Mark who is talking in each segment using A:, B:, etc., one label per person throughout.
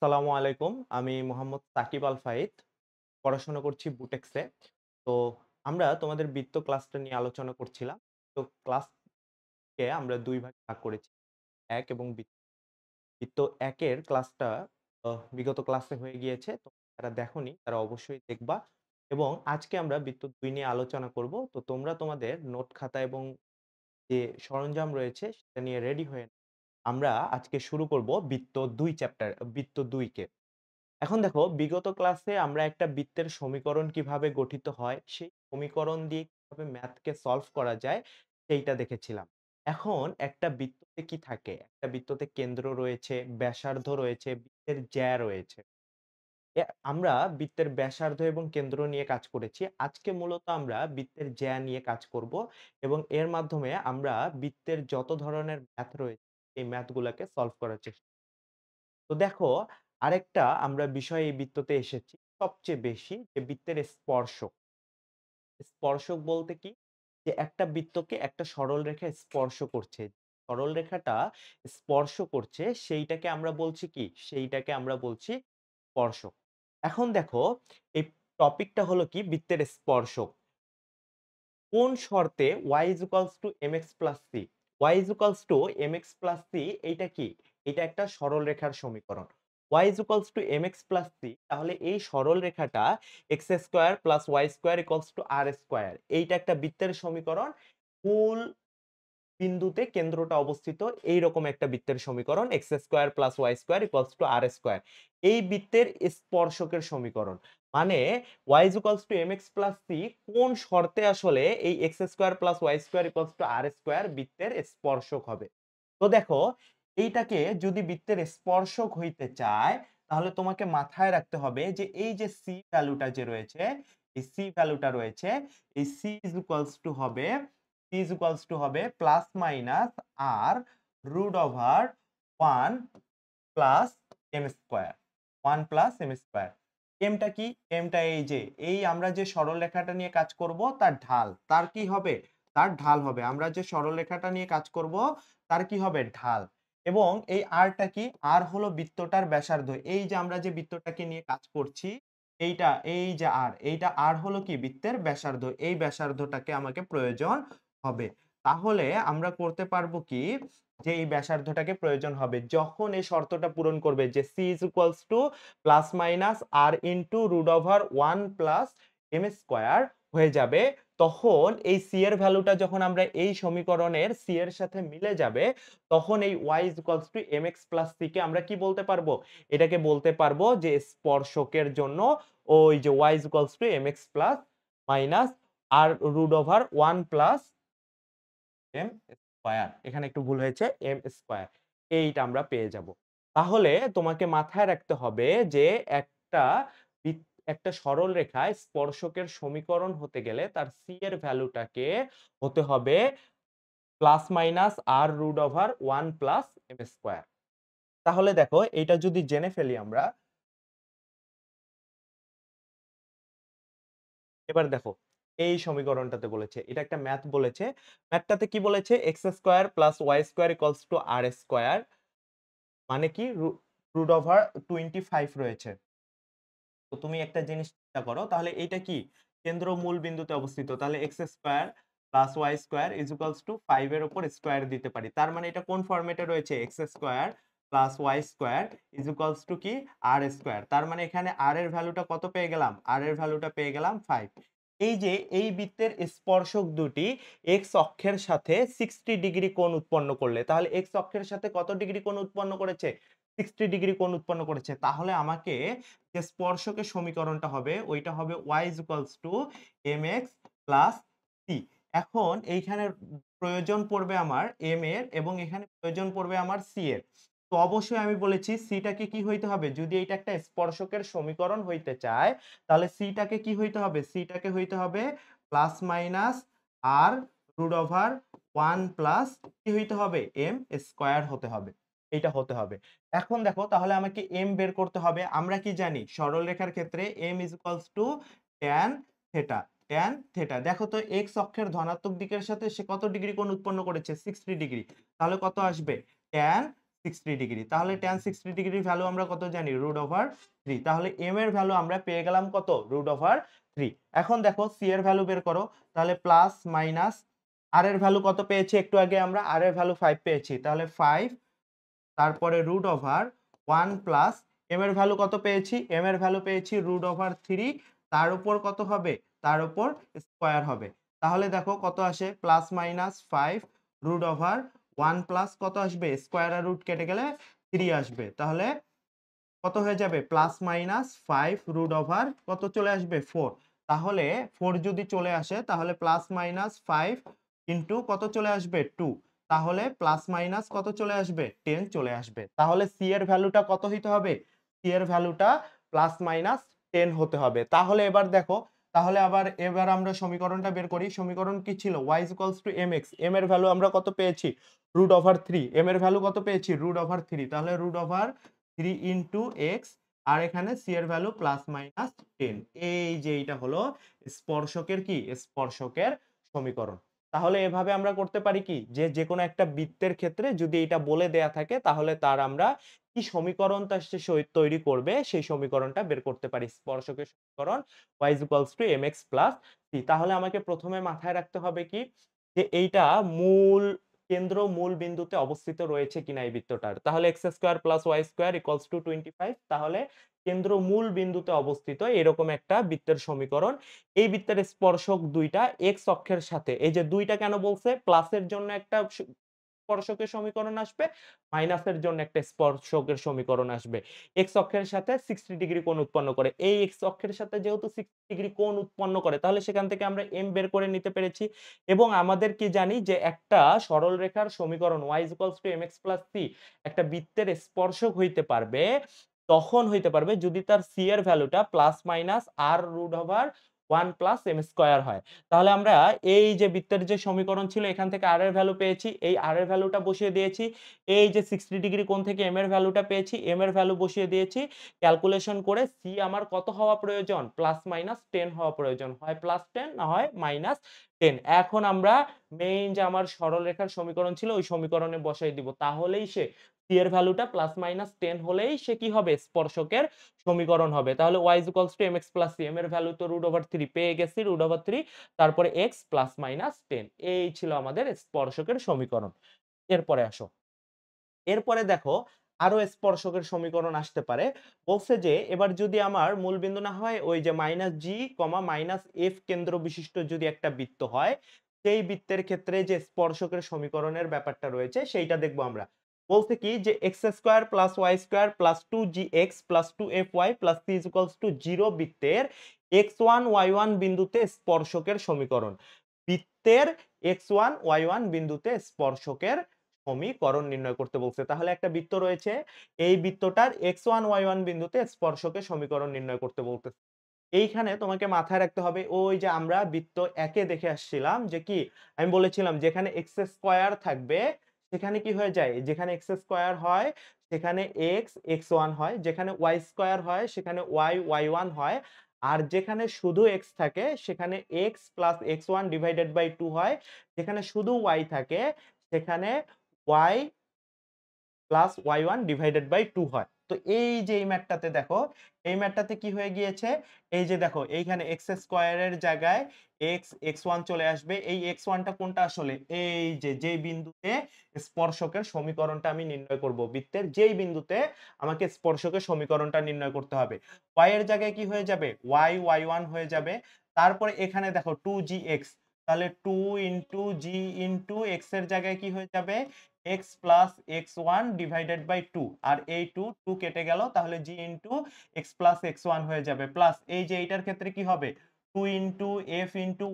A: আসসালামু আলাইকুম। আমি মোহাম্মদ সাকিব আল ফাহিদ। পড়াশোনা করছি বুটেক্সে। তো আমরা তোমাদের বৃত্ত ক্লাসটা নিয়ে আলোচনা করছিলাম। তো ক্লাসকে আমরা ২ ভাগে ভাগ করেছি। ১ এবং বৃত্ত ১ এর ক্লাসটা বিগত ক্লাসে হয়ে গিয়েছে। তো যারা দেখোনি তারা অবশ্যই দেখবা এবং আজকে আমরা বৃত্ত ২ নিয়ে আলোচনা করব। তো তোমরা তোমাদের নোট খাতা এবং যে সরঞ্জাম রয়েছে সেটা নিয়ে রেডি হয়ে নাও। আমরা আজকে শুরু করব বৃত্ত ২ কে। এখন দেখো বিগত ক্লাসে আমরা একটা বৃত্তের সমীকরণ কিভাবে গঠিত হয় সেই সমীকরণ দিয়ে কিভাবে ম্যাথকে সলভ করা যায় সেইটা দেখেছিলাম। এখন একটা বৃত্ততে কি থাকে? একটা বৃত্ততে কেন্দ্র রয়েছে, ব্যাসার্ধ রয়েছে, বৃত্তের জ্যা রয়েছে। এ আমরা বৃত্তের ব্যাসার্ধ এবং কেন্দ্র নিয়ে কাজ করেছি। আজকে মূলত আমরা বৃত্তের জ্যা নিয়ে কাজ করব এবং এর মাধ্যমে আমরা বৃত্তের যত ধরনের ম্যাথ রয়েছে এই ম্যাথ গুলাকে সলভ করার চেষ্টা। তো দেখো আরেকটা আমরা বিষয় এই বৃত্ততে এসেছি সবচেয়ে বেশি যে বৃত্তের স্পর্শক। স্পর্শক বলতে কি? যে একটা বৃত্তকে একটা সরলরেখা স্পর্শ করছে। সরলরেখাটা স্পর্শ করছে সেইটাকে আমরা বলছি কি? সেইটাকে আমরা বলছি স্পর্শক। এখন দেখো এই টপিকটা হলো কি বৃত্তের স্পর্শক। কোন শর্তে y is equals to mx plus c? y is equals to mx plus c এইটা কি? এটা একটা সরলরেখার সমীকরণ। y is equals to mx plus c তাহলে এই সরলরেখাটা x square plus y square equals to r square. এইটা একটা বৃত্তের সমীকরণ। মূল বিন্দুতে কেন্দ্রটা অবস্থিত এইরকম একটা বৃত্তের সমীকরণ x square plus y square equals to r square. এই বৃত্তের স্পর্শকের সমীকরণ। মানে y is equals to mx plus c কোন শর্তে আসলে এই x square plus y square equals to r square বৃত্তের স্পর্শক হবে। তো দেখো এইটাকে যদি বৃত্তের স্পর্শক হইতে চায় তাহলে তোমাকে মাথায় রাখতে হবে যে এই যে c ভ্যালুটা যে রয়েছে এই c ভ্যালুটা রয়েছে এই c is equals to হবে প্লাস মাইনাস আর root over 1 plus M square 1 plus M square. এমটা কি? এমটা এই যে এই আমরা যে সরলরেখাটা নিয়ে কাজ করব তার ঢাল। তার কি হবে? তার ঢাল হবে। আমরা যে সরলরেখাটা নিয়ে কাজ করব তার কি হবে? ঢাল। এবং এই আরটা কি? আর হলো বৃত্তটার ব্যাসার্ধ। এই যে আমরা যে বৃত্তটাকে নিয়ে কাজ করছি এইটা এই যে আর এইটা আর হলো কি? বৃত্তের ব্যাসার্ধ। এই ব্যাসার্ধটাকে আমাকে প্রয়োজন হবে। তাহলে আমরা করতে পারবো কি? যে এই ব্যাসার্ধটাকে প্রয়োজন হবে। যখন এই শর্তটা পূরণ করবে যে c is equals to plus minus r into root over 1 plus m square হয়ে যাবে, তখন এই c এর ভ্যালুটা যখন আমরা এই সমীকরণের c এর সাথে মিলে যাবে, তখন এই y is equals to mx plus c কে আমরা কি বলতে পারবো? এটাকে বলতে পারবো যে স্পর্শকের জন্য ওই যে y is equals to mx plus minus r root over 1 plus m square. এখানে একটু ভুল হয়েছে এম স্কয়ার। এইটা আমরা পেয়ে যাব। তাহলে তোমাকে মাথায় রাখতে হবে যে একটা একটা সরল রেখায় স্পর্শকের সমীকরণ হতে গেলে তার c এর ভ্যালুটাকে হতে হবে plus minus r root over 1 plus M square. তাহলে দেখো এইটা যদি জেনে ফেলি আমরা, এবার দেখো এই সমীকরণটাতে বলেছে এটা একটা ম্যাথ বলেছে। ম্যাথটাতে কি বলেছে? x square plus y square equals to r square মানে কি রুট ওভার 25 রয়েছে। তো তুমি একটা জিনিস চিন্তা করো তাহলে এইটা কি কেন্দ্র মূল বিন্দুতে অবস্থিত, তাহলে x square plus Y square is equals to 5 এর উপর স্কয়ার দিতে পারি। তার মানে এটা কোন ফরম্যাটে রয়েছে? X square plus Y square is equals to কি আর স্কয়ার। তার মানে এখানে আর এর ভ্যালুটা কত পেয়ে গেলাম? আর এর ভ্যালুটা পেয়ে গেলাম 5। এই যে এই বৃত্তের স্পর্শক দুটি এক্স অক্ষের সাথে 60 ডিগ্রি কোণ উৎপন্ন করলে, তাহলে এক্স অক্ষের সাথে কত ডিগ্রি কোণ উৎপন্ন করেছে? 60 ডিগ্রি কোণ উৎপন্ন করেছে। তাহলে আমাকে যে স্পর্শকের সমীকরণটা হবে ওইটা হবে y is equals to mx plus c। এখন এইখানে প্রয়োজন পড়বে আমার m এর এবং এখানে প্রয়োজন পড়বে আমার c এর। তো অবশ্যই আমি বলেছি c টাকে কি হইতে হবে? যদি এটা একটা স্পর্শকের সমীকরণ হইতে চায় তাহলে c টাকে কি হইতে হবে? c টাকে হইতে হবে plus minus r root over 1 plus কি হইতে হবে? m স্কয়ার হতে হবে। এইটা হতে হবে। এখন দেখো তাহলে আমাকে m বের করতে হবে। আমরা কি জানি? সরলরেখার ক্ষেত্রে m is equals to tan theta। tan theta দেখো তো x অক্ষের ধনাত্মক দিকের সাথে সে কত ডিগ্রি কোণ উৎপন্ন করেছে? 60 ডিগ্রি। তাহলে কত আসবে? tan 60 degree. তাহলে tan 60 ডিগ্রির ভ্যালু আমরা কত জানি? √3। তাহলে m এর ভ্যালু আমরা পেয়ে গেলাম কত? √3। এখন দেখো c এর ভ্যালু বের করো। তাহলে প্লাস মাইনাস r এর ভ্যালু কত পেয়েছি একটু আগে আমরা? r এর ভ্যালু 5 পেয়েছি। তাহলে 5 তারপরে √1 প্লাস m এর ভ্যালু কত পেয়েছি? m এর ভ্যালু পেয়েছি √3 তার উপর কত হবে? তার উপর স্কয়ার হবে। তাহলে দেখো কত আসে? প্লাস মাইনাস 5 √1 প্লাস কত আসবে? স্কয়ার আর রুট কেটে গেলে 3 আসবে। তাহলে কত হয়ে যাবে? প্লাস মাইনাস 5 কত চলে আসবে? 4। তাহলে 4 যদি চলে আসে তাহলে প্লাস মাইনাস 5 ইনটু কত চলে আসবে? 2। তাহলে প্লাস মাইনাস কত চলে আসবে? 10 চলে আসবে। তাহলে c এর ভ্যালুটা কত হইতে হবে? c এর ভ্যালুটা প্লাস মাইনাস 10 হতে হবে। তাহলে এবার দেখো, তাহলে এবার আমরা সমীকরণটা বের করি। সমীকরণ কি ছিল? y mx। m এর ভ্যালু আমরা কত পেয়েছি? √3। m এর ভ্যালু কত পেয়েছি? √3। তাহলে √3 ইনটু x আর এখানে c এর ভ্যালু প্লাস মাইনাস 10। এই যে এইটা হলো স্পর্শকের কি? স্পর্শকের সমীকরণ। তাহলে এভাবে আমরা করতে পারি কি? যে যেকোনো একটা বৃত্তের ক্ষেত্রে যদি এটা বলে দেয়া থাকে তাহলে তার আমরা কি সমীকরণটা সে তৈরি করবে সেই সমীকরণটা বের করতে পারি। স্পর্শকের সমীকরণ y mx c। তাহলে আমাকে প্রথমে মাথায় রাখতে হবে কি? যে এইটা মূল বিন্দুতে অবস্থিত রয়েছে কিনা এই বৃত্তটার। তাহলে x² + y² = 25। তাহলে কেন্দ্র মূল বিন্দুতে অবস্থিত এরকম একটা বৃত্তের সমীকরণ। এই বৃত্তের স্পর্শক ২ টা x অক্ষের সাথে, এই যে ২ টা কেন বলছে? প্লাসের জন্য একটা স্পর্শকের সমীকরণ আসবে, মাইনাসের জন্য একটা স্পর্শকের সমীকরণ আসবে। x অক্ষের সাথে 60 ডিগ্রি কোণ উৎপন্ন করে। এই x অক্ষের সাথে যেহেতু 60 ডিগ্রি কোণ উৎপন্ন করে তাহলে সেখান থেকে আমরা m বের করে নিতে পেরেছি এবং আমাদের কি জানি যে একটা সরলরেখার সমীকরণ y mx c একটা বৃত্তের স্পর্শক হইতে পারবে, তখন হইতে পারবে যদি তার c এর ভ্যালুটা প্লাস মাইনাস r√1 + m² হয়। তাহলে আমরা এই যে বৃত্তের যে সমীকরণ ছিল এখান থেকে r এর ভ্যালু পেয়েছি, এই r এর ভ্যালুটা বসিয়ে দিয়েছি। এই যে 60 ডিগ্রি কোণ থেকে m এর ভ্যালুটা পেয়েছি, m এর ভ্যালু বসিয়ে দিয়েছি। ক্যালকুলেশন করে c আমার কত হওয়া প্রয়োজন? প্লাস মাইনাস 10 হওয়া প্রয়োজন। হয় প্লাস 10 না হয় মাইনাস 10। এখন আমরা মেইন যে আমার সরলরেখার সমীকরণ ছিল ওই সমীকরণে বসাই দিব। তাহলেই সে c এর ভ্যালুটা প্লাস মাইনাস 10 হলেই সে কি হবে? স্পর্শকের সমীকরণ হবে। তাহলে y mx c m এর ভ্যালু তো √3 পেয়ে গেছি, √3 তারপরে x প্লাস মাইনাস 10। এই ছিল আমাদের স্পর্শকের সমীকরণ। এরপরে আসো। এরপরে দেখো আরো স্পর্শকের সমীকরণ আসতে পারে। বলছে যে এবার যদি আমার মূলবিন্দু না হয় ওই যে -g, -f কেন্দ্র বিশিষ্ট যদি একটা বৃত্ত হয়, সেই বৃত্তের ক্ষেত্রে যে স্পর্শকের সমীকরণের ব্যাপারটা রয়েছে সেইটা দেখব আমরা। বলছে কি যে x² + y² + 2gx + 2fy + c = 0 বৃত্তের x1 y1 বিন্দুতে স্পর্শকের সমীকরণ। বৃত্তের x1 y1 বিন্দুতে স্পর্শকের সমীকরণ নির্ণয় করতে বলছে। তাহলে একটা বৃত্ত রয়েছে, এই বৃত্তটার x1 y1 বিন্দুতে স্পর্শকের সমীকরণ নির্ণয় করতে বলতেছে। এইখানে তোমাকে মাথায় রাখতে হবে ওই যে আমরা বৃত্ত ১ এ দেখে আসছিলাম যে কি আমি বলেছিলাম যেখানে x² থাকবে সেখানে কি হয়ে যায়? যেখানে x² হয় সেখানে x1 হয়, যেখানে y² হয় সেখানে y1 হয়। আর যেখানে শুধু x থাকে সেখানে x plus x1 divided by 2 হয়। যেখানে শুধু y থাকে সেখানে y plus y1 divided by 2 হয়। তো এই যে এই ম্যাথটাতে দেখো, এই ম্যাথটাতে কি হয়ে গিয়েছে? এই যে দেখো এইখানে x² এর জায়গায় x1 চলে আসবে। এই x1 টা কোনটা আসলে? এই যে যেই বিন্দুতে স্পর্শকের সমীকরণটা আমি নির্ণয় করব। বৃত্তের যেই বিন্দুতে আমাকে স্পর্শকের সমীকরণটা নির্ণয় করতে হবে। y এর জায়গায় কি হয়ে যাবে? y1 হয়ে যাবে। তারপরে এখানে দেখো 2gx, তাহলে 2 g x এর জায়গায় কি হয়ে যাবে? x plus x1 divided by 2 আর এই 2 কেটে গেল তাহলে g into x plus x1 হয়ে যাবে প্লাস এই যে এইটার ক্ষেত্রে কি হবে 2 ইনটু f ইনটু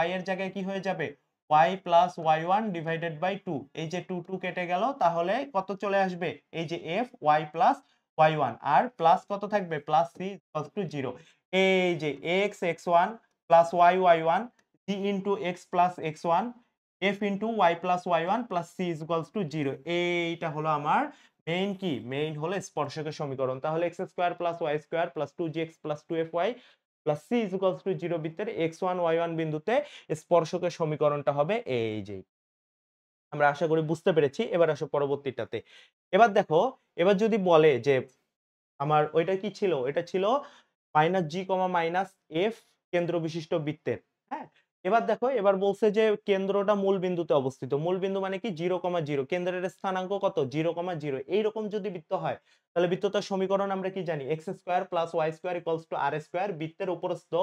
A: y এর জায়গায় কি হয়ে যাবে y plus y1 divided by 2 এই যে 2 কেটে গেল তাহলে কত চলে আসবে এই যে f y প্লাস y1 আর প্লাস কত থাকবে প্লাস c ইকুয়ালস টু 0 এই যে x x1 plus y y1 g into x plus x1 f into y plus y1 plus c is equals to 0 এইটা হলো আমার মেইন কি মেইন হলো স্পর্শকের সমীকরণ। তাহলে x square plus y square plus 2gx plus 2fy plus c is equals to 0 বৃত্তের x1 y1 বিন্দুতে স্পর্শকের সমীকরণটা হবে এই যে। আমরা আশা করি বুঝতে পেরেছি। এবার আসো পরবর্তীটাতে। এবার দেখো, এবার যদি বলে যে আমার ওইটা কি ছিল? এটা ছিল -g, -f কেন্দ্র বিশিষ্ট বৃত্তের। হ্যাঁ? এবার দেখো, এবার বলছে যে কেন্দ্রটা মূল বিন্দুতে অবস্থিত। মূল বিন্দু মানে কি? 0, 0 কেন্দ্রের স্থানাঙ্ক কত? 0, 0 এইরকম যদি বৃত্ত হয়, তাহলে বৃত্তটার সমীকরণ আমরা কি জানি? x² + y² = r²। বৃত্তের উপরস্থ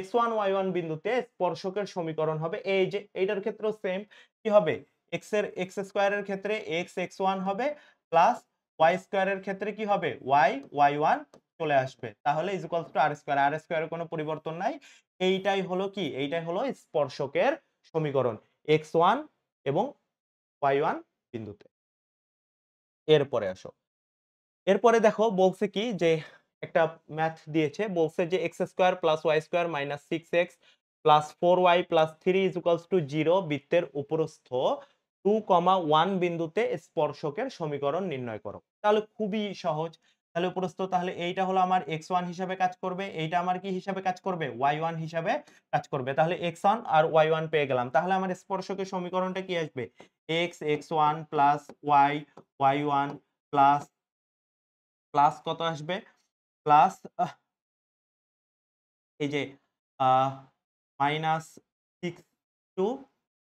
A: x1, y1 বিন্দুতে স্পর্শকের সমীকরণ হবে এই যে, এইটার ক্ষেত্রেও সেম। কি হবে? x² এর ক্ষেত্রে x, x1 হবে প্লাস y² এর ক্ষেত্রে কি হবে? y, y1 চলে আসবে। তাহলে r²। r² এর কোনো পরিবর্তন নাই। এইটাই হলো কি? এইটাই হলো স্পর্শকের সমীকরণ x1 এবং y1 বিন্দুতে। এরপরে আসো। এরপরে দেখো বলছে কি যে একটা ম্যাথ দিয়েছে। বলছে যে x² + y² - 6x + 4y + 3 = 0 বৃত্তের উপরস্থ 2, 1 বিন্দুতে স্পর্শকের সমীকরণ নির্ণয় করো। তাহলে খুবই সহজ। তাহলে উপরস্থ, তাহলে এইটা হলো আমার x1 হিসাবে কাজ করবে। এইটা আমার কি হিসাবে কাজ করবে? y1 হিসাবে কাজ করবে। তাহলে x1 আর y1 পেয়ে গেলাম। তাহলে আমার স্পর্শকের সমীকরণটা কি আসবে? x, x1 + y, y1 plus plus কত আসবে? প্লাস এই যে আ -6 টু,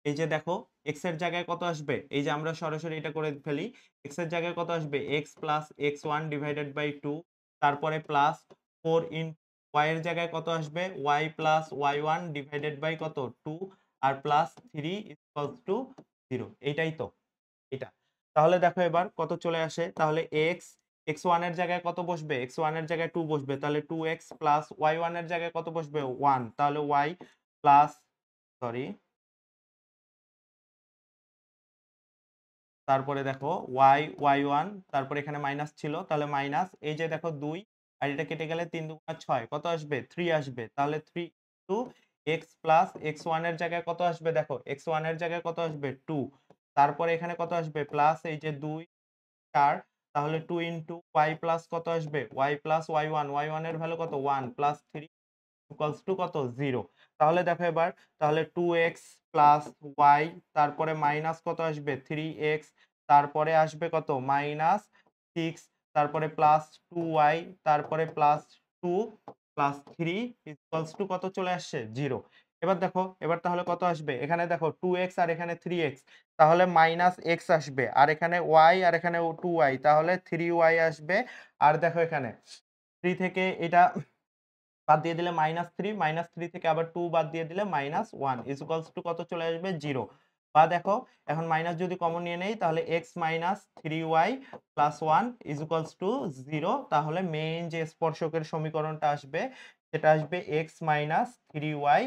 A: এই যে দেখো x এর জায়গায় কত আসবে? এই যে আমরা সরাসরি এটা করে ফেলি। x এর জায়গায় কত আসবে? x + x1 / 2, তারপরে প্লাস 4 y এর জায়গায় কত আসবে? y + y1 কত? 2 আর প্লাস 3 = 0। এইটাই তো? এটা। তাহলে দেখো এবার কত চলে আসে? তাহলে x1 এর জায়গায় কত বসবে? x1 এর জায়গায় 2 বসবে। তাহলে 2x প্লাস y1 এর জায়গায় কত বসবে? 1। তাহলে y প্লাস, সরি, তারপরে দেখো y1, তারপরে এখানে মাইনাস ছিল। তাহলে মাইনাস, এই যে দেখো 2 আর এটা কেটে গেলে ৩ দুগুণা ৬। কত আসবে? 3 আসবে। তাহলে 3 x প্লাস x1 এর জায়গায় কত আসবে? দেখো x1 এর জায়গায় কত আসবে? 2। তারপরে এখানে কত আসবে? প্লাস এই যে 2, 4, তাহলে 2 y প্লাস কত আসবে? y প্লাস y1, y1 এর ভ্যালু কত? 1 প্লাস 3 ইকুয়ালস টু কত? 0। তাহলে দেখো এবার, তাহলে 2x প্লাস y, তারপরে মাইনাস কত আসবে? 3x, তারপরে আসবে কত? মাইনাস 6, তারপরে প্লাস 2y, তারপরে প্লাস 2 প্লাস 3 ইকুয়ালস টু কত চলে আসছে? 0। এবার দেখো, এবার তাহলে কত আসবে? এখানে দেখো 2x আর এখানে 3x, তাহলে মাইনাস x আসবে। আর এখানে y আর এখানে 2y, তাহলে 3y আসবে। আর দেখো এখানে 3 থেকে এটা বাদ দিয়ে দিলে -3, -3 থেকে আবার 2 বাদ দিয়ে দিলে -1 ইকুয়ালস টু কত চলে আসবে? 0। বা দেখো, এখন মাইনাস যদি কমন নিয়ে নেই, তাহলে x - 3y + 1 ইকুয়ালস টু 0। তাহলে মেইন যে স্পর্শকের সমীকরণটা আসবে, সেটা আসবে x - 3y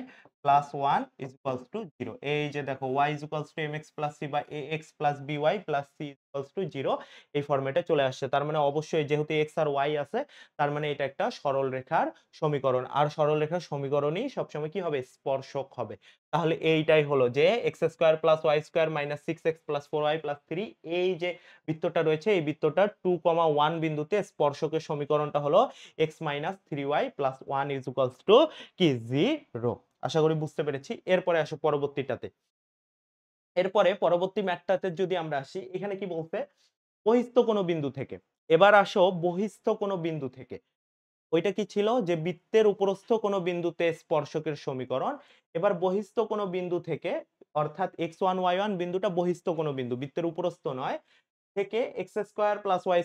A: + 1 ইকুয়ালস টু 0। এই যে দেখো y equals to mx + c বা ax + by + c equals to 0 এই ফরম্যাটে চলে আসছে। তার মানে অবশ্যই যেহেতু x আর y আছে, তার মানে এটা একটা সরল রেখার সমীকরণ। আর সরল রেখার সমীকরণই সবসময় কি হবে? স্পর্শক হবে। তাহলে এইটাই হলো যে x² + y² - 6x + 4y + 3, এই যে বৃত্তটা রয়েছে, এই বৃত্তটার 2, 1 বিন্দুতে স্পর্শকের সমীকরণটা হলো x - 3y + 1 কি? 0। আশা করি বুঝতে পেরেছি। এরপরে আসো পরবর্তীটাতে। এরপরে পরবর্তী ম্যাথটাতে যদি আমরা আসি, এখানে কি বলছে? বহিস্থ কোন বিন্দু থেকে। এবার আসো বহিস্থ কোন বিন্দু থেকে। ওইটা কি ছিল? যে বৃত্তের উপরস্থ কোন বিন্দুতে স্পর্শকের সমীকরণ। এবার বহিস্থ কোন বিন্দু থেকে, অর্থাৎ x1, y1 বিন্দুটা বহিস্থ কোন বিন্দু, বৃত্তের উপরস্থ নয়, থেকে x² + y²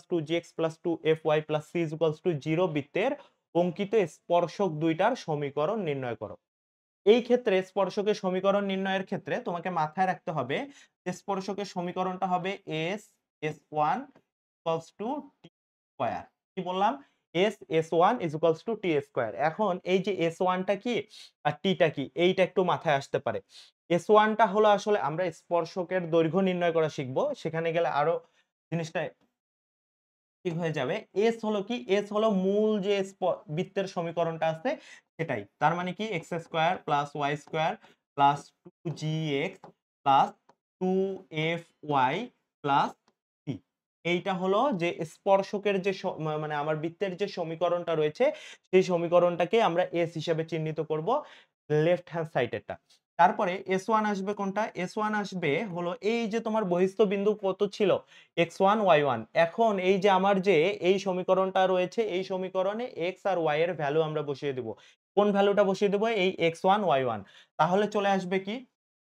A: + 2gx + 2fy + c = 0 বৃত্তের অঙ্কিত স্পর্শক দুইটার সমীকরণ নির্ণয় করো। এই ক্ষেত্রে স্পর্শকের সমীকরণ নির্ণয়ের ক্ষেত্রে তোমাকে মাথায় রাখতে হবে যে স্পর্শকের সমীকরণটা হবে S1 = t²। কি বললাম? S1 = t²। এখন এই যে S1 টা কি আর t টা কি? এইটা একটু মাথায় আসতে পারে। S1 টা হলো আসলে আমরা স্পর্শকের দৈর্ঘ্য নির্ণয় করা শিখব। সেখানে গেলে আরো জিনিসটা ঠিক হয়ে যাবে। S হলো কি? S হলো মূল যে বৃত্তের সমীকরণটা আছে সেটাই। তার মানে কি? x² + y² + 2gx + 2fy + c। এইটা হলো যে স্পর্শকের যে মানে আমার বৃত্তের যে সমীকরণটা রয়েছে, সেই সমীকরণটাকে আমরা S হিসেবে চিহ্নিত করব লেফট হ্যান্ড সাইড এরটা। তারপরে S1 আসবে কোনটা? S1 আসবে হলো এই যে তোমার বহিঃস্থ বিন্দু কত ছিল? x1, y1 এখন এই যে আমার যে এই সমীকরণটা রয়েছে এই সমীকরণে x আর y এর ভ্যালু আমরা বসিয়ে দেব। কোন ভ্যালুটা বসিয়ে দেব? এই x1, y1 তাহলে চলে আসবে কি?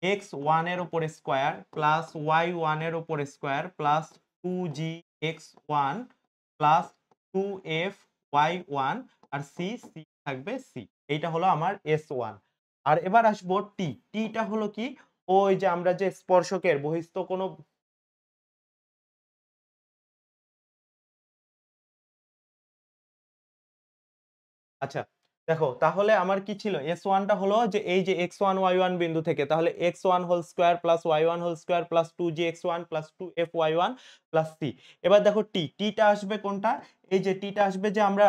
A: x1 এর উপর স্কয়ার প্লাস y1 এর উপর square plus 2gx1 plus 2f(y1) আর c থাকবে c। এইটা হলো আমার S1। আর এবার আসবো টি। টিটা হলো কি? ওই যে আমরা যে স্পর্শকের বহিঃস্থ কোন আচ্ছা, দেখো তাহলে আমার কি ছিল? S1 টা হলো যে এই যে x1, y1 বিন্দু থেকে তাহলে x1 whole square plus y1 whole square plus 2gx1 plus 2fy1 plus c। এবার দেখো টি। টিটা আসবে কোনটা? এই যে টিটা আসবে যে আমরা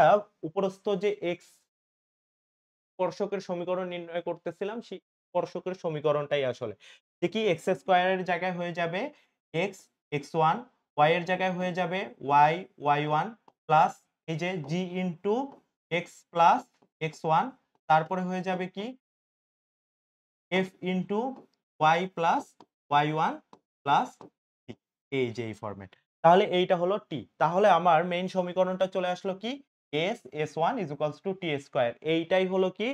A: উপরস্থ যে x স্পর্শকের সমীকরণ নির্ণয় করতেছিলাম সেই স্পর্শকের সমীকরণটাই আসলে। যে কি x স্কয়ার এর জায়গায় হয়ে যাবে x, x1, y এর জায়গায় হয়ে যাবে y, y1 প্লাস এই যে g into x plus x1 তারপরে হয়ে যাবে কি f into y plus y1 plus t এই যে এই ফরম্যাট। তাহলে এইটা হলো t। তাহলে আমার মেইন সমীকরণটা চলে আসলো কি s1 is equals to t square. এইটাই হলো কি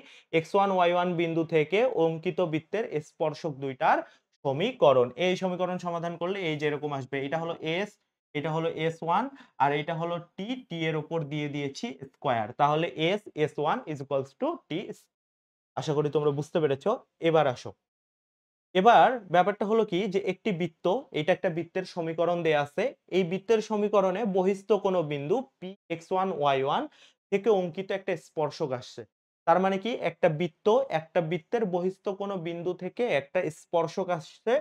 A: x1 y1 বিন্দু থেকে অঙ্কিত বৃত্তের স্পর্শক দুইটার সমীকরণ। এই সমীকরণ সমাধান করলে এই যে এরকম আসবে। এটা হলো s, এটা হলো s1 আর এটা হলো t, t এর উপর দিয়ে দিয়েছি স্কয়ার। তাহলে s1 is equals to t। আশা করি তোমরা বুঝতে পেরেছো। এবার আসো। এবার ব্যাপারটা হলো কি যে একটি বৃত্ত, এটা একটা বৃত্তের সমীকরণ দেয়া আছে। এই বৃত্তের সমীকরণে বহিঃস্থ কোন বিন্দু Px1, y1 থেকে অঙ্কিত একটা স্পর্শক আসছে। তার মানে কি একটা বৃত্তের বহিঃস্থ কোন বিন্দু থেকে একটা স্পর্শক আসছে।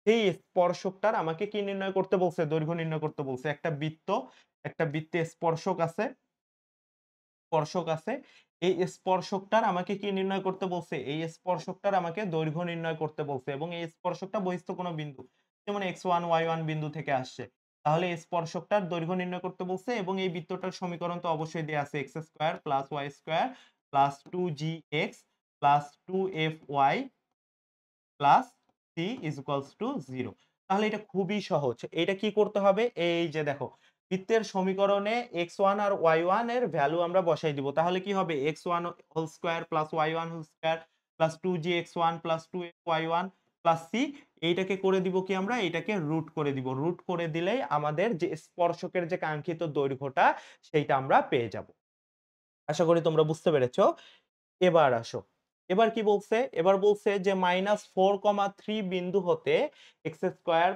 A: সেই স্পর্শকটার আমাকে কি নির্ণয় করতে বলছে? দৈর্ঘ্য নির্ণয় করতে বলছে। একটা বৃত্তে স্পর্শক আছে। এই স্পর্শকটার আমাকে কি নির্ণয় করতে বলছে? এই স্পর্শকটার আমাকে দৈর্ঘ্য নির্ণয় করতে বলছে এবং এই স্পর্শকটা বহিঃস্থ কোন বিন্দু। যেমন x1, y1 বিন্দু থেকে আসছে। তাহলে এই স্পর্শকটার দৈর্ঘ্য নির্ণয় করতে বলছে এবং এই বৃত্তটার সমীকরণ তো অবশ্যই দেয়া আছে x square plus y square plus 2gx plus 2fy plus c is equals to 0। তাহলে এটা খুবই সহজ। এটা কি করতে হবে? এই যে দেখো, বৃত্তের সমীকরণে x1 আর y1 এর ভ্যালু আমরা বসাই দিব। তাহলে কি হবে? x1 whole square plus y1 whole square plus 2gx1 plus 2fy1 plus c। এইটাকে করে দিব কি আমরা? এইটাকে রুট করে দিব। রুট করে দিলেই আমাদের যে স্পর্শকের যে কাঙ্ক্ষিত দৈর্ঘ্যটা সেইটা আমরা পেয়ে যাব। আশা করি তোমরা বুঝতে পেরেছো। এবার আসো। এবার কি বলছে? এবার বলছে যে -4,3 বিন্দু হতে x²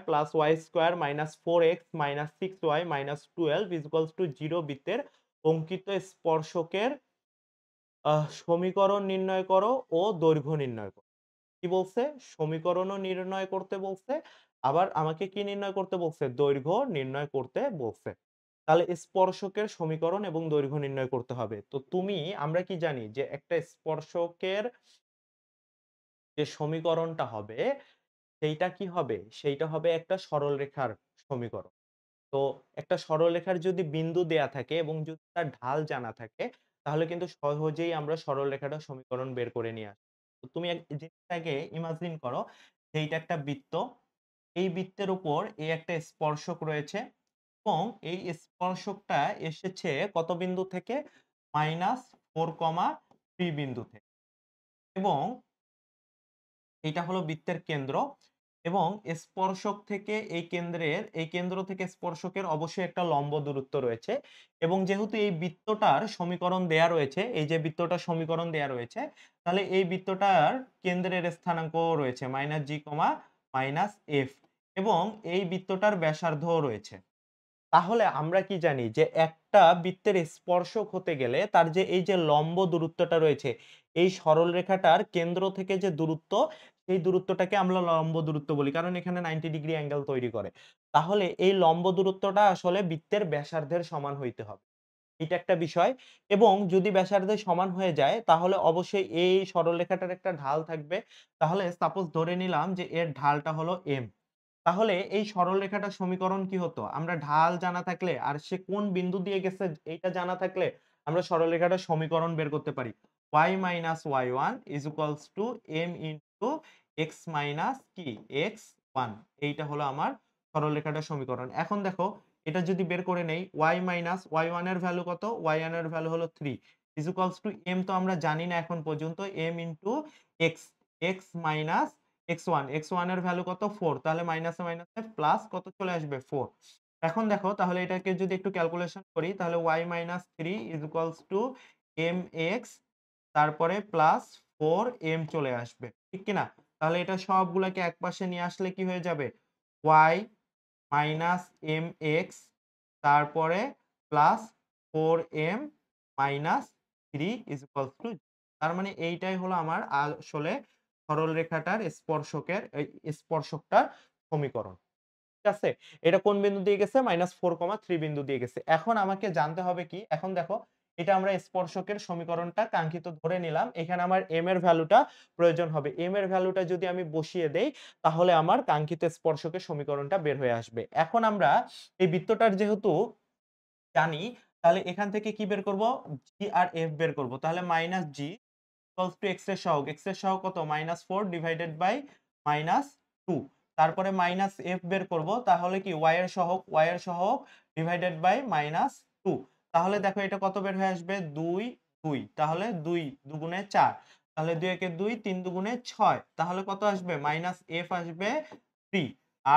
A: plus y² minus 4x minus 6y minus 12 0 বৃত্তের অঙ্কিত স্পর্শকের সমীকরণ নির্ণয় করো ও দৈর্ঘ্য নির্ণয় করো। কি বলছে? সমীকরণও নির্ণয় করতে বলছে। আবার আমাকে কি নির্ণয় করতে বলছে? দৈর্ঘ্য নির্ণয় করতে বলছে। তাহলে স্পর্শকের সমীকরণ এবং দৈর্ঘ্য নির্ণয় করতে হবে। তো আমরা কি জানি যে একটা স্পর্শকের যে সমীকরণটা হবে সেইটা কি হবে? সেইটা হবে একটা সরলরেখার সমীকরণ। তো একটা সরলরেখার যদি বিন্দু দেয়া থাকে এবং যদি তার ঢাল জানা থাকে তাহলে কিন্তু সহজেই আমরা সরলরেখাটার সমীকরণ বের করে নিয়ে আসি। তো তুমি জিনিসটাকে ইমাজিন করো যে এইটা একটা বৃত্ত। এই বৃত্তের উপর এই একটা স্পর্শক রয়েছে এবং এই স্পর্শকটা এসেছে কত বিন্দু থেকে? -4,3 বিন্দু থেকে। এবং এইটা হলো বৃত্তের কেন্দ্র এবং স্পর্শক থেকে এই কেন্দ্র থেকে স্পর্শকের অবশ্যই একটা লম্ব দূরত্ব রয়েছে এবং যেহেতু এই বৃত্তটার সমীকরণ দেয়া রয়েছে, এই যে বৃত্তটার সমীকরণ দেয়া রয়েছে, তাহলে এই বৃত্তটার কেন্দ্রের স্থানাঙ্ক রয়েছে -g, -f এবং এই বৃত্তটার ব্যাসার্ধও রয়েছে। তাহলে আমরা কি জানি যে একটা বৃত্তের স্পর্শক হতে গেলে তার যে এই যে লম্ব দূরত্বটা রয়েছে, এই সরলরেখাটার কেন্দ্র থেকে যে দূরত্ব, সেই দূরত্বটাকে আমরা লম্ব দূরত্ব বলি। কারণ এখানে 90 ডিগ্রি অ্যাঙ্গেল তৈরি করে। তাহলে এই লম্ব দূরত্বটা আসলে বৃত্তের ব্যাসার্ধের সমান হইতে হবে। এটা একটা বিষয় এবং যদি ব্যাসার্ধের সমান হয়ে যায় তাহলে অবশ্যই এই সরলরেখাটার একটা ঢাল থাকবে। তাহলে সাপোজ ধরে নিলাম যে এর ঢালটা হলো m। তাহলে এই সরলরেখাটার সমীকরণ কি হতো? আমরা ঢাল জানা থাকলে আর সে কোন বিন্দু দিয়ে গেছে এইটা জানা থাকলে আমরা সরলরেখাটার সমীকরণ বের করতে পারি। y - y1 = m * x minus কি এক্স ওয়ান, এইটা হলো আমার সরলরেখাটার সমীকরণ। এখন দেখো এটা যদি বের করে নেই ওয়াই মাইনাস ওয়াই ওয়ান এর ভ্যালু কত, ওয়াই ওয়ান এর ভ্যালু হলো 3 ইজ ইকুয়ালস টু এম তো আমরা জানি না এখন পর্যন্ত, m into x, x minus x one এর ভ্যালু কত 4, তাহলে মাইনাসে মাইনাসে প্লাস কত চলে আসবে 4। এখন দেখো তাহলে এটাকে যদি একটু ক্যালকুলেশন করি তাহলে y minus 3 is equals to m x তারপরে প্লাস 4 এম চলে আসবে, ঠিক কিনা? তাহলে এটা সবগুলাকে একপাশে নিয়ে আসলে কি হয়ে যাবে, y মাইনাস এম এক্স তারপরে plus 4m minus 3 is equals two, তার মানে এইটাই হলো আমার আসলে সরলরেখাটার স্পর্শকটার সমীকরণ। ঠিক আছে? এটা কোন বিন্দু দিয়ে গেছে? -4, 3 বিন্দু দিয়ে গেছে। এখন আমাকে জানতে হবে কি? এখন দেখো এটা আমরা স্পর্শকের সমীকরণটা কাঙ্ক্ষিত ধরে নিলাম। এখানে আমার m এর ভ্যালুটা প্রয়োজন হবে। m এর ভ্যালুটা যদি আমি বসিয়ে দেই তাহলে আমার কাঙ্ক্ষিত স্পর্শকের সমীকরণটা বের হয়ে আসবে। এখন আমরা এই বৃত্তটার যেহেতু জানি তাহলে এখান থেকে কি বের করব? g আর f বের করব। তাহলে -g ইকুয়ালস টু x এর সহগ। x এর সহগ কত? -4 ডিভাইডেড বাই -2। তারপরে -f বের করব। তাহলে কি y এর সহগ, y এর সহগ ডিভাইডেড বাই -2। তাহলে দেখো এটা কত বের হয়ে আসবে? 2, 2। তাহলে 2 দুগুণে 4। তাহলে 2 একে 2, 3 দুগুণে 6। তাহলে কত আসবে? -f আসবে 3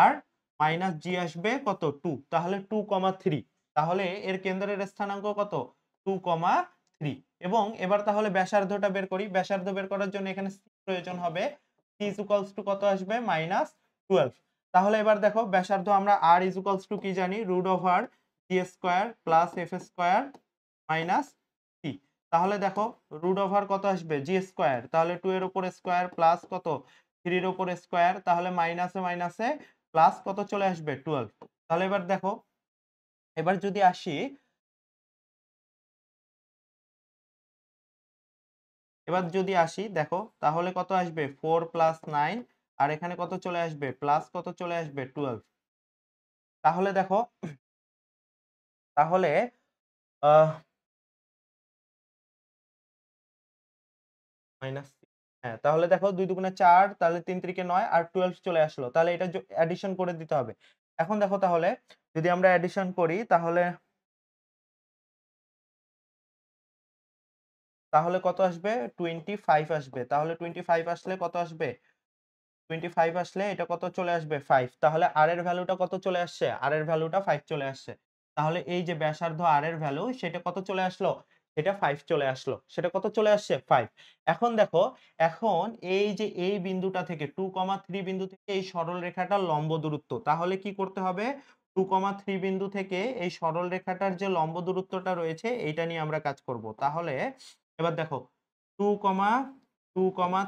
A: আর -g আসবে কত? 2। তাহলে 2, 3। তাহলে এর কেন্দ্রের স্থানাঙ্ক কত? 2, 3। এবং এবার তাহলে ব্যাসার্ধটা বের করি। ব্যাসার্ধ বের করার জন্য এখানে c প্রয়োজন হবে। c is equals to কত আসবে? -12। তাহলে এবার দেখো ব্যাসার্ধ আমরা r is equals to কি জানি? √g square plus f square minus c। তাহলে দেখো কত আসবে? g square. তাহলে 2 এর উপর স্কয়ার প্লাস কত? 3 এর উপর স্কয়ার। তাহলে মাইনাসে মাইনাসে প্লাস কত চলে আসবে? 12। তাহলে এবার দেখো, এবার যদি আসি, দেখো তাহলে কত আসবে? 4 প্লাস 9 আর এখানে কত চলে আসবে? প্লাস কত চলে আসবে? 12। তাহলে দেখো তাহলে আহ মাইনাস, হ্যাঁ, তাহলে দেখো 2 দুগুণে 4 তাহলে 3 3 কে 9 আর 12 চলে আসলো। তাহলে এটা এডিশন করে দিতে হবে। এখন দেখো তাহলে যদি আমরা এডিশন করি তাহলে কত আসবে? 25 আসবে। তাহলে 25 আসলে কত আসবে? 25 আসলে এটা কত চলে আসবে? 5। তাহলে r এর ভ্যালুটা কত চলে আসছে? r এর ভ্যালুটা 5 চলে আসছে। তাহলে এই যে ব্যাসার্ধ r এর ভ্যালু সেটা কত চলে আসলো? এটা 5 চলে আসলো। সেটা কত চলে আসছে? 5। এখন দেখো, এখন এই যে এই বিন্দুটা থেকে 2, 3 বিন্দু থেকে এই সরল রেখাটার লম্ব দূরত্ব। তাহলে কি করতে হবে? 2, 3 বিন্দু থেকে এই সরল রেখাটার যে লম্ব দূরত্বটা রয়েছে এইটা নিয়ে আমরা কাজ করব। তাহলে এবার দেখো 2, 2,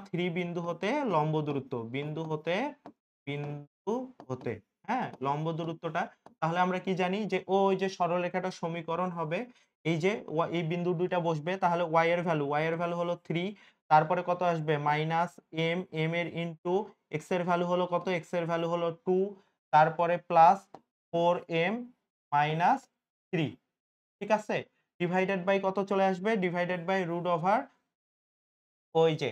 A: 3 বিন্দু হতে লম্ব দূরত্ব। বিন্দু হতে, হ্যাঁ? লম্ব দূরত্বটা তাহলে আমরা কি জানি যে ওই যে সরলরেখাটার সমীকরণ হবে এই যে এই বিন্দু ২ টা বসবে তাহলে y এর ভ্যালু হলো 3, তারপরে কত আসবে? -m, m এর ইনটু x এর ভ্যালু হলো কত? x এর ভ্যালু হলো 2, তারপরে প্লাস 4m মাইনাস 3, ঠিক আছে? ডিভাইডেড বাই কত চলে আসবে? ডিভাইডেড বাই রুট ওভার ওই যে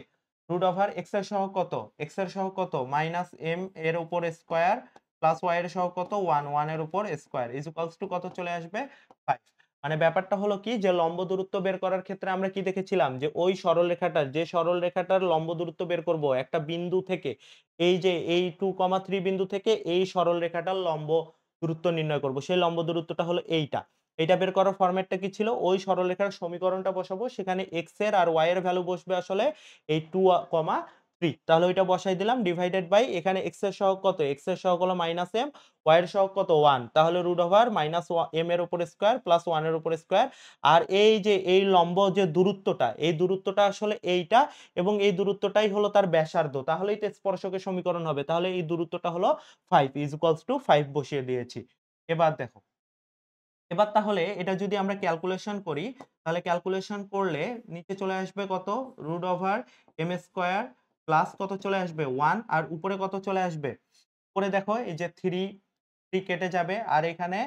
A: x এর সহগ কত? x এর সহগ কত? -m এর উপর স্কয়ার প্লাস y এর সহগ কত? 1, 1 এর উপর স্কয়ার ইজ ইকুয়ালস টু কত চলে আসবে? 5। মানে ব্যাপারটা হলো কি যে লম্ব দূরত্ব বের করার ক্ষেত্রে আমরা কি দেখেছিলাম যে ওই সরলরেখাটার যে সরলরেখাটার লম্ব দূরত্ব বের করব একটা বিন্দু থেকে, এই যে এই 2, 3 বিন্দু থেকে এই সরলরেখাটার লম্ব দূরত্ব নির্ণয় করব। সেই লম্ব দূরত্বটা হলো এইটা। এইটা বের করার ফরম্যাটটা কি ছিল? ওই সরলরেখার সমীকরণটা বসাবো। সেখানে x এর আর y এর ভ্যালু বসবে আসলে এই 2, 3। তাহলে ওইটা বসাই দিলাম ডিভাইডেড বাই এখানে x এর সহগ কত? x এর সহগ হলো -m, y এর সহগ কত? 1। তাহলে √-m এর উপর স্কয়ার প্লাস 1 এর উপর স্কয়ার। আর এই যে এই লম্ব যে দূরত্বটা, এই দূরত্বটা আসলে এইটা এবং এই দূরত্বটাই হলো তার ব্যাসার্ধ। তাহলেই তো স্পর্শকের সমীকরণ হবে। তাহলে এই দূরত্বটা হলো 5 5 বসিয়ে দিয়েছি। এবার দেখো, এবার তাহলে এটা যদি আমরা ক্যালকুলেশন করি, তাহলে ক্যালকুলেশন করলে নিচে চলে আসবে কত? √m² প্লাস কত চলে আসবে? 1 আর উপরে কত চলে আসবে? উপরে দেখো এই যে 3, 3 কেটে যাবে আর এখানে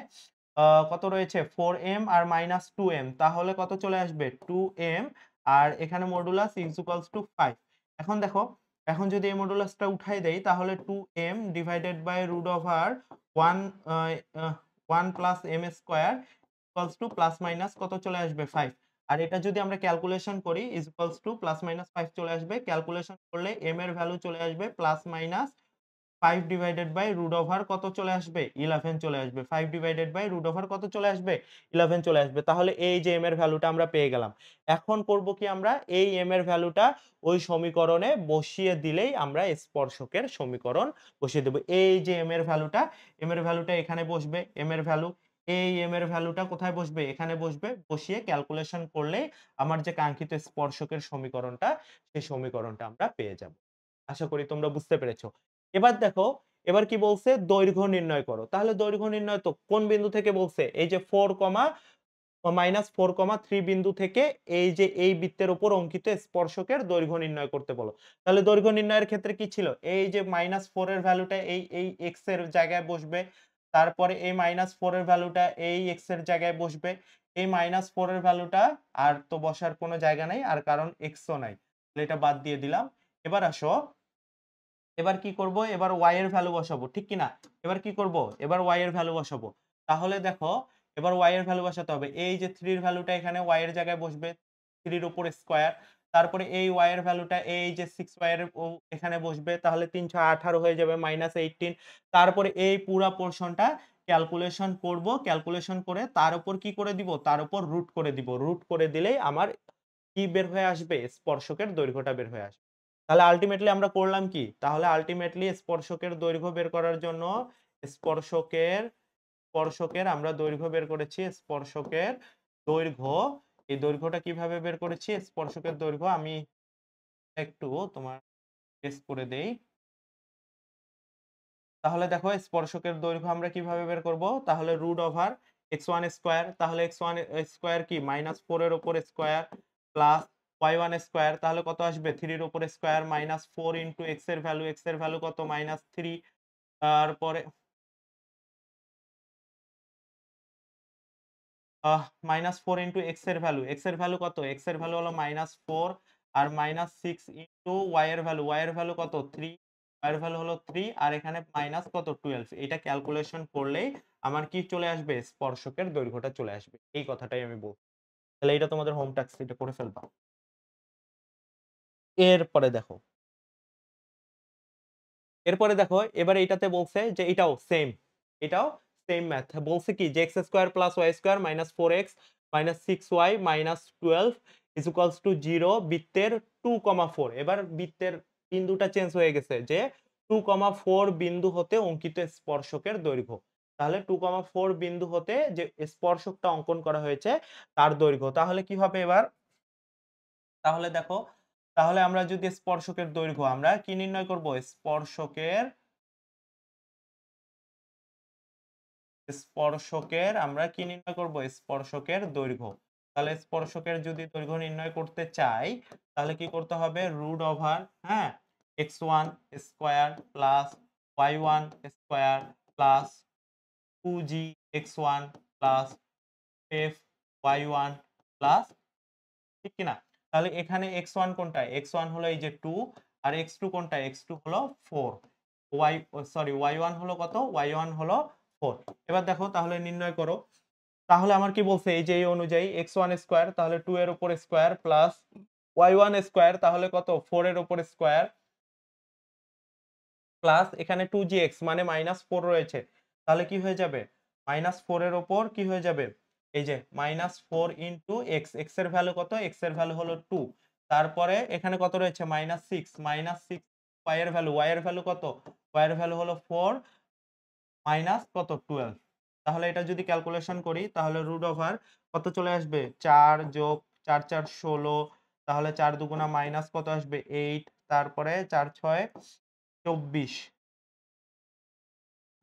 A: কত রয়েছে? 4m আর -2m তাহলে কত চলে আসবে? 2m আর এখানে মডুলাস is equals to 5। এখন দেখো এখন যদি এই মডুলাসটা উঠাই দেই তাহলে 2m divided by root over 1 ah ah 1 plus m square equals to plus minus কত চলে আসবে 5। আর এটা যদি আমরা ক্যালকুলেশন করি is equals to plus minus 5 চলে আসবে। ক্যালকুলেশন করলে m এর ভ্যালু চলে আসবে plus minus 5 divided by root over কত চলে আসবে? 11 চলে আসবে। 5 ডিভাইডেড বাই রুট ওভার কত চলে আসবে? 11 চলে আসবে। তাহলে এই যে m এর ভ্যালুটা আমরা পেয়ে গেলাম। এখন করব কি আমরা? এই m এর ভ্যালুটা ওই সমীকরণে বসিয়ে দিলেই আমরা স্পর্শকের সমীকরণ বসিয়ে দেব। এই যে m এর ভ্যালুটা এখানে বসবে। m এর ভ্যালু এই m এর ভ্যালুটা কোথায় বসবে? এখানে বসবে। বসিয়ে ক্যালকুলেশন করলেই আমার যে কাঙ্ক্ষিত স্পর্শকের সমীকরণটা, সেই সমীকরণটা আমরা পেয়ে যাব। আশা করি তোমরা বুঝতে পেরেছ। এবার দেখো, এবার কি বলছে? দৈর্ঘ্য নির্ণয় করো। তাহলে দৈর্ঘ্য নির্ণয় তো কোন বিন্দু থেকে বলছে? এই যে 4, -4,3 বিন্দু থেকে এই যে এই বৃত্তের উপর অঙ্কিত স্পর্শকের দৈর্ঘ্য নির্ণয় করতে বলো। তাহলে দৈর্ঘ্য নির্ণয়ের ক্ষেত্রে কি ছিল? এই যে -4 এর ভ্যালুটা এই x এর জায়গায় বসবে। তারপরে এই -4 এর ভ্যালুটা এই x এর জায়গায় বসবে। এই -4 এর ভ্যালুটা আর তো বসার কোনো জায়গা নাই। আর কারণ x ও নাই। তাহলে এটা বাদ দিয়ে দিলাম। এবার আসো, এবার কি করব? এবার y এর ভ্যালু বসাবো। ঠিক কি না? এবার কি করব? এবার y এর ভ্যালু বসাবো। তাহলে দেখো, এবার y এর ভ্যালু বসাতে হবে। এই যে 3 এর ভ্যালুটা এখানে y এর জায়গায় বসবে। 3 এর উপর স্কয়ার। তারপরে এই y এর ভ্যালুটা এই যে 6y এর এখানে বসবে। তাহলে 3 6 18 হয়ে যাবে -18। তারপরে এই পুরা পোরশনটা ক্যালকুলেশন করব। ক্যালকুলেশন করে তার উপর কি করে দিব? তার উপর রুট করে দিব। রুট করে দিলেই আমার কি বের হয়ে আসবে? স্পর্শকের দৈর্ঘ্যটা বের হয়ে আসবে। তাহলে আল্টিমেটলি আমরা করলাম কি? তাহলে আল্টিমেটলি স্পর্শকের দৈর্ঘ্য বের করার জন্য স্পর্শকের স্পর্শকের আমরা দৈর্ঘ্য বের করেছি। স্পর্শকের দৈর্ঘ্য, এই দৈর্ঘ্যটা কিভাবে বের করেছি? স্পর্শকের দৈর্ঘ্য আমি একটু তোমার ট্রেস করে দেই। তাহলে দেখো স্পর্শকের দৈর্ঘ্য আমরা কিভাবে বের করব? তাহলে রুট ওভার x1 স্কয়ার, তাহলে x1 স্কয়ার কি? -4 এর উপর স্কয়ার প্লাস y1 স্কয়ার, তাহলে কত আসবে? 3 এর উপর স্কয়ার -4 ইনটু x এর ভ্যালু, x এর ভ্যালু কত? -3। তারপরে -4 ইনটু x এর ভ্যালু, x এর ভ্যালু কত? x এর ভ্যালু হলো -4 আর -6 ইনটু y এর ভ্যালু, y এর ভ্যালু কত? 3, y এর ভ্যালু হলো 3 আর এখানে মাইনাস কত? 12। এটা ক্যালকুলেশন করলেই আমার কি চলে আসবে? স্পর্শকের দৈর্ঘ্যটা চলে আসবে। এই কথাটাই আমি বলছি। তাহলে এটা তোমাদের হোম টাস্ক, এটা করে ফেলবা। এরপরে দেখো, এরপরে দেখো এবারে এটাতে বলছে যে এটাও সেম। এটাও সেম ম্যাথ। বলছে কি যে x² + y² -4x -6y -12 0 বৃত্তের 2,4। এবার বৃত্তের বিন্দুটা চেঞ্জ হয়ে গেছে যে 2,4 বিন্দু হতে অঙ্কিত স্পর্শকের দৈর্ঘ্য। তাহলে 2,4 বিন্দু হতে যে স্পর্শকটা অঙ্কন করা হয়েছে তার দৈর্ঘ্য। তাহলে কি হবে এবার? তাহলে দেখো, তাহলে আমরা যদি স্পর্শকের দৈর্ঘ্য আমরা কি নির্ণয় করব? স্পর্শকের আমরা কি নির্ণয় করব? স্পর্শকের দৈর্ঘ্য। তাহলে স্পর্শকের যদি দৈর্ঘ্য নির্ণয় করতে চাই, তাহলে কি করতে হবে? রুট ওভার, হ্যাঁ, x1 square plus y1 square plus 2g x1 plus f y1 plus, ঠিক কি না? তাহলে এখানে x1 কোনটা? x1 হলো এই যে 2 আর x2 কোনটা? x2 হলো 4। সরি y1 হলো কত? y1 হলো 4। এবার দেখো তাহলে নির্ণয় করো। তাহলে আমার কি বলছে? এই যে এই অনুযায়ী x1 স্কয়ার তাহলে 2 এর উপর স্কয়ার প্লাস y1 স্কয়ার তাহলে কত? 4 এর উপর স্কয়ার প্লাস এখানে 2gx মানে -4 রয়েছে। তাহলে কি হয়ে যাবে? -4 এর উপর কি হয়ে যাবে? এই যে -4 ইনটু x, x এর ভ্যালু কত? x এর ভ্যালু হলো 2। তারপরে এখানে কত রয়েছে? -6, -6 y এর ভ্যালু, y এর ভ্যালু কত? y এর ভ্যালু হলো 4 মাইনাস কত? 12। তাহলে এটা যদি ক্যালকুলেশন করি তাহলে রুট ওভার কত চলে আসবে? 4 যোগ 4 4 16, তাহলে 4 দুগুণা মাইনাস কত আসবে? 8, তারপরে 4 6 24,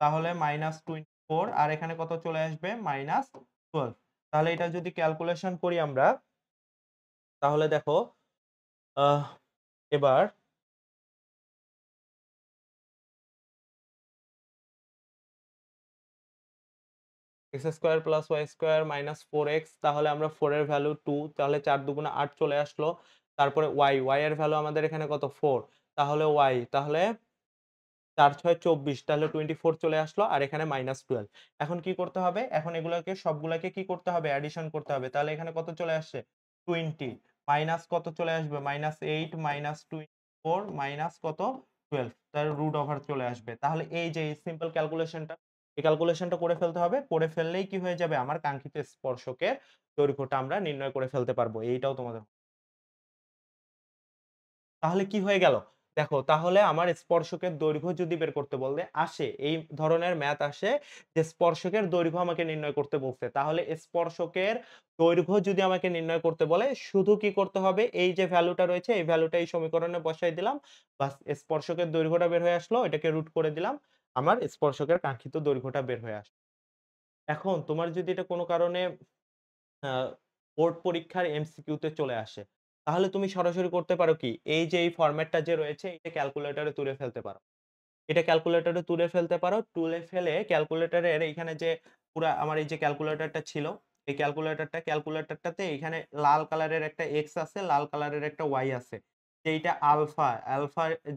A: তাহলে -24 আর এখানে কত চলে আসবে? -12। তাহলে এটা যদি ক্যালকুলেশন করি আমরা, তাহলে দেখো আহ এবার x² + y² -4x, তাহলে আমরা 4 এর ভ্যালু 2, তাহলে 4 দুগুণা 8 চলে আসলো। তারপরে y এর ভ্যালু আমাদের এখানে কত? 4। তাহলে y, তাহলে ৪ ৬ ২৪, তাহলে 24 চলে আসলো আর এখানে -12। এখন কি করতে হবে? এখন এগুলাকে সবগুলাকে কি করতে হবে? অ্যাডিশন করতে হবে। তাহলে এখানে কত চলে আসছে? 20 মাইনাস কত চলে আসবে? -8 -24 মাইনাস কত? 12, তার রুট ওভার চলে আসবে। তাহলে এই যে এই সিম্পল ক্যালকুলেশনটা, এই ক্যালকুলেশনটা করে ফেলতে হবে। করে ফেললেই কি হয়ে যাবে? আমার কাঙ্ক্ষিত স্পর্শকের দৈর্ঘ্যটা আমরা নির্ণয় করে ফেলতে পারবো। এইটাও তোমাদের তাহলে কি হয়ে গেল? দেখো তাহলে আমার স্পর্শকের দৈর্ঘ্য যদি বের করতে বলে আসে, এই ধরনের ম্যাথ আসে যে স্পর্শকের দৈর্ঘ্য আমাকে নির্ণয় করতে বলছে। তাহলে স্পর্শকের দৈর্ঘ্য যদি আমাকে নির্ণয় করতে বলে শুধু কি করতে হবে? এই যে ভ্যালুটা রয়েছে এই ভ্যালুটা এই সমীকরণে বসাই দিলাম। বাস স্পর্শকের দৈর্ঘ্যটা বের হয়ে আসলো। এটাকে রুট করে দিলাম। আমার স্পর্শকের কাঙ্ক্ষিত দৈর্ঘ্যটা বের হয়ে আসলো। এখন তোমার যদি এটা কোনো কারণে আ বোর্ড পরীক্ষার এমসিকিউ তে চলে আসে। তাহলে তুমি সরাসরি করতে পারো কি? এই যে এই ফরমেটটা যে রয়েছে এটা ক্যালকুলেটরে তুলে ফেলতে পারো। এটা ক্যালকুলেটরে তুলে ফেলতে পারো। তুলে ফেলে ক্যালকুলেটরের এইখানে যে পুরা আমার এই যে ক্যালকুলেটরটা ছিল, এই ক্যালকুলেটরটাতে এখানে লাল কালারের একটা এক্স আছে, লাল কালারের একটা ওয়াই আছে। যেইটা আলফা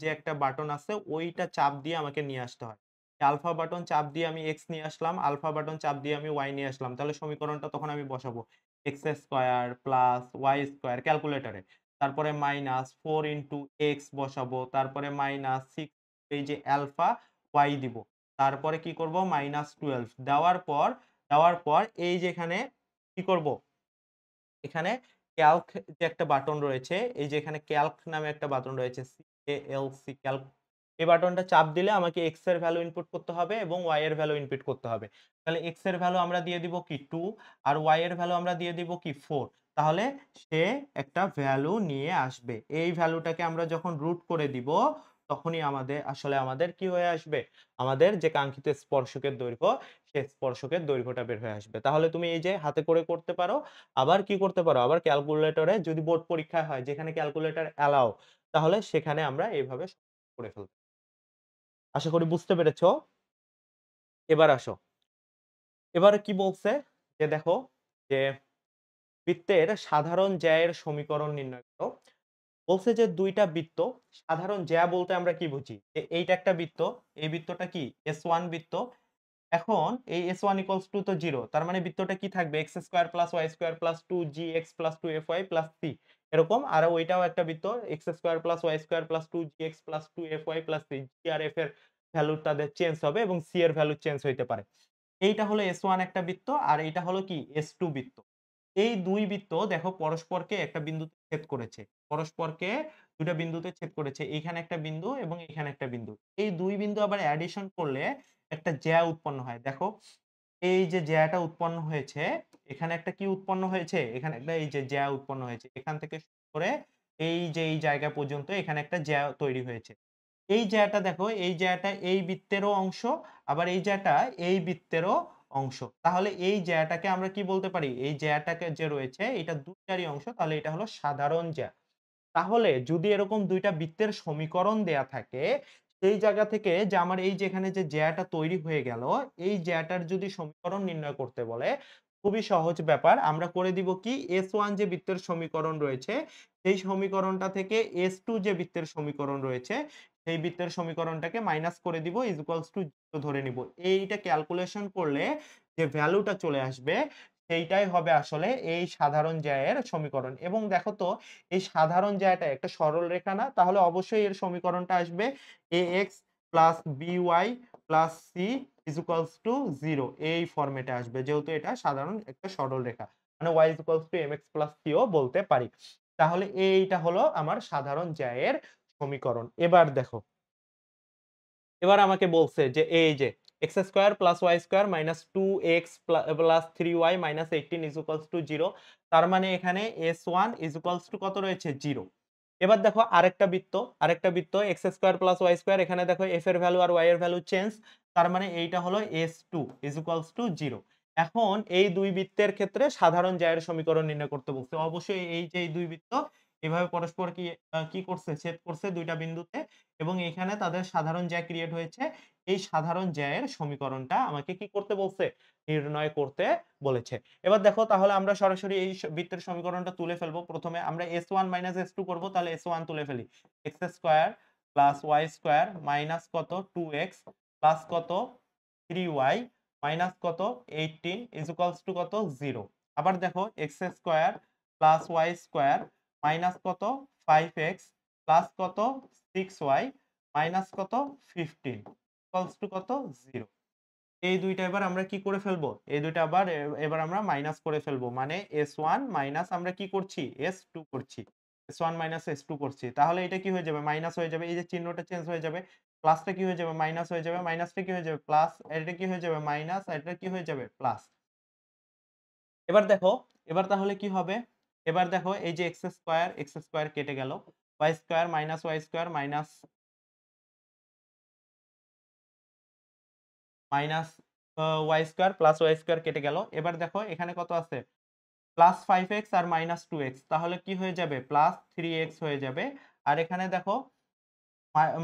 A: যে একটা বাটন আছে ওইটা চাপ দিয়ে আমাকে নিয়ে আসতে হয়। আলফা বাটন চাপ দিয়ে আমি এক্স নিয়ে আসলাম, আলফা বাটন চাপ দিয়ে আমি ওয়াই নিয়ে আসলাম। তাহলে সমীকরণটা তখন আমি বসাবো। X square plus Y square ক্যালকুলেটরে। তারপরে মাইনাস 4 ইনটু এক্স বসাবো। তারপরে মাইনাস 6 এই যে আলফা ওয়াই দিব। তারপরে কি করব? -12 দেওয়ার পর এই যে এখানে কি করব? এখানে ক্যালক যে একটা বাটন রয়েছে, এই যে এখানে ক্যালক নামে একটা বাটন রয়েছে CALC ক্যালক। এই বাটনটা চাপ দিলে আমাকে x এর ভ্যালু ইনপুট করতে হবে এবং y এর ভ্যালু ইনপুট করতে হবে। তাহলে x এর ভ্যালু আমরা দিয়ে দিব কি 2 আর y এর ভ্যালু আমরা দিয়ে দিব কি 4। তাহলে সে একটা ভ্যালু নিয়ে আসবে। এই ভ্যালুটাকে আমরা যখন রুট করে দিব তখনই আমাদের কি হয়ে আসবে? আমাদের যে কাঙ্ক্ষিত স্পর্শকের দৈর্ঘ্য, সে স্পর্শকের দৈর্ঘ্যটা বের হয়ে আসবে। তাহলে তুমি এই যে হাতে করে করতে পারো। আবার কি করতে পারো? আবার ক্যালকুলেটরে যদি বোর্ড পরীক্ষা হয় যেখানে ক্যালকুলেটর অ্যালাও তাহলে সেখানে আমরা এভাবে করে ফেলব। আশা করি বুঝতে পেরেছ। এবার আসো। এবার কি বলছে? যে দেখো যে বৃত্তের সাধারণ জ্যায়ের সমীকরণ নির্ণয় করো। বলছে যে ২ টা বৃত্ত, সাধারণ জ্যা বলতে আমরা কি বুঝি? যে এইটা একটা বৃত্ত, এই বৃত্তটা কি? S1 বৃত্ত। এখন এই S1 equals to তো 0, তার মানে বৃত্তটা কি থাকবে? x square plus y square plus 2gx plus 2fy plus c এরকম। আর ওইটাও একটা বৃত্ত x square plus y square plus 2gx plus 2fy plus c। g আর f এর ভ্যালু তাদের চেঞ্জ হবে এবং c এর ভ্যালু চেঞ্জ হইতে পারে। এইটা হলো S1 একটা বৃত্ত আর এইটা হলো কি S2 বৃত্ত। এই ২ বৃত্ত দেখো পরস্পরকে একটা বিন্দুতে ছেদ করেছে। পরস্পরকে ২ টা বিন্দুতে ছেদ করেছে। এইখানে একটা বিন্দু এবং এখানে একটা বিন্দু। এই ২ বিন্দু আবার অ্যাডিশন করলে একটা জ্যা উৎপন্ন হয়। দেখো এই যে জ্যাটা উৎপন্ন হয়েছে, এখানে একটা কি উৎপন্ন হয়েছে? এখানে একটা এই যে জ্যা উৎপন্ন হয়েছে। এখান থেকে শুরু করে এই যে এই জায়গা পর্যন্ত এখানে একটা জ্যা তৈরি হয়েছে। এই জ্যাটা দেখো, এই জ্যাটা এই বৃত্তেরও অংশ, আবার এই জ্যাটা এই বৃত্তেরও অংশ। তাহলে এই জ্যাটাকে আমরা কি বলতে পারি? এই জ্যাটাকে যে রয়েছে এটা ২ টারই অংশ, তাহলে এটা হলো সাধারণ জ্যা। তাহলে যদি এরকম ২ টা বৃত্তের সমীকরণ দেয়া থাকে, সেই জায়গা থেকে যে আমার এই যে এখানে যে জ্যাটা তৈরি হয়ে গেল, এই জ্যাটার যদি সমীকরণ নির্ণয় করতে বলে, খুবই সহজ ব্যাপার। আমরা করে দিব কি S1 যে বৃত্তের সমীকরণ রয়েছে, সেই সমীকরণটা থেকে S2 যে বৃত্তের সমীকরণ রয়েছে, সেই বৃত্তের সমীকরণটাকে মাইনাস করে দিব ইস ইকুয়ালস টু 0 ধরে নিব। এইটা ক্যালকুলেশন করলে যে ভ্যালুটা চলে আসবে, সেইটাই হবে আসলে এই সাধারণ জ্যায়ের সমীকরণ। এবং দেখো তো এই সাধারণ জ্যাটা একটা সরল রেখা না? তাহলে অবশ্যই এর সমীকরণটা আসবে ax plus by plus c is equals to 0 এই ফরমেটে আসবে। যেহেতু এটা সাধারণ একটা সরল রেখা। মানে y is equals to mx plus c ও বলতে পারি। তাহলে এইটা হলো আমার সাধারণ জ্যায়ের সমীকরণ। এবার দেখো এবার আমাকে বলছে যে এই যে x square plus y square minus 2x plus 3y minus 18 is equals two 0। তার মানে এখানে s1 ইজ ইকুয়ালস টু কত রয়েছে? 0। এবার দেখো আরেকটা বৃত্ত x square plus y square, এখানে দেখো f এর ভ্যালু আর y এর ভ্যালু চেঞ্জ। তার মানে এইটা হলো s2 ইজ ইকুয়ালস টু 0। এখন এই ২ বৃত্তের ক্ষেত্রে সাধারণ জ্যায়ের সমীকরণ নির্ণয় করতে বলছে। অবশ্যই এই যে এই ২ বৃত্ত এভাবে পরস্পর কি করছে? ছেদ করছে ২ টা বিন্দুতে। এবং এখানে তাদের সাধারণ জ্যা ক্রিয়েট হয়েছে। এই সাধারণ জ্যায়ের সমীকরণটা আমাকে কি করতে বলছে? নির্ণয় করতে বলেছে। এবার দেখো তাহলে আমরা সরাসরি এই বৃত্তের সমীকরণটা তুলে ফেলবো। প্রথমে আমরা S1 মাইনাস S2 করব, তাহলে S1 তুলে ফেলি। x square plus y square minus কত 2x প্লাস কত 3y মাইনাস কত 18 ইজ ইকুয়ালস টু কত 0। আবার দেখো x square plus y square minus কত 5x প্লাস কত 6y মাইনাস কত 15 ইকুয়ালস টু কত 0। এই দুইটা এবার আমরা কি করে ফেলবো? এই দুইটা আবার এবার আমরা মাইনাস করে ফেলবো। মানে S1 মাইনাস আমরা কি করছি? S2 করছি। S1 মাইনাস S2 করছি। তাহলে এটা কি হয়ে যাবে? মাইনাস হয়ে যাবে। এই যে চিহ্নটা চেঞ্জ হয়ে যাবে। প্লাসটা কি হয়ে যাবে? মাইনাস হয়ে যাবে। মাইনাসটা কি হয়ে যাবে? প্লাস। এটা কি হয়ে যাবে? মাইনাস। আর এটা কি হয়ে যাবে? প্লাস। এবার দেখো, এবার তাহলে কি হবে? এবার দেখো এই যে এক্স স্কয়ার কেটে গেল। Y square minus y square minus minus y square plus Y square কেটে গেল। এবার দেখো এখানে কত আছে? প্লাস 5x আর মাইনাস 2x তাহলে কি হয়ে যাবে? প্লাস 3x হয়ে যাবে। আর এখানে দেখো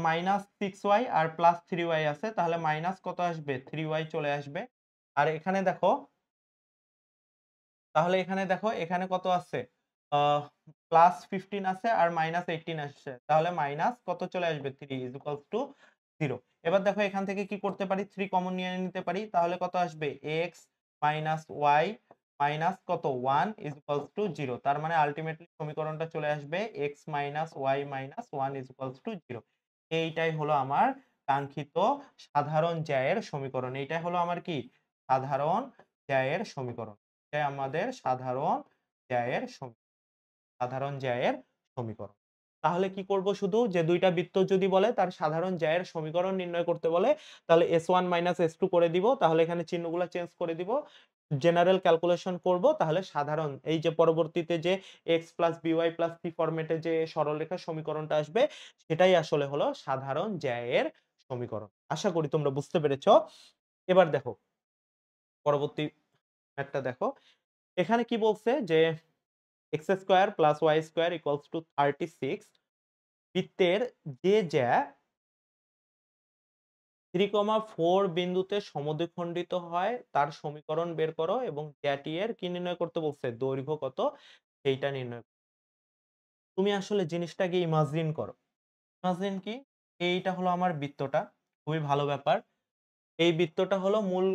A: মাইনাস 6y আর প্লাস 3y আছে তাহলে মাইনাস কত আসবে? 3y চলে আসবে। আর এখানে দেখো তাহলে এখানে দেখো এখানে কত আছে? আহ প্লাস 15 আছে আর মাইনাস 18 আসছে। তাহলে মাইনাস কত চলে আসবে? 3 ইজ ইকুয়ালস টু 0। এবার দেখো এখান থেকে কি করতে পারি? 3 কমন নিয়ে নিতে পারি। তাহলে কত আসবে? x মাইনাস y মাইনাস কত 1 ইজ ইকুয়ালস টু 0। তার মানে আল্টিমেটলি সমীকরণটা চলে আসবে x minus y minus 1 is equals two 0। এইটাই হলো আমার কাঙ্ক্ষিত সাধারণ জ্যায়ের সমীকরণ। এইটাই হলো আমার কি? সাধারণ জ্যায়ের সমীকরণ। এটাই আমাদের সাধারণ জ্যায়ের সমীকরণ। তাহলে কি করব? শুধু যে ২ টা বৃত্ত যদি বলে তার সাধারণ জ্যায়ের সমীকরণ নির্ণয় করতে বলে তাহলে S1 মাইনাস S2 করে দিব। তাহলে এখানে চিহ্নগুলা চেঞ্জ করে দিব। জেনারেল ক্যালকুলেশন করব তাহলে সাধারণ এই যে পরবর্তীতে যে x plus by plus c ফরম্যাটে যে সরলরেখার সমীকরণটা আসবে সেটাই আসলে হলো সাধারণ জ্যায়ের সমীকরণ। আশা করি তোমরা বুঝতে পেরেছো। এবার দেখো পরবর্তী ম্যাথটা দেখো। এখানে কি বলছে যে x square plus y square equals two 36 বৃত্তের যে জ্যা 3,4 বিন্দুতে সমদ্বিখণ্ডিত হয় তার সমীকরণ বের করো এবং জ্যাটি এর কি নির্ণয় করতে বলছে? দৈর্ঘ্য কত সেইটা নির্ণয় করো। তুমি আসলে জিনিসটাকে ইমাজিন করো। ইমাজিন কি? এইটা হলো আমার বৃত্তটা। খুবই ভালো ব্যাপার। এই বৃত্তটা হলো মূল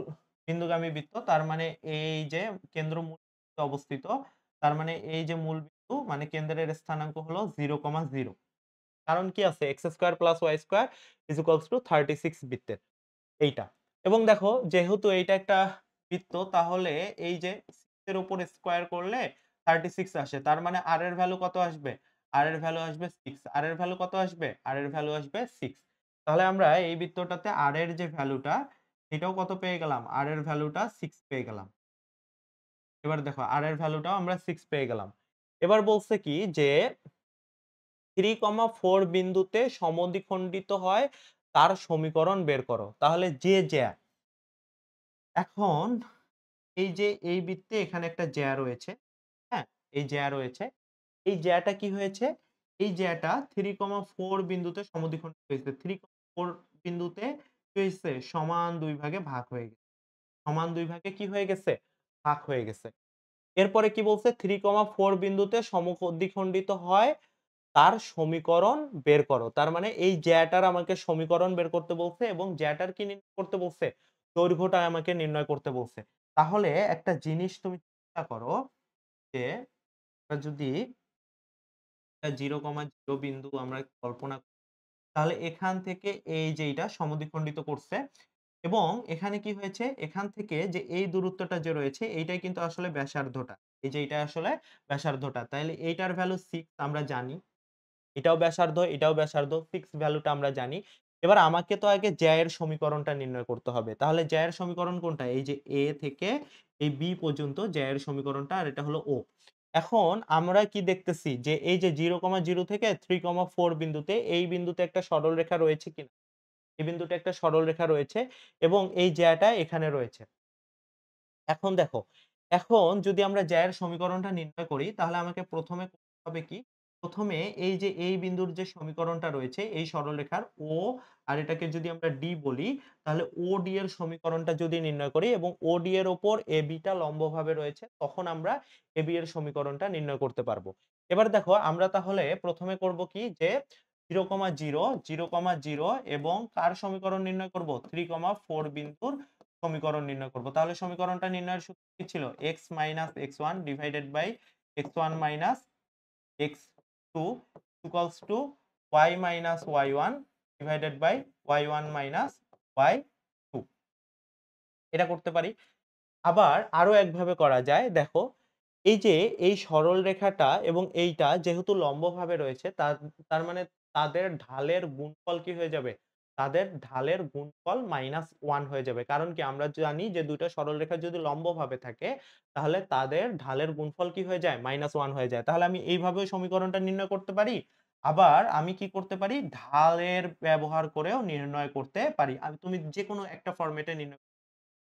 A: বিন্দুগামী বৃত্ত। তার মানে এই যে কেন্দ্রমূলে অবস্থিত। তার মানে এই যে মূল বিন্দু মানে কেন্দ্রের স্থানাঙ্ক হলো 0,0। কারণ কি আছে? x square plus y square is equals two 36 বৃত্তের এইটা। এবং দেখো যেহেতু এইটা একটা বৃত্ত তাহলে এই যে 6 এর উপর স্কয়ার করলে 36 আসে। তার মানে r এর ভ্যালু কত আসবে? r এর ভ্যালু আসবে 6। r এর ভ্যালু কত আসবে? r এর ভ্যালু আসবে 6। তাহলে আমরা এই বৃত্তটাতে r এর যে ভ্যালুটা সেটাও কত পেয়ে গেলাম? r এর ভ্যালুটা 6 পেয়ে গেলাম। এবার দেখো r এর ভ্যালুটাও আমরা 6 পেয়ে গেলাম। এবার বলছে কি যে 3,4 বিন্দুতে সমদ্বিখণ্ডিত হয় তার সমীকরণ বের করো। তাহলে যে জ্যা এখন এই যে এই বৃত্তে এখানে একটা জ্যা রয়েছে, হ্যাঁ? এই জ্যা রয়েছে। এই জ্যাটা কি হয়েছে? এই জ্যাটা 3,4 বিন্দুতে সমদ্বিখণ্ডিত হয়েছে। 3,4 বিন্দুতে কি হইছে? সমান ২ ভাগে ভাগ হয়ে গেছে। সমান ২ ভাগে কি হয়ে গেছে? ভাগ হয়ে গেছে। এরপরে কি বলছে? 3,4 বিন্দুতে সমদ্বিখণ্ডিত হয় তার সমীকরণ বের করো। তার মানে এই জ্যাটার আমাকে সমীকরণ বের করতে বলছে এবং জ্যাটার কি নির্ণয় করতে বলছে? দৈর্ঘ্যটা আমাকে নির্ণয় করতে বলছে। তাহলে একটা জিনিস তুমি চিন্তা করো যে আমরা যদি 0,0 বিন্দু আমরা কল্পনা করি, তাহলে এখান থেকে এই যে এইটা সমদ্বিখণ্ডিত করছে এবং এখানে কি হয়েছে? এখান থেকে যে এই দূরত্বটা যে রয়েছে এইটাই কিন্তু আসলে ব্যাসার্ধটা। এই যে এইটা আসলে ব্যাসার্ধটা। তাইলে এইটার ভ্যালু 6 আমরা জানি। এটাও ব্যাসার্ধ, এটাও ব্যাসার্ধ। 6 ভ্যালুটা আমরা জানি। এবার আমাকে তো আগে জ্যা এর সমীকরণটা নির্ণয় করতে হবে। তাহলে জ্যা এর সমীকরণ কোনটা? এই যে A থেকে এই B পর্যন্ত জ্যা এর সমীকরণটা আর এটা হলো O। এখন আমরা কি দেখতেছি যে এই যে 0,0 থেকে 3,4 বিন্দুতে এই বিন্দুতে একটা সরলরেখা রয়েছে কিনা? এই বিন্দুতে একটা সরলরেখা রয়েছে এবং এই জ্যাটা এখানে রয়েছে। এখন দেখো, এখন যদি আমরা জ্যা এর সমীকরণটা নির্ণয় করি তাহলে আমাকে ১ম এ করতে হবে কি? ১ম এ এই যে এই বিন্দুর যে সমীকরণটা রয়েছে এই সরলরেখার O আর এটাকে যদি আমরা D বলি তাহলে OD এর সমীকরণটা যদি নির্ণয় করি এবং OD এর উপর AB টা লম্বভাবে রয়েছে তখন আমরা AB এর সমীকরণটা নির্ণয় করতে পারব। এবার দেখো আমরা তাহলে ১ম এ করব কি যে 0,0, 0,0 এবং কার সমীকরণ নির্ণয় করব? 3,4 বিন্দুর সমীকরণ নির্ণয় করব। তাহলে সমীকরণটা নির্ণয়ের সূত্র কি ছিল? x - x1 divided by x1 - x2 equals to y - y1 divided by y1 - y2। এটা করতে পারি। আবার আরো একভাবে করা যায়। দেখো, এই যে এই সরল রেখাটা এবং এইটা যেহেতু লম্বভাবে রয়েছে তার তার মানে তাদের ঢালের গুণফল কি হয়ে যাবে? তাদের ঢালের গুণফল -1 হয়ে যাবে। কারণ কি আমরা জানি যে ২ টা সরলরেখা যদি লম্বভাবে থাকে তাহলে তাদের ঢালের গুণফল কি হয়ে যায়? -1 হয়ে যায়। তাহলে আমি এইভাবেও সমীকরণটা নির্ণয় করতে পারি। আবার আমি কি করতে পারি? ঢালের ব্যবহার করেও নির্ণয় করতে পারি। তুমি যেকোনো একটা ফরমেটে নির্ণয়।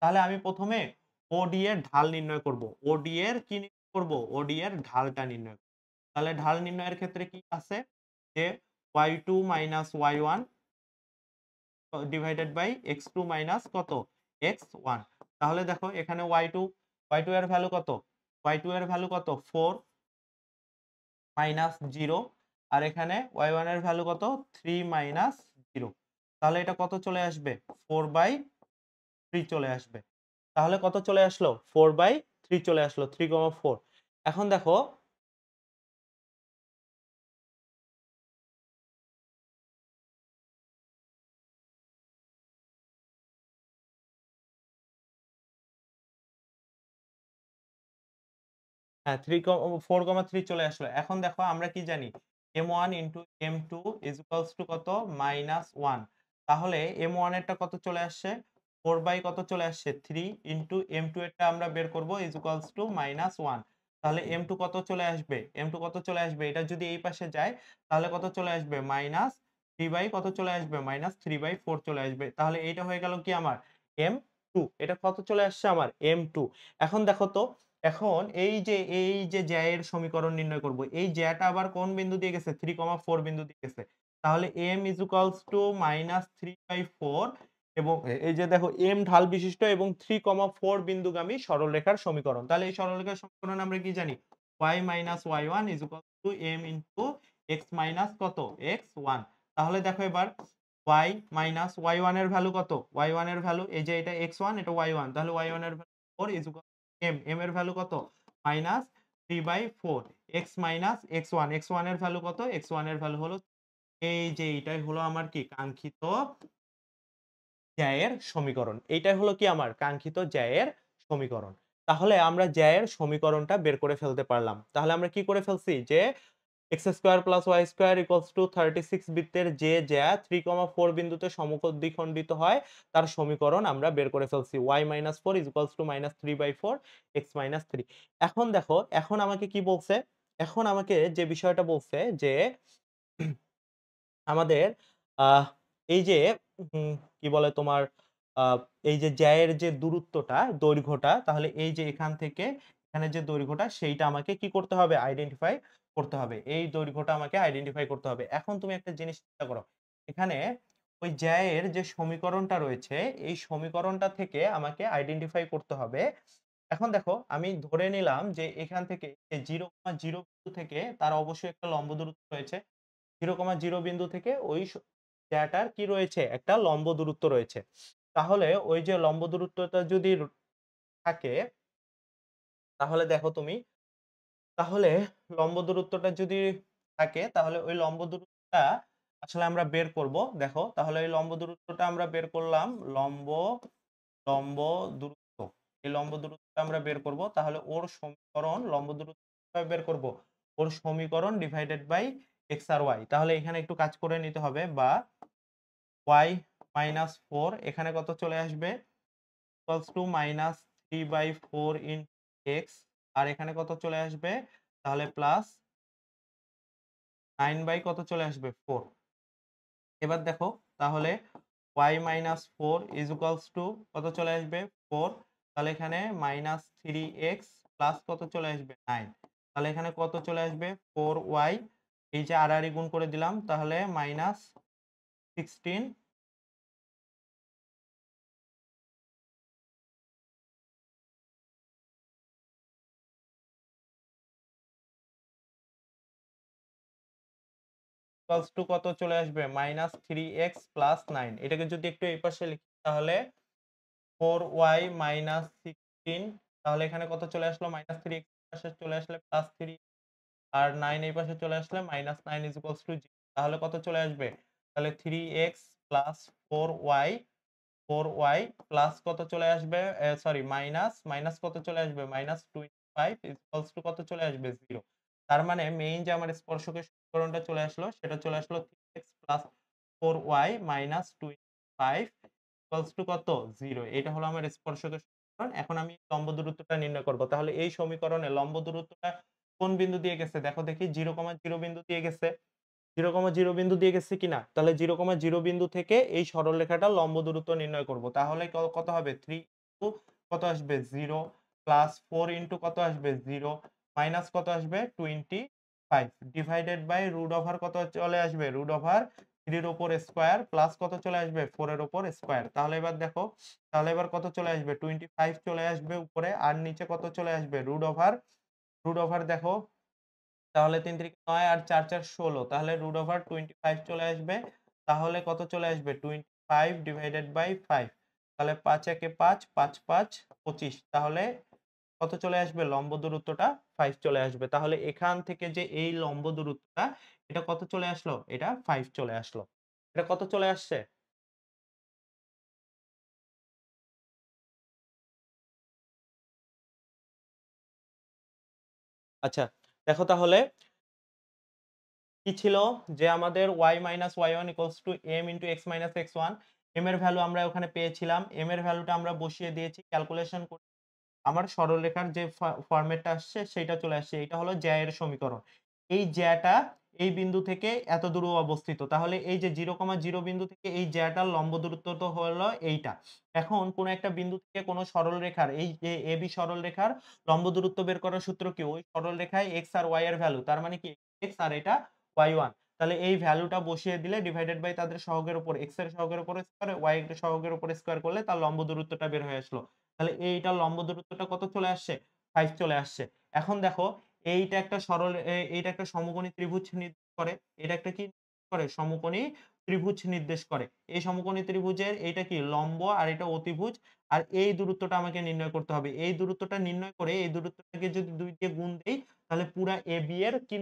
A: তাহলে আমি ১ম এ OD এর ঢাল নির্ণয় করব। OD এর কি নির্ণয় করব? OD এর ঢালটা নির্ণয় করব। তাহলে ঢাল নির্ণয়ের ক্ষেত্রে কি আছে? যে y2 - y1 divided by x2 minus কত? x1। তাহলে দেখো এখানে y2 এর ভ্যালু কত? y2 এর ভ্যালু কত? 4 মাইনাস 0 আর এখানে y1 এর ভ্যালু কত? 3 মাইনাস 0। তাহলে এটা কত চলে আসবে? 4/3 চলে আসবে। তাহলে কত চলে আসলো? 4/3 চলে আসলো। 3,4। এখন দেখো, হ্যাঁ, 4,3 চলে আসলো। এখন দেখো আমরা কি জানি? m1 into m2 is equals to কত? -1। তাহলে m1 এরটা কত চলে আসছে? 4 বাই কত চলে আসছে? 3 ইনটু m2 এরটা আমরা বের করব ইস ইকুয়ালস টু -1। তাহলে m2 কত চলে আসবে? m2 কত চলে আসবে? এটা যদি এই পাশে যায় তাহলে কত চলে আসবে? -3 বাই কত চলে আসবে? -3/4 চলে আসবে। তাহলে এইটা হয়ে গেল কি আমার? m2। এটা কত চলে আসছে আমার? m2। এখন দেখো তো, এখন এই যে জ্যায়ের সমীকরণ নির্ণয় করব। এই জ্যাটা আবার কোন বিন্দু দিয়ে গেছে? 3,4 বিন্দু দিয়ে গেছে। তাহলে m is equals to -3/4 এবং এই যে দেখো m ঢাল বিশিষ্ট এবং 3,4 বিন্দুগামী সরলরেখার সমীকরণ। তাহলে এই সরলরেখার সমীকরণ আমরা কি জানি? y - y1 is equals to m into x minus কত? x1। তাহলে দেখো এবার y - y1 এর ভ্যালু কত? y1 এর ভ্যালু এই যে এটা x1 এটা y1 তাহলে y1 এর ভ্যালু 4 is equal m এর ভ্যালু কত? -3/4 x মাইনাস x1 x1 এর ভ্যালু কত? x1 এর ভ্যালু হলো এই যে এইটাই হলো আমার কি কাঙ্ক্ষিত জ্যায়ের সমীকরণ। এইটাই হলো কি আমার কাঙ্ক্ষিত জ্যায়ের সমীকরণ। তাহলে আমরা জ্যায়ের সমীকরণটা বের করে ফেলতে পারলাম। তাহলে আমরা কি করে ফেলছি যে x² + y² = 36 বৃত্তের যে জ্যা 3,4 বিন্দুতে সমদ্বিখণ্ডিত হয় তার সমীকরণ আমরা বের করে ফেলছি। y - 4 = -3/4 x - 3। এখন দেখো, এখন আমাকে কি বলছে? এখন আমাকে যে বিষয়টা বলছে যে আমাদের আহ এই যে উম কি বলে তোমার আ এই যে জ্যায়ের যে দূরত্বটা, দৈর্ঘ্যটা তাহলে এই যে এখান থেকে এখানে যে দৈর্ঘ্যটা সেইটা আমাকে কি করতে হবে? আইডেন্টিফাই করতে হবে। এই দৈর্ঘ্যটা আমাকে আইডেন্টিফাই করতে হবে। এখন তুমি একটা জিনিস চিন্তা করো। এখানে ওই জ্যায়ের যে সমীকরণটা রয়েছে, এই সমীকরণটা থেকে আমাকে আইডেন্টিফাই করতে হবে। এখন দেখো আমি ধরে নিলাম যে এখান থেকে যে 0,0 বিন্দু থেকে তার অবশ্যই একটা লম্ব দূরত্ব রয়েছে। 0,0 বিন্দু থেকে ওই জায়গাটার কি রয়েছে? একটা লম্ব দূরত্ব রয়েছে। তাহলে ওই যে লম্ব দূরত্বটা যদি থাকে তাহলে দেখো তুমি, তাহলে লম্ব দূরত্বটা যদি থাকে তাহলে ওই লম্ব দূরত্বটা আসলে আমরা বের করব। দেখো তাহলে এই লম্ব দূরত্বটা আমরা বের করলাম লম্ব লম্ব দূরত্ব। এই লম্ব দূরত্বটা আমরা বের করব। তাহলে ওর সমীকরণ লম্ব দূরত্ব কিভাবে বের করব? ওর সমীকরণ ডিভাইডেড বাই x আর y। তাহলে এখানে একটু কাজ করে নিতে হবে বা y - 4 এখানে কত চলে আসবে? equals to -3/4 x আর এখানে কত চলে আসবে? তাহলে প্লাস 9 বাই কত চলে আসবে? 4। এবার দেখো তাহলে y - 4 is equals to কত চলে আসবে? 4। তাহলে এখানে -3x প্লাস কত চলে আসবে? 9। তাহলে এখানে কত চলে আসবে? 4y এই যে আড়াআড়ি গুণ করে দিলাম তাহলে -16 ইকুয়ালস টু কত চলে আসবে -3x + 9। এটাকে যদি একটু এই পাশে লিখি তাহলে 4y - 16, তাহলে এখানে কত চলে আসলো -3x পাশে চলে আসলে +3 আর 9 এই পাশে চলে আসলে -9 = 0। তাহলে কত চলে আসবে? তাহলে 3x + 4y প্লাস কত চলে আসবে? সরি মাইনাস কত চলে আসবে? -25 ইকুয়ালস টু কত চলে আসবে? 0। তার মানে মেইন যে আমার স্পর্শকের সমীকরণটা চলে আসলো সেটা চলে আসলো 3x + 4y - 25 ইকুয়ালস টু কত? 0। এটা হলো আমার স্পর্শকের সমীকরণ। এখন আমি লম্ব দূরত্বটা নির্ণয় করব। তাহলে এই সমীকরণে লম্ব দূরত্বটা কোন বিন্দু দিয়ে গেছে? দেখো দেখি 0,0 বিন্দু দিয়ে গেছে। 0,0 বিন্দু দিয়ে গেছে কিনা? তাহলে 0,0 বিন্দু থেকে এই সরলরেখাটার লম্ব দূরত্ব নির্ণয় করব। তাহলে কত হবে? 3 ইনটু কত আসবে? 0 প্লাস 4 ইনটু কত আসবে? 0 মাইনাস কত আসবে? 25 ডিভাইডেড বাই রুট ওভার কত চলে আসবে? রুট ওভার 3 এর উপর স্কয়ার প্লাস কত চলে আসবে? 4 এর উপর স্কয়ার। তাহলে এবার দেখো, তাহলে এবার কত চলে আসবে? 25 চলে আসবে উপরে আর নিচে কত চলে আসবে? রুট ওভার দেখো, তাহলে ৩ ৩ ৯ আর ৪ ৪ ১৬, তাহলে √25 চলে আসবে। তাহলে কত চলে আসবে? 25 ডিভাইডেড বাই 5। তাহলে ৫ একে ৫, ৫ ৫ ২৫। তাহলে কত চলে আসবে? লম্ব দূরত্বটা 5 চলে আসবে। তাহলে এখান থেকে যে এই লম্ব দূরত্বটা এটা কত চলে আসলো? এটা 5 চলে আসলো। এটা কত চলে আসছে? আচ্ছা, দেখো তাহলে কি ছিল যে আমাদের y - y1 = m * x - x1। m এর ভ্যালু আমরা ওখানে পেয়েছিলাম। m এর ভ্যালুটা আমরা বসিয়ে দিয়েছি ক্যালকুলেশন করে। আমার সরলরেখার যে ফরমেটটা আসছে সেটা চলে আসছে। এটা হলো জ্যা এর সমীকরণ। এই জ্যাটা এই বিন্দু থেকে এত দূরে অবস্থিত। তাহলে এই যে 0,0 বিন্দু থেকে এই জ্যাটার লম্ব দূরত্ব তো হলো এইটা। এখন কোন একটা বিন্দু থেকে কোন সরলরেখার এই যে AB সরলরেখার লম্ব দূরত্ব বের করার সূত্র কি? ওই সরলরেখায় x আর y এর ভ্যালু। তার মানে কি x আর এটা y1। তাহলে এই ভ্যালুটা বসিয়ে দিলে ডিভাইডেড বাই তাদের সহগের উপর x এর সহগের উপর স্কয়ার, y এর সহগের উপর স্কয়ার করলে তার লম্ব দূরত্বটা বের হয়ে আসলো। তাহলে এইটার লম্ব দূরত্বটা কত চলে আসছে? 5 চলে আসছে। এখন দেখো এইটা একটা এইটা একটা সমকোণী ত্রিভুজ নির্দেশ করে। এটা একটা কি করে? সমকোণী ত্রিভুজ নির্দেশ করে। এই সমকোণী ত্রিভুজের এইটা কি? লম্ব আর এটা অতিভুজ। আর এই দূরত্বটা আমাকে নির্ণয় করতে হবে। এই দূরত্বটা নির্ণয় করে এই দূরত্বটাকে যদি ২ দিয়ে গুণ দেই তাহলে পুরা AB এর কি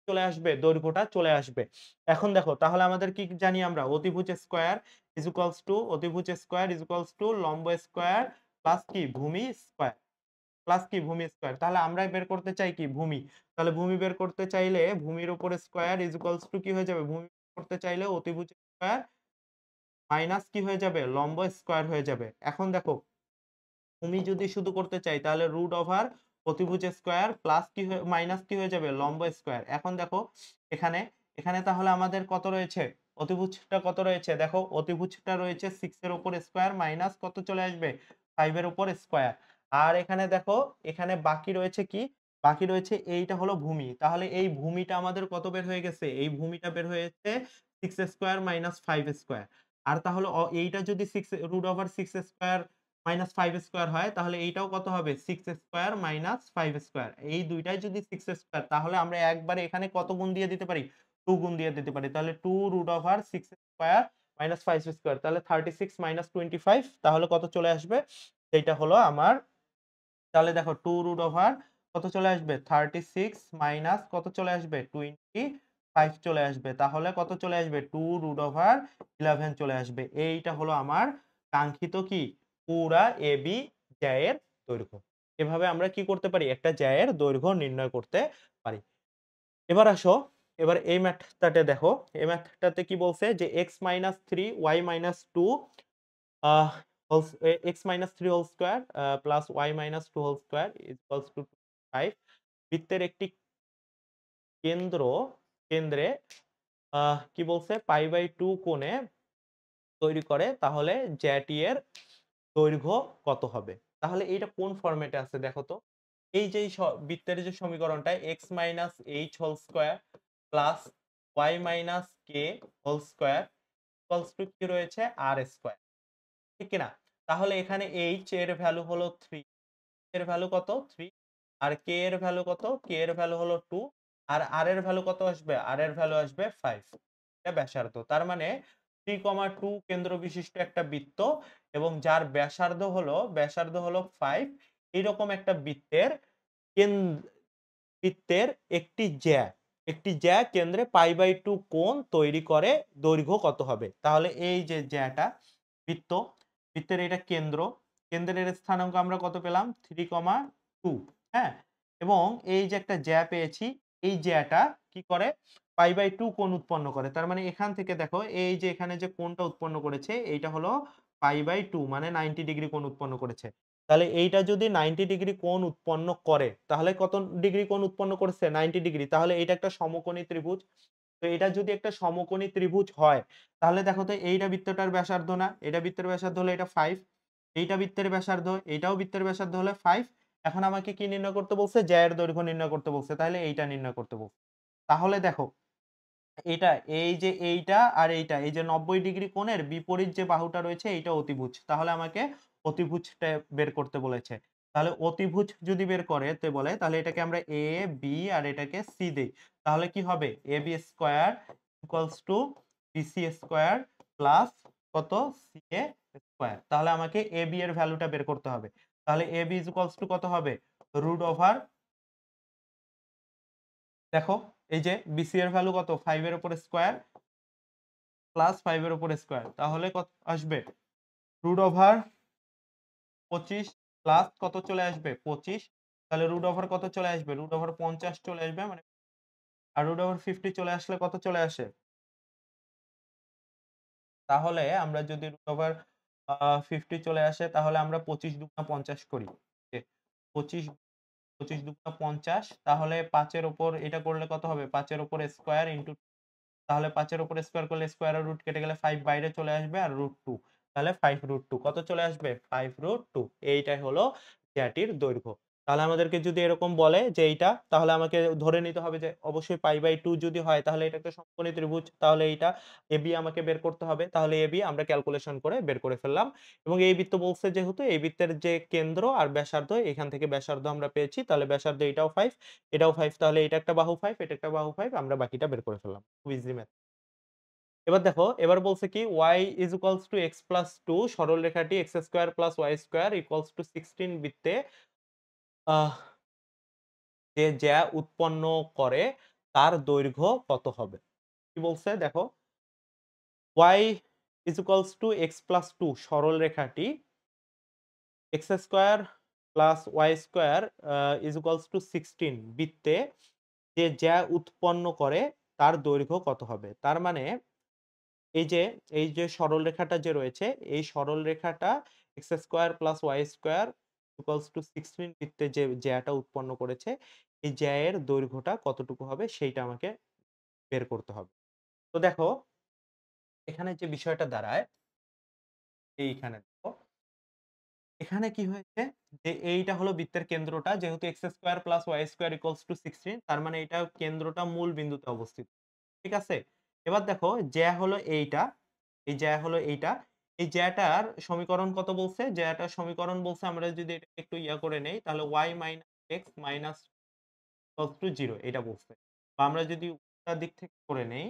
A: চলে আসবে? দৈর্ঘ্যটা চলে আসবে। এখন দেখো তাহলে আমাদের কি জানি আমরা? অতিভুজ স্কয়ার অতিভুজ স্কয়ার লম্ব স্কয়ার প্লাস কি? ভূমি স্কয়ার। প্লাস কি? ভূমি স্কয়ার। তাহলে আমরা বের করতে চাই কি? ভূমি। তাহলে ভূমি বের করতে চাইলে ভূমির উপর স্কয়ার কি হয়ে যাবে? ভূমি বের করতে চাইলে অতিভুজ স্কয়ার মাইনাস কি হয়ে যাবে? লম্ব স্কয়ার হয়ে যাবে। এখন দেখো ভূমি যদি শুধু করতে চাই তাহলে রুট ওভার অতিভুজ স্কয়ার প্লাস কি মাইনাস কি হয়ে যাবে? লম্ব স্কয়ার। এখন দেখো এখানে, এখানে তাহলে আমাদের কত রয়েছে? অতিভুজটা কত রয়েছে? দেখো অতিভুজটা রয়েছে 6 এর উপর স্কয়ার মাইনাস কত চলে আসবে? 5 এর উপর স্কয়ার। আর এখানে দেখো এখানে বাকি রয়েছে কি? বাকি রয়েছে এইটা হলো ভূমি। তাহলে এই ভূমিটা আমাদের কত বের হয়ে গেছে? এই ভূমিটা বের হয়েছে 6 স্কয়ার মাইনাস 5 স্কয়ার। আর তাহলে এইটা যদি 6 root over 6 square minus 5 square হয় তাহলে এইটাও কত হবে? 6 স্কয়ার মাইনাস 5 স্কয়ার। এই দুইটাই যদি 6 স্কয়ার তাহলে আমরা একবারে এখানে কত গুণ দিয়ে দিতে পারি? 2 গুণ দিয়ে দিতে পারি। তাহলে 2 root over 6 square minus 5 square. তাহলে 36 মাইনাস 25 তাহলে কত চলে আসবে? এইটা হলো আমার, তাহলে দেখো 2 রুট ওভার কত চলে আসবে? 36 মাইনাস কত চলে আসবে? 25 চলে আসবে। তাহলে কত চলে আসবে? 2 রুট ওভার 11 চলে আসবে। এইটা হলো আমার কাঙ্ক্ষিত কি? পুরা AB জ্যায়ের দৈর্ঘ্য। এভাবে আমরা কি করতে পারি? একটা জ্যায়ের দৈর্ঘ্য নির্ণয় করতে পারি। এবার আসো, এবার এই ম্যাথটাতে দেখো। এই ম্যাথটাতে কি বলছে? যে x - 3 y - 2 ah x - 3 whole square plus y - 2 whole square equals to 5। বৃত্তের একটি কেন্দ্র কেন্দ্রে কি বলছে? π/2 কোণে তৈরি করে তাহলে জ্যাটি এর দৈর্ঘ্য কত হবে? তাহলে এইটা কোন ফরমেটে আছে দেখো তো? এই যে বৃত্তের যে সমীকরণটা x - h whole square plus y - k whole square equals to কি রয়েছে? r square. ঠিক কি না? তাহলে এখানে h এর ভ্যালু হলো 3, এর ভ্যালু কত? 3 আর k এর ভ্যালু কত? k এর ভ্যালু হলো 2 আর r এর ভ্যালু কত আসবে? r এর ভ্যালু আসবে 5। এটা ব্যাসার্ধ। তার মানে 3,2 কেন্দ্র বিশিষ্ট একটা বৃত্ত এবং যার ব্যাসার্ধ হলো 5, এইরকম একটা কেন বৃত্তের একটি জ্যা কেন্দ্রে π/2 কোণ তৈরি করে দৈর্ঘ্য কত হবে? তাহলে এই যে জ্যাটা বৃত্ত, বৃত্তের এটা কেন্দ্রের স্থানাঙ্ক আমরা কত পেলাম? 3,2, হ্যাঁ? এবং এই যে একটা জ্যা পেয়েছি, এই জ্যাটা কি করে? π/2 কোণ উৎপন্ন করে। তার মানে এখান থেকে দেখো এই যে এখানে যে কোণটা উৎপন্ন করেছে এইটা হলো π/2 মানে 90 ডিগ্রি কোণ উৎপন্ন করেছে। তাহলে এইটা যদি 90 ডিগ্রি কোণ উৎপন্ন করে, তাহলে কত ডিগ্রি কোণ উৎপন্ন করেছে? 90 ডিগ্রি। তাহলে এটা একটা সমকোণী ত্রিভুজ। তো এটা যদি একটা সমকোণী ত্রিভুজ হয়, তাহলে দেখো তো এইটা বৃত্তটার ব্যাসার্ধ না? এটা বৃত্তের ব্যাসার্ধ হলো এটা 5, এইটা বৃত্তের ব্যাসার্ধ, এইটাও বৃত্তের ব্যাসার্ধ হলো 5। এখন আমাকে কি নির্ণয় করতে বলছে? জ্যা এর দৈর্ঘ্য নির্ণয় করতে বলছে। তাহলে এইটা নির্ণয় করতে বলছে। তাহলে দেখো এটা এই যে এইটা আর এইটা, এই যে 90 ডিগ্রি কোণের বিপরীত যে বাহুটা রয়েছে এইটা অতিভুজ। তাহলে আমাকে অতিভুজটা বের করতে বলেছে। তাহলে অতিভুজ যদি বের করতে বলে তাহলে এটাকে আমরা A, B আর এটাকে C দেই। তাহলে কি হবে? AB square equals two BC square plus কত? CA square. তাহলে আমাকে AB এর ভ্যালুটা বের করতে হবে। তাহলে AB ইকুয়ালস টু কত হবে? রুট ওভার, দেখো এই যে BC এর ভ্যালু কত? 5 এর উপর স্কয়ার প্লাস 5 এর উপর স্কয়ার। তাহলে কত আসবে? রুট ওভার 25 প্লাস কত চলে আসবে? 25। তাহলে রুট ওভার কত চলে আসবে? রুট ওভার 50 চলে আসবে মানে, আর রুট ওভার 50 চলে আসলে কত চলে আসে? তাহলে আমরা যদি রুট ওভার 50 চলে আসে তাহলে আমরা 25 দুগুণা 50 করি। ওকে, 25 25 দুগুণা 50, তাহলে 5 এর উপর এটা করলে কত হবে? 5 এর উপর স্কয়ার ইনটু, তাহলে 5 এর উপর স্কয়ার করলে স্কয়ার আর রুট কেটে গেলে 5 বাইরে চলে আসবে আর √2। তাহলে 5√2 কত চলে আসবে? 5√2। এইটাই হলো জ্যাটির দৈর্ঘ্য। তাহলে আমাদেরকে যদি এরকম বলে যে এইটা, তাহলে আমাকে ধরে নিতে হবে যে অবশ্যই π/2 যদি হয় তাহলে এটা একটা সমকোণী ত্রিভুজ। তাহলে এইটা AB আমাকে বের করতে হবে। তাহলে AB আমরা ক্যালকুলেশন করে বের করে ফেললাম। এবং এই বৃত্ত বলছে যেহেতু এই বৃত্তের যে কেন্দ্র আর ব্যাসার্ধ, এখান থেকে ব্যাসার্ধ আমরা পেয়েছি। তাহলে ব্যাসার্ধ এটাও 5, এটাও 5, তাহলে এটা একটা বাহু 5, এটা একটা বাহু 5, আমরা বাকিটা বের করে ফেললাম। খুব ইজি ম্যাথ। এবার দেখো, এবার বলছে কি y = x+2 সরলরেখাটি x² + y² = 16 বৃত্তে আহ যে জ্যা উৎপন্ন করে তার দৈর্ঘ্য কত হবে? কি বলছে দেখো, y = x+2 সরলরেখাটি x² + y² = 16 বৃত্তে যে জ্যা উৎপন্ন করে তার দৈর্ঘ্য কত হবে? তার মানে এই যে, এই যে সরলরেখাটা যে রয়েছে, এই সরলরেখাটা x² + y² = 16 বৃত্তে যে জ্যাটা উৎপন্ন করেছে, এই জ্যা এর দৈর্ঘ্যটা কতটুকু হবে সেইটা আমাকে বের করতে হবে। তো দেখো, এখানে যে বিষয়টা দাঁড়ায়, এইখানে দেখো, এখানে কি হয়েছে যে এইটা হলো বৃত্তের কেন্দ্রটা, যেহেতু x² + y² = 16, তার মানে এটা কেন্দ্রটা মূল বিন্দুতে অবস্থিত। ঠিক আছে? এবার দেখো জ্যা হলো এইটা, এই জ্যা হলো এইটা। এই জ্যাটার সমীকরণ কত বলছে? জ্যাটার সমীকরণ বলছে, আমরা যদি এটাকে একটু করে নেই তাহলে y - x - 0 এটা বলছে। বা আমরা যদি উল্টা দিক থেকে করে নেই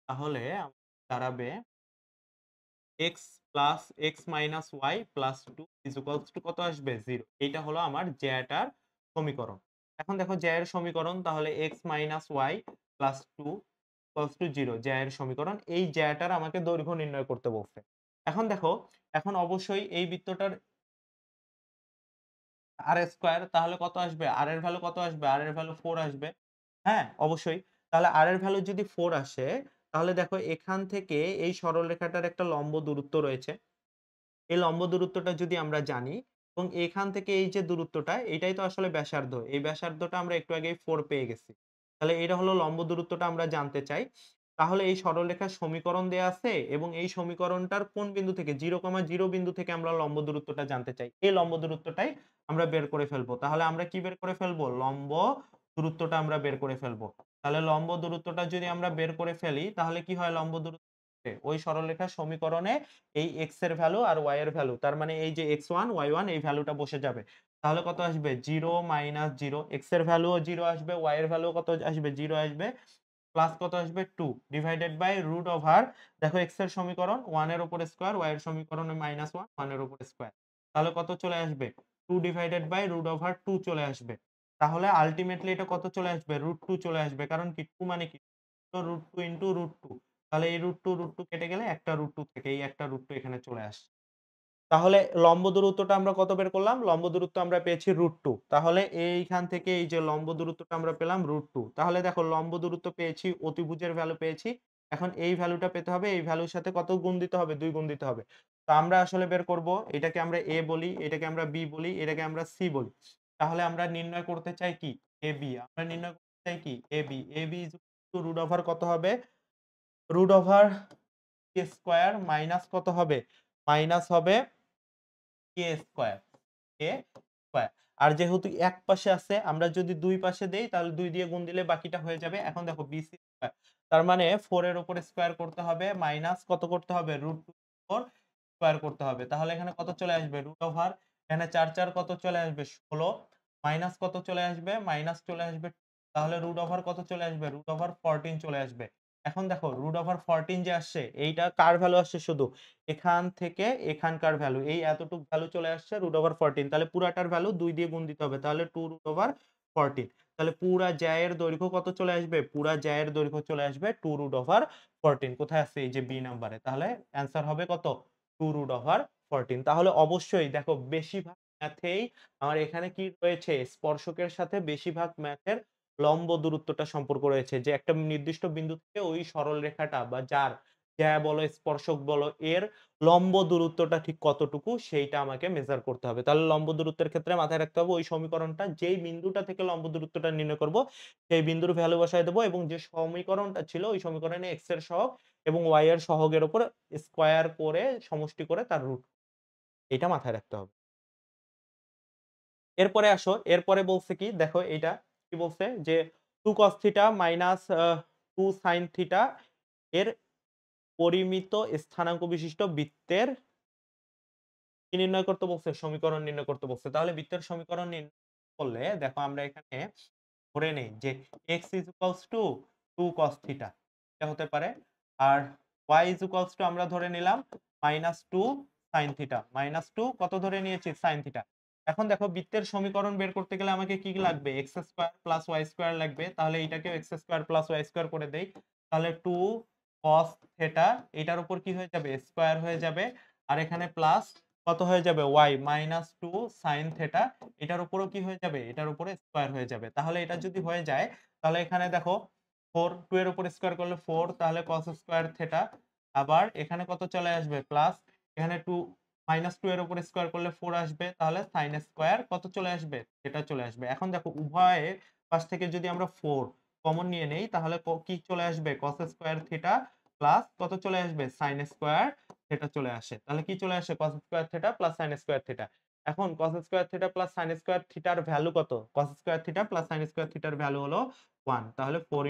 A: তাহলে দাঁড়াবে x + x - y + 2 কত আসবে? 0। এইটা হলো আমার জ্যাটার সমীকরণ। এখন দেখো জ্যা এর সমীকরণ, তাহলে x - y + 2 = 0 জ্যা এর সমীকরণ। এই জ্যাটার আমাকে দৈর্ঘ্য নির্ণয় করতে বলছে। এখন দেখো, এখন অবশ্যই এই বৃত্তটার r² তাহলে কত আসবে? r এর ভ্যালু কত আসবে? r এর ভ্যালু 4 আসবে। হ্যাঁ, অবশ্যই। তাহলে r এর ভ্যালু যদি 4 আসে, তাহলে দেখো এখান থেকে এই সরলরেখাটার একটা লম্ব দূরত্ব রয়েছে। এই লম্ব দূরত্বটা যদি আমরা জানি এবং এখান থেকে এই যে দূরত্বটা, এটাই তো আসলে ব্যাসার্ধ। এই ব্যাসার্ধটা আমরা একটু আগেই 4 পেয়ে গেছি। তাহলে এটা হলো লম্ব দূরত্বটা আমরা জানতে চাই। তাহলে এই সরলরেখার সমীকরণ দেয়া আছে এবং এই সমীকরণটার কোন বিন্দু থেকে 0,0 বিন্দু থেকে আমরা লম্ব দূরত্বটা জানতে চাই। এই লম্ব দূরত্বটাই আমরা বের করে ফেলবো। তাহলে আমরা কি বের করে ফেলবো? লম্ব দূরত্বটা আমরা বের করে ফেলবো। তাহলে লম্ব দূরত্বটা যদি আমরা বের করে ফেলি তাহলে কি হয়? লম্ব দূরত্ব ওই সরলরেখার সমীকরণে এই x এর ভ্যালু আর y এর ভ্যালু, তার মানে এই যে x1 y1 এই ভ্যালুটা বসে যাবে। তাহলে কত আসবে? 0 - 0, x এর ভ্যালুও 0 আসবে, y এর ভ্যালুও কত আসবে? 0 আসবে। প্লাস কত আসবে 2 ডিভাইডেড বাই রুট ওভার দেখো x এর সমীকরণ 1 এর উপর স্কয়ার y এর সমীকরণ -1 1 এর উপর স্কয়ার। তাহলে কত চলে আসবে 2 ডিভাইডেড বাই রুট ওভার 2 চলে আসবে। তাহলে আল্টিমেটলি এটা কত চলে আসবে √2 চলে আসবে। কারণ কি 2 মানে কি √2 ইনটু √2। তাহলে এই √2 কেটে গেলে একটা √2 থেকে এই একটা √2 এখানে চলে আসে। তাহলে লম্ব দূরত্বটা আমরা কত বের করলাম? লম্ব দূরত্ব আমরা পেয়েছি √2। তাহলে এইখান থেকে এই যে লম্ব দূরত্বটা আমরা পেলাম √2। তাহলে দেখো লম্ব দূরত্ব পেয়েছি, অতিভুজের ভ্যালু পেয়েছি। এখন এই ভ্যালুটা পেতে হবে, এই ভ্যালুর সাথে কত গুণ দিতে হবে? 2 গুণ দিতে হবে। তো আমরা আসলে বের করব, এটাকে আমরা A বলি, এটাকে আমরা B বলি, এটাকে আমরা C বলি। তাহলে আমরা নির্ণয় করতে চাই কি? AB। আমরা নির্ণয় করতে চাই কি? AB। AB রুট ওভার কত হবে? Root over k square minus কত হবে? মাইনাস হবে k স্কয়ার, k স্কয়ার। আর যেহেতু এক পাশে আছে আমরা যদি দুই পাশে দেই তাহলে 2 দিয়ে গুণ দিলে বাকিটা হয়ে যাবে। এখন দেখো BC স্কয়ার। তার মানে 4 এর উপর স্কয়ার করতে হবে মাইনাস কত করতে হবে? √4 স্কয়ার করতে হবে। তাহলে এখানে কত চলে আসবে? রুট ওভার এখানে 4 4 কত চলে আসবে? 16 মাইনাস কত চলে আসবে? মাইনাস চলে আসবে। তাহলে রুট ওভার কত চলে আসবে? রুট ওভার 14 চলে আসবে। এখন দেখো রুট ওভার 14 যে আসছে এইটা কার ভ্যালু আসছে শুধু? এখান থেকে এখানকার ভ্যালু এই এতটুক ভ্যালু চলে আসছে √14 তাহলে পুরাটার ভ্যালু 2 দিয়ে গুণ দিতে হবে তাহলে 2√14 তাহলে পুরা জ্যায়ের দৈর্ঘ্য কত চলে আসবে পুরা জ্যায়ের দৈর্ঘ্য চলে আসবে 2√14 কোথায় আছে এই যে বি নাম্বারে তাহলে অ্যানসার হবে কত 2√14 তাহলে অবশ্যই দেখো বেশিরভাগ ম্যাথেই আমার এখানে কি রয়েছে স্পর্শকের সাথে বেশিরভাগ ম্যাথের লম্ব দূরত্বটা সম্পর্ক রয়েছে যে একটা নির্দিষ্ট বিন্দু থেকে ওই সরল রেখাটা বা যার জ্যা বলো স্পর্শক বলো এর লম্ব দূরত্বটা ঠিক কতটুকু সেইটা আমাকে মেজার করতে হবে। তাহলে লম্ব দূরত্বের ক্ষেত্রে মাথায় রাখতে হবে ওই সমীকরণটা যেই বিন্দুটা থেকে লম্ব দূরত্বটা নির্ণয় করব সেই বিন্দুর ভ্যালু বসায় দেব এবং যে সমীকরণটা ছিল ওই সমীকরণে x এর সহগ এবং y এর সহগের উপর স্কয়ার করে সমষ্টি করে তার রুট এটা মাথায় রাখতে হবে। এরপরে আসো এরপরে বলছে কি দেখো এইটা কি বলছে যে 2 cos θ মাইনাস 2 sin θ এর পরিমিত স্থানাঙ্ক বিশিষ্ট বৃত্তের কি নির্ণয় করতে বলছে? সমীকরণ নির্ণয় করতে বলছে। তাহলে বৃত্তের সমীকরণ নির্ণয় করলে দেখো আমরা এখানে ধরে নেই যে x is equals to 2 cos θ এটা হতে পারে। আর y is equals to আমরা ধরে নিলাম -2 sin θ। -2 কত ধরে নিয়েছি? sin θ। এখন দেখো বৃত্তের সমীকরণ বের করতে গেলে আমাকে কি লাগবে? x square plus y square লাগবে। তাহলে এটাকেও x square plus y square করে দেই। তাহলে 2 cos θ এটার উপর কি হয়ে যাবে? স্কয়ার হয়ে যাবে। আর এখানে প্লাস কত হয়ে যাবে? y -2 sin θ এটার উপরেও কি হয়ে যাবে? এটার উপরে স্কয়ার হয়ে যাবে। তাহলে এটা যদি হয়ে যায় তাহলে এখানে দেখো 4 2 এর উপর স্কয়ার করলে 4 তাহলে cos স্কয়ার θ আবার এখানে কত চলে আসবে? প্লাস এখানে 2 -2 এর উপর স্কয়ার করলে 4 আসবে তাহলে sin স্কয়ার কত চলে আসবে? এটা চলে আসবে। এখন দেখো উভয় পাশ থেকে যদি আমরা 4 কমন নিয়ে নেই তাহলে কি চলে আসবে? cos স্কয়ার θ প্লাস কত চলে আসবে? sin স্কয়ার θ চলে আসে। তাহলে কি চলে আসে? cos square θ plus sin square θ। এখন cos square θ plus sin square θ এর ভ্যালু কত? cos square θ plus sin square θ এর ভ্যালু হলো 1 তাহলে 4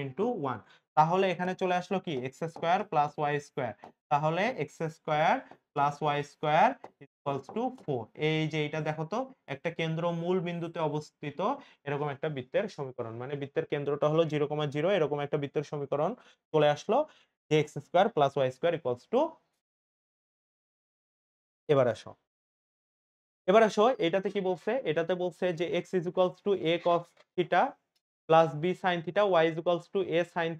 A: 1 তাহলে এখানে চলে আসলো কি x square plus y square তাহলে x square plus y square equals two 4 এই যে এটা দেখো তো একটা কেন্দ্র মূল বিন্দুতে অবস্থিত এরকম একটা বৃত্তের সমীকরণ মানে বৃত্তের কেন্দ্রটা হলো 0,0 এরকম একটা বৃত্তের সমীকরণ চলে আসলো যে x square plus y square equals two এবার আসো এটাতে কি বলছে? এটাতে বলছে যে x is equals to a cos θ plus b sin θ y is equals to a sin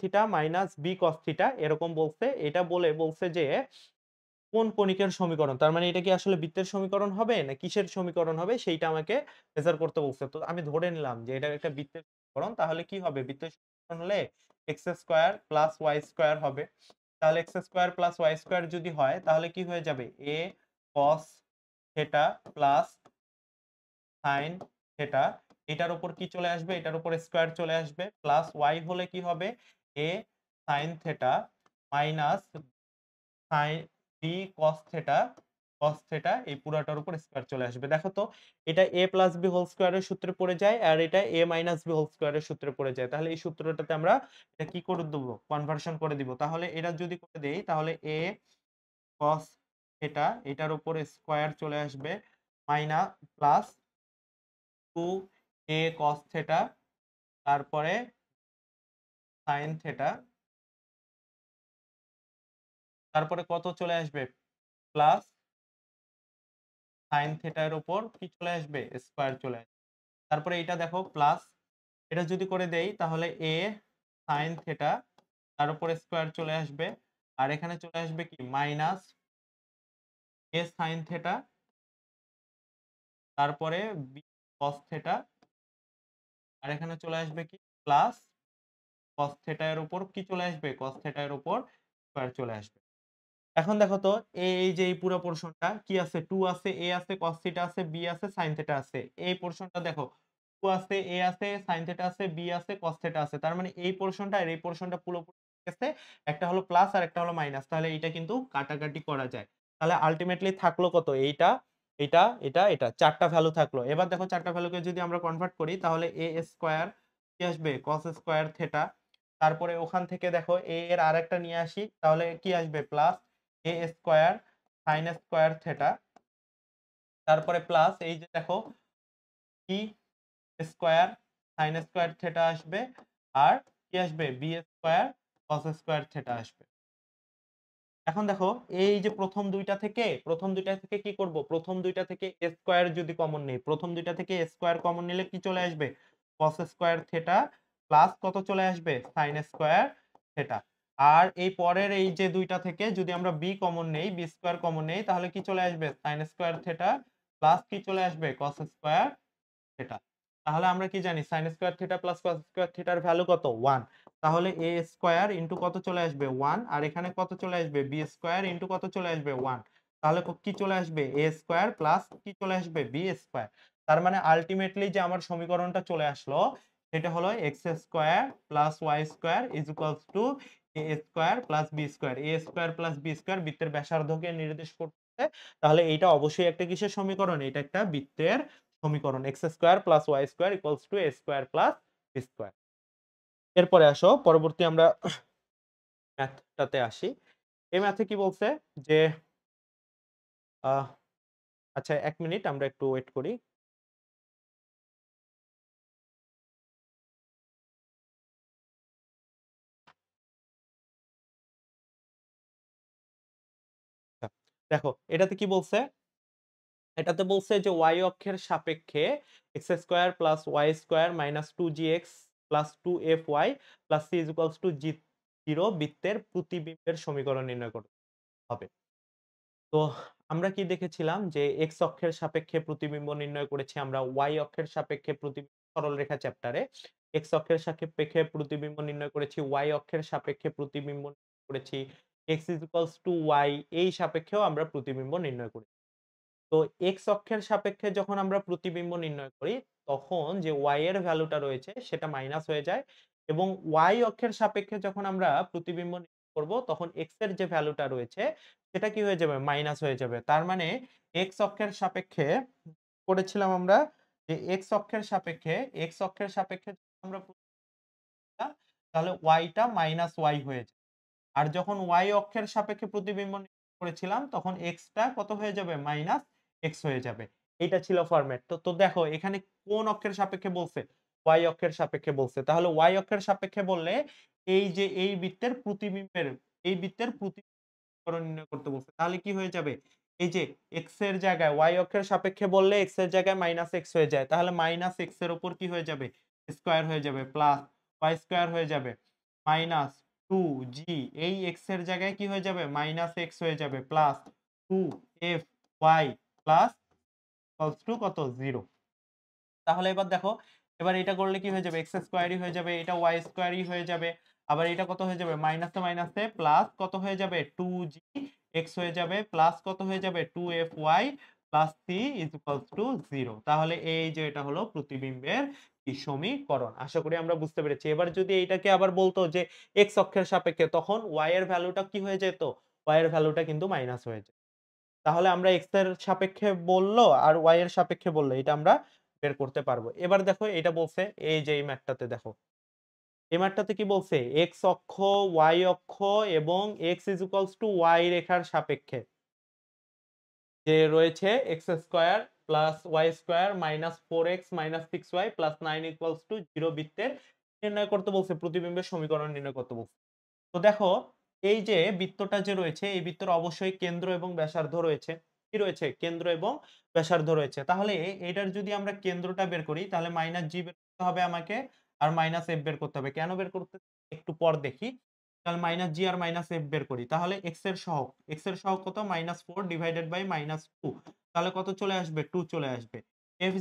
A: θ minus b cos θ এরকম বলছে। এটা বলে বলছে যে কোন কণিকের সমীকরণ? তার মানে এটা কি আসলে বৃত্তের সমীকরণ হবে না কিসের সমীকরণ হবে সেইটা আমাকে মেজার করতে বলছে। তো আমি ধরে নিলাম যে এটা একটা বৃত্তের সমীকরণ। তাহলে কি হবে? বৃত্তের সমীকরণ হলে x square plus y square হবে। তাহলে x square plus y square যদি হয় তাহলে কি হয়ে যাবে? a cos θ প্লাস sin θ এটার উপর কি চলে আসবে? এটার উপর স্কয়ার চলে আসবে। প্লাস y হলে কি হবে? a sin θ minus sin b cos θ এই পুরাটার উপর স্কয়ার চলে আসবে। দেখো তো এটা a প্লাস b হোল স্কয়ারের সূত্রে পড়ে যায় আর এটা a মাইনাস b হোল স্কয়ারের সূত্রে পড়ে যায়। তাহলে এই সূত্রটাতে আমরা এটা কি করে দেব? কনভার্সন করে দিব। তাহলে এটা যদি করে দেই তাহলে a cos θ এটার উপরে স্কয়ার চলে আসবে প্লাস 2a cos θ তারপরে সাইন থিটা, তারপরে কত চলে আসবে প্লাস সাইন থিটা এর উপর কি চলে আসবে স্কয়ার চলে আসবে। তারপরে এটা দেখো প্লাস, এটা যদি করে দেই তাহলে a সাইন থিটা তার উপরে স্কয়ার চলে আসবে, আর এখানে চলে আসবে কি মাইনাস a সাইন থিটা, তারপরে b cos থিটা, আর এখানে চলে আসবে কি প্লাস cos থিটা এর উপর কি চলে আসবে cos থিটা এর উপর স্কয়ার চলে আসবে। এখন দেখো তো এই যে এই পুরো পোরশনটা কি আছে 2 আছে, a আছে, cos থিটা আছে, b আছে, sin থিটা আছে। এই পোরশনটা দেখো 2 আছে, a আছে, sin থিটা আছে, b আছে, cos থিটা আছে। তার মানে এই পোরশনটা আর এই পোরশনটা পুরোপুরি গেছে। একটা হলো প্লাস আর একটা হলো মাইনাস। তাহলে এইটা কিন্তু কাটাকাটি করা যায়। তাহলে আল্টিমেটলি থাকলো কত? এইটা, এটা ৪ টা ভ্যালু থাকলো। এবার দেখো ৪ টা ভ্যালুকে যদি আমরা কনভার্ট করি তাহলে a স্কয়ার কি আসবে cos স্কয়ার থিটা। তারপরে ওখান থেকে দেখো a এর আরেকটা নিয়ে আসি তাহলে কি আসবে plus a square sin square theta, তারপরে প্লাস এই যে দেখো কি স্কয়ার sin স্কয়ার থিটা আসবে, আর কি আসবে b square cos square theta আসবে। এখন দেখো এই যে প্রথম দুইটা থেকে কি করব, প্রথম দুইটা থেকে স্কয়ার যদি কমন নেই, প্রথম দুইটা থেকে স্কয়ার কমন নিলে কি চলে আসবে cos স্কয়ার থিটা প্লাস কত চলে আসবে sin স্কয়ার থিটা। আর এই পরের এই যে দুইটা থেকে যদি আমরা b কমন নেই, b স্কয়ার কমন নেই, তাহলে কি চলে আসবে sin স্কয়ার থিটা প্লাস কি চলে আসবে cos স্কয়ার থিটা। তাহলে আমরা কি জানি sin square theta plus cos square থিটার ভ্যালু কত 1। তাহলে a স্কয়ার ইনটু কত চলে আসবে 1, আর এখানে কত চলে আসবে b স্কয়ার ইনটু কত চলে আসবে 1। তাহলে কি চলে আসবে a স্কয়ার প্লাস কি চলে আসবে b স্কয়ার। তার মানে আলটিমেটলি যে আমার সমীকরণটা চলে আসলো সেটা হলো x square plus y square is equals two a square plus b square. a square plus b square বৃত্তের ব্যাসার্ধকে নির্দেশ করতে, তাহলে এইটা অবশ্যই একটা কিসের সমীকরণ? এটা একটা বৃত্তের সমীকরণ। x square plus y square equals two a square plus b square. এরপরে আসো পরবর্তী আমরা ম্যাথটাতে আসি। এই ম্যাথে কি বলছে যে আহ আচ্ছা ১ মিনিট আমরা একটু ওয়েট করি। আচ্ছা, দেখো এটাতে কি বলছে? এটাতে বলছে যে y অক্ষের সাপেক্ষে x square plus y square minus 2gx plus 2fy plus c is equals two g0 বৃত্তের প্রতিবিম্বের সমীকরণ নির্ণয় করতে হবে। তো আমরা কি দেখেছিলাম যে x অক্ষের সাপেক্ষে প্রতিবিম্ব নির্ণয় করেছি আমরা, y অক্ষের সাপেক্ষে প্রতিবিম্ব সরলরেখা চ্যাপ্টারে x অক্ষের সাপেক্ষে প্রতিবিম্ব নির্ণয় করেছি, y অক্ষের সাপেক্ষে প্রতিবিম্ব নির্ণয় করেছি, x y এই সাপেক্ষেও আমরা প্রতিবিম্ব নির্ণয় করি। তো x অক্ষের সাপেক্ষে যখন আমরা প্রতিবিম্ব নির্ণয় করি তখন যে y এর ভ্যালুটা রয়েছে সেটা মাইনাস হয়ে যায়, এবং y অক্ষের সাপেক্ষে যখন আমরা প্রতিবিম্ব নির্ণয় করব তখন x এর যে ভ্যালুটা রয়েছে সেটা কি হয়ে যাবে মাইনাস হয়ে যাবে। তার মানে x অক্ষের সাপেক্ষে করেছিলাম আমরা যে x অক্ষের সাপেক্ষে যখন আমরা তাহলে y টা মাইনাস y হয়ে যায়। আর যখন y অক্ষের সাপেক্ষে প্রতিবিম্ব নির্ণয় করেছিলাম তখন x টা কত হয়ে যাবে মাইনাস x হয়ে যাবে। এইটা ছিল ফরম্যাট। তো দেখো এখানে কোন অক্ষের সাপেক্ষে বলছে? y অক্ষের সাপেক্ষে বলছে। তাহলে y অক্ষের সাপেক্ষে বললে এই যে এই বৃত্তের প্রতিবিম্ব নির্ণয় করতে বলছে। তাহলে কি হয়ে যাবে? এই যে x এর জায়গায় y অক্ষের সাপেক্ষে বললে x এর জায়গায় মাইনাস x হয়ে যায়। তাহলে মাইনাস x এর উপর কি হয়ে যাবে? স্কয়ার হয়ে যাবে প্লাস y স্কয়ার হয়ে যাবে মাইনাস 2g, এই x এর জায়গায় কি হয়ে যাবে মাইনাস x হয়ে যাবে plus 2fy plus equals to কত 0। তাহলে এবার দেখো এবার এটা করলে কি হয়ে যাবে x স্কয়ারই হয়ে যাবে, এটা y স্কয়ারই হয়ে যাবে। আবার এটা কত হয়ে যাবে মাইনাসে মাইনাসে প্লাস কত হয়ে যাবে 2g x হয়ে যাবে প্লাস কত হয়ে যাবে 2fy plus c is equals two 0। তাহলে এই যে এটা হলো প্রতিবিম্বের কি সমীকরণ। আশা করি আমরা বুঝতে পেরেছি। এবার যদি এইটাকে আবার বলতো যে x অক্ষের সাপেক্ষে তখন y এর ভ্যালুটা কি হয়ে যেত? y এর ভ্যালুটা কিন্তু মাইনাস হয়ে যেত। তাহলে আমরা x এর সাপেক্ষে বলল আর y এর সাপেক্ষে বলল এটা আমরা বের করতে পারবো। এবার দেখো এটা বলছে এই যে এই ম্যাথটাতে দেখো। এই ম্যাথটাতে কি বলছে? x অক্ষ, y অক্ষ এবং x is equals to y রেখার সাপেক্ষে যে রয়েছে x square plus y square minus 4x minus 6y plus 9 equals to 0 বৃত্তের নির্ণয় করতে বলছে, প্রতিবিম্বের সমীকরণ নির্ণয় করতে বলছে। তো দেখো, এই যে বৃত্তটা যে রয়েছে, এই বৃত্তের অবশ্যই কেন্দ্র এবং ব্যাসার্ধ রয়েছে। কি রয়েছে? কেন্দ্র এবং ব্যাসার্ধ রয়েছে। তাহলে এটার যদি আমরা কেন্দ্রটা বের করি, তাহলে -g বের করতে হবে আমাকে, আর -f বের করতে হবে। কেন বের করতে? একটু পর দেখি। তাহলে -g আর -f বের করি। তাহলে x এর সহগ কত? -4 ডিভাইডেড বাই -2। তাহলে কত চলে আসবে? 2 চলে আসবে। f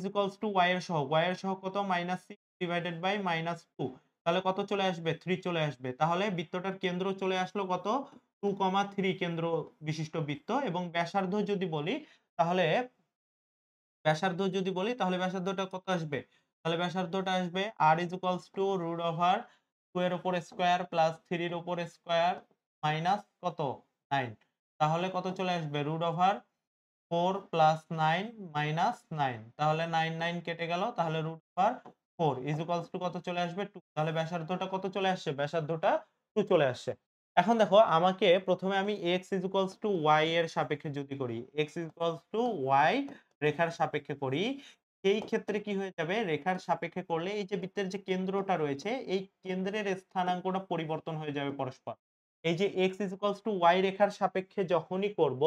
A: y এর সহগ। y এর সহগ কত? -6 ডিভাইডেড বাই -2। তাহলে কত চলে আসবে? 3 চলে আসবে। তাহলে বৃত্তটার কেন্দ্র চলে আসলো কত? 2, 3 কেন্দ্র বিশিষ্ট বৃত্ত। এবং ব্যাসার্ধ যদি বলি, তাহলে তাহলে ব্যাসার্ধটা কত আসবে? তাহলে ব্যাসার্ধটা আসবে r √2 এর উপর স্কয়ার প্লাস 3 এর উপর স্কয়ার মাইনাস কত? 9। তাহলে কত চলে আসবে? √4 প্লাস 9 মাইনাস 9। তাহলে 9, 9 কেটে গেল। তাহলে √4 কত চলে আসবে? 2। তাহলে ব্যাসার্ধটা কত চলে আসছে? ব্যাসার্ধটা 2 চলে আসছে। এখন দেখো, আমাকে প্রথমে আমি x y এর সাপেক্ষে যদি করি, x y রেখার সাপেক্ষে করি, সেই ক্ষেত্রে কি হয়ে যাবে? রেখার সাপেক্ষে করলে এই যে বৃত্তের যে কেন্দ্রটা রয়েছে, এই কেন্দ্রের স্থানাঙ্কটা পরিবর্তন হয়ে যাবে পরস্পর। এই যে x y রেখার সাপেক্ষে যখনই করব,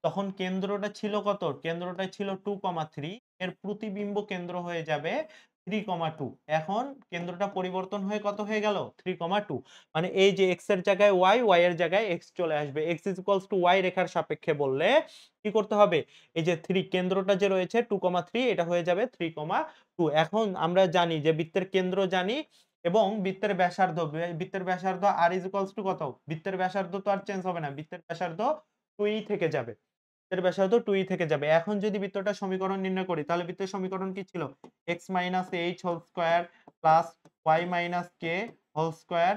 A: তখন কেন্দ্রটা ছিল কত? কেন্দ্রটা ছিল 2, 3। এর প্রতিবিম্ব কেন্দ্র হয়ে যাবে 3, 2। এখন কেন্দ্রটা পরিবর্তন হয়ে কত হয়ে গেল? 3, 2। মানে এই যে x এর জায়গায় y, y এর জায়গায় x চলে আসবে। x y রেখার সাপেক্ষে বললে কি করতে হবে? এই যে 3 কেন্দ্রটা যে রয়েছে 2, 3 এটা হয়ে যাবে 3, 2। এখন আমরা জানি যে বৃত্তের কেন্দ্র জানি এবং বৃত্তের ব্যাসার্ধ r কত? বৃত্তের ব্যাসার্ধ তো আর চেঞ্জ হবে না। বৃত্তের ব্যাসার্ধ 2 ই থেকে যাবে। বৃত্তের ব্যাসার্ধ 2 ই থেকে যাবে। এখন যদি বৃত্তটার সমীকরণ নির্ণয় করি, তাহলে বৃত্তের সমীকরণ কি ছিল? x - h whole square plus y - k whole square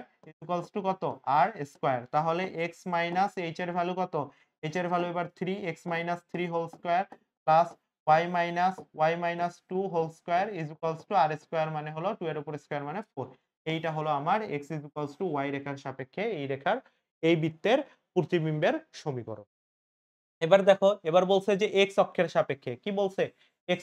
A: কত? r square. তাহলে x - h এর ভ্যালু কত? h এর ভ্যালু এবার 3, x - 3 whole square plus y - 2 whole square r square মানে হলো 2 এর উপর স্কয়ার মানে 4। এইটা হলো আমার x y রেখার সাপেক্ষে এই বৃত্তের প্রতিবিম্বের সমীকরণ। এবার দেখো, এবার বলছে যে x অক্ষের সাপেক্ষে। কি বলছে? x